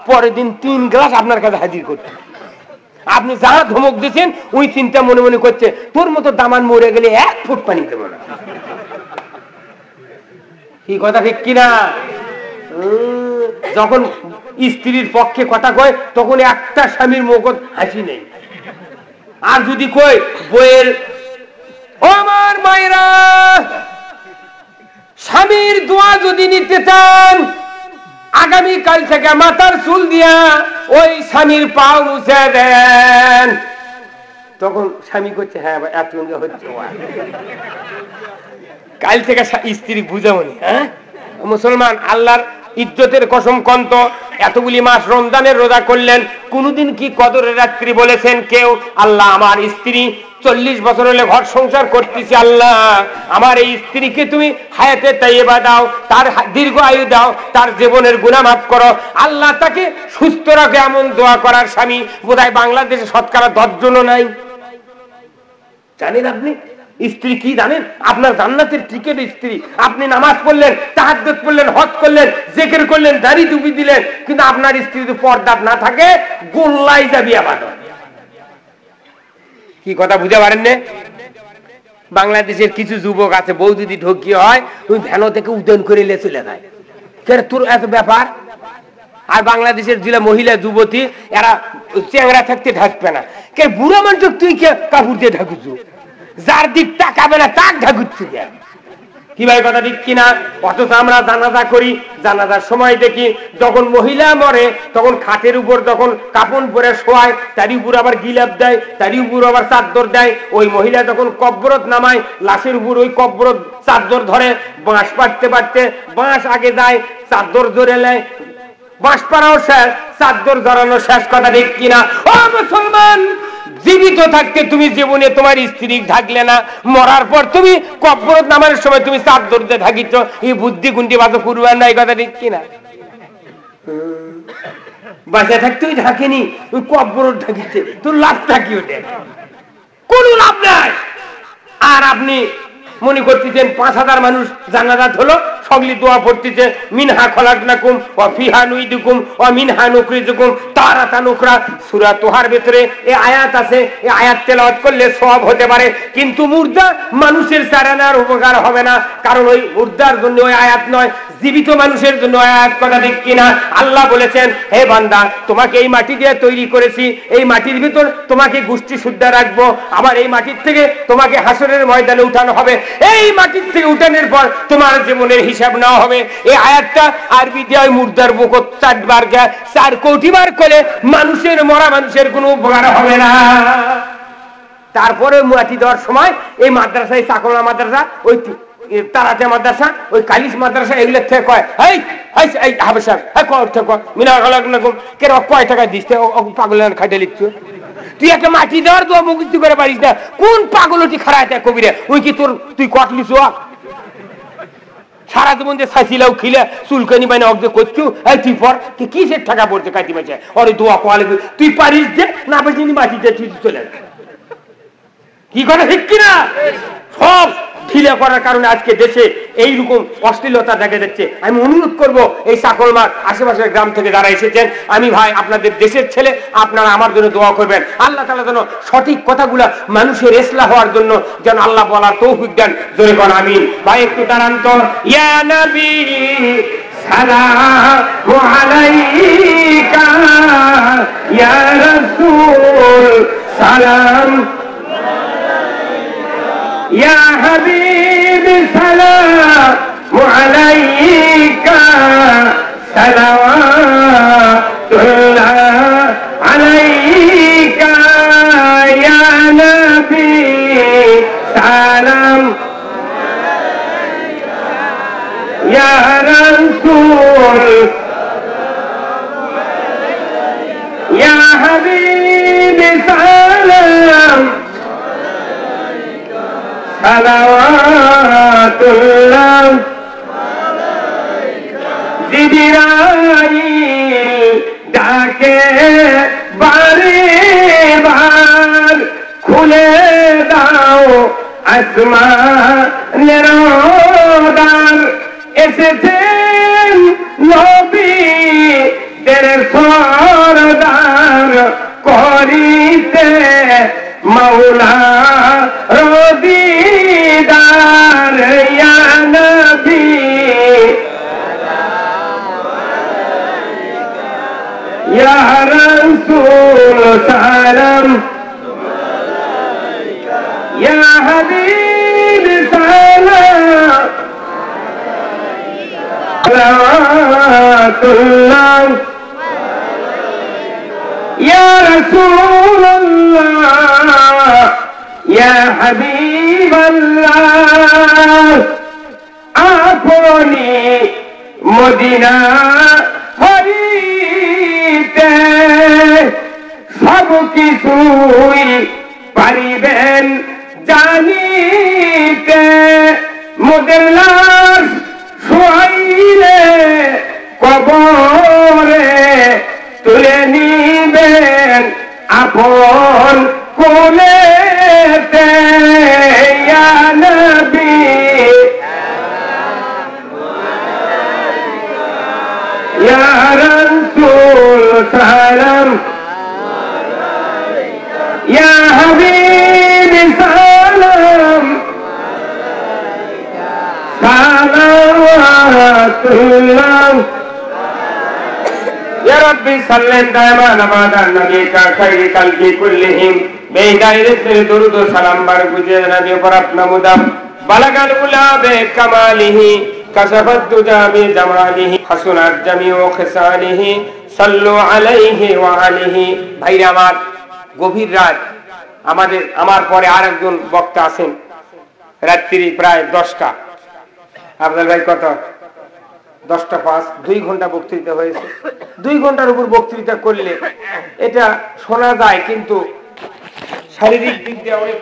পরের দিন 3 গ্লাস আপনার কাছে হাজির করছে। আপনি যা ধমক দিয়েছেন ওই চিন্তা মনে মনে করছে তোর মতো দামান মরে গেলে 1 ফুট পানি দেবো না। কি কথা ঠিক কিনা? যখন স্ত্রীর পক্ষে কথা কয় তখন একটা স্বামীর মুখ হাসি নেই। আর যদি কই বইয়ের ও আমার মায়েরা স্বামীর দোয়া যদি নিতে চান আগামী কাল থেকে মাথার চুল দিয়া ওই স্বামীর পাও মুছে দেন, তখন স্বামী করছে হ্যাঁ এত হচ্ছে, কাল থেকে স্ত্রী বুঝামনি। মুসলমান, আল্লাহর ইজ্জতের কসম কন্ত এতগুলি মাস রমজানের রোজা করলেন, কোনদিন কি কদরের রাত্রি বলেছেন কেউ আল্লাহ আমার স্ত্রী 40 বছর হলে ঘর সংসার করতেছি, আল্লাহ আমার এই স্ত্রীকে তুমি হায়াতে তাইয়্যিবা দাও, তার দীর্ঘ আয়ু দাও, তার জীবনের গুনাহ মাফ করো, আল্লাহ তাকে সুস্থ রাখে, এমন দোয়া করার স্বামী বোধহয় বাংলাদেশে শতকরা 10 জনও নাই। জানেন আপনি স্ত্রী কি জানেন? আপনার জান্নাতের টিকিট স্ত্রী। আপনি নামাজ পড়লেন, তাহাজ্জুদ পড়লেন, হজ করলেন, জিকির করলেন, দাড়ি টুপি দিলেন, কিন্তু আপনার স্ত্রী যদি পর্দা না থাকে গোল্লাই যাবি আবার। কি কথা বুঝতে পারেন না? বাংলাদেশের কিছু যুবক আছে বউ যদি ঢোকি হয় ওই ভ্যানো থেকে উদ্যান করে লে চলে যায়, তোর এত ব্যাপার। আর বাংলাদেশের যেটা মহিলা যুবতী এরা চেংড়া থাকতে ঢাকবে না, কে বুড়া মানুষ তুই কে কাপড় দিয়ে ঢাকুছ, যার দিক তাকাবে না তাক ঢাকুচ্ছে। কি ভাই কথা ঠিক কিনা? অথচ আমরা জানাজা করি, জানাজার সময় দেখি যখন মহিলা মরে তখন খাটের উপর যখন কাপড় পরে শোয়ায়, তারই উপর আবার গিলাপ দেয়, তারই উপর আবার চাদর দেয়। ওই মহিলা যখন কবরত নামায় লাশের উপর ওই কবরত চাদর ধরে, বাঁশ পাড়তে পারতে বাঁশ আগে যায়, চাদর জোরে নেয়, বাঁশ পাড়াও শেষ, চাদর জড়ানো শেষ। কথা ঠিক কিনা? ও মুসলমান, জীবিত থাকতে তুমি জীবনে তোমার স্ত্রী থাকলে না, মরার পর তুমি কবরত নামানোর সময় তুমি চাদর দিয়ে থাকিছ, এই বুদ্ধি গুন্ডি বাতো করবার নাই। কথা ঠিক কিনা? বাসায় থাকতে ওই ঢাকেনি, ওই কবরত ঢাকিছে, তোর লাভটা কি? ওটা কোনো লাভ নাই। আর আপনি মনে করতেছেন 5000 মানুষ জানাজাত হলো, সকলে দোয়া পড়তেছে মিনহা খলাকনাকুম ওয়া ফিহা নুইদুকুম ওয়া মিনহা নুখরিজুকুম তারাতান উখরা। সূরা তোহার ভিতরে এই আয়াত আছে, এই আয়াত তেলাওয়াত করলে সওয়াব হতে পারে, কিন্তু মুর্দা মানুষের চারানার উপকার হবে না, কারণ ওই মুর্দার জন্য ওই আয়াত নয়, জীবিত মানুষের জন্য আয়াত। কথা ঠিক কিনা? আল্লাহ বলেছেন, হে বান্দা, তোমাকে এই মাটি দিয়ে তৈরি করেছি, এই মাটির ভিতর তোমাকে গোষ্ঠী শুদ্ধ রাখবো, আবার এই মাটির থেকে তোমাকে হাসরের ময়দানে উঠানো হবে, এই মাটির থেকে উঠানোর পর তোমার জীবনের হিসাব নেওয়া হবে। এই আয়াতটা আরবি দিয়ে মুর্দার বুক 4 বার 4 কোটি বার করে মানুষের, মরা মানুষের কোনো উপকার হবে না। তারপরে মাটি দেওয়ার সময় এই মাদ্রাসায়, চাকলা মাদ্রাসা, ওই তারাতে মাদ্রাসা, ওই কালিস মাদ্রাসা, এগুলোর থেকে কয় এই হাবেশা মিনা কয় টাকা দিস পাগলের খাইতে লিখছো? তুই একটা মাটি দেওয়ার দোয়া মুক্তি করে পারিস না? কোন পাগলটি খারাপ কবিরে? ওই কি তোর তুই কটলিস? সারা জীবন যে ছাইছিলাও খিলে চুলকানি বাইনা অগ্ধ করছু, এই তুই পর কিসের টাকা পড়ছে কাটি মাছে ওরে দোয়া কোয়ালে তুই পারিস যে না পারিস মাটি দিয়ে তুই চলে যা। কি করে ঠিক কিনা? সব ঢিলে করার কারণে আজকে দেশে এইরকম অশ্লীলতা দেখা যাচ্ছে। আমি অনুরোধ করব এই চাকলমার আশেপাশের গ্রাম থেকে যারা এসেছেন, আমি ভাই আপনাদের দেশের ছেলে, আপনারা আমার জন্য দোয়া করবেন। আল্লাহ তাআলা যেন সঠিক কথাগুলা মানুষের ইসলাহ হওয়ার জন্য যেন আল্লাহ বলার তৌফিক দেন। জোরে কোন আমিন। ভাই একটু দাঁড়ান তো। ইয়া নবী সালামু আলাইকা, ইয়া রাসূল সালাম, يا حبيبي سلام عليك صلوات الله عليك يا نبي سلام يا رسول يا حبيبي سلام সালাওয়াতুল্লাহ জিবরাইল ডাকে বারে বার, খুলে দাও আসমানের দ্বার, এসেছেন নবীদের সরদার, করিতে মাওলা রদিদার, ইয়া নবী ইয়া রাসূল সালাম, ইয়া হাবিব সালাম, সালাওয়াতুল্লাহ ইয়া রাসূলুল্লাহ ইয়া হাবিবাল্লাহ। আপনি মদিনা হইতে সব কিছুই পারিবেন জানিতে, মোদের লাশ শোয়াইলে কবরে তুলে নিবেন আপন কোলেতে, ইয়া নবী ইয়া রাসূল সালাম, ইয়া হাবিব সালাম, সালাওয়াতুল্লাহ ইয়া রাব্বি সাল্লি দাইমান আবাদান নবিকা খাইরি খালকি কুল্লিহিম বেদাইরে দরুদ ও সালাম বার গুজে নবী পর আপনা মুদাম বালাগাল উলা বিকামালিহি কাশাফাত দুজা বিজামালিহি হাসুনাত জামিউ খিসালিহি সাল্লু আলাইহি ওয়া আলিহি। ভাইরা আমার, গভীর রাত, আমার পরে আরেকজন বক্তা আছেন, রাত্রি প্রায় 10টা। আফজাল ভাই কত? 10টা 5, 2 ঘন্টা বক্তৃতা হয়েছে। 2 ঘন্টার উপর বক্তৃতা করলে এটা শোনা যায়, কিন্তু শারীরিক দিক দিয়ে অনেক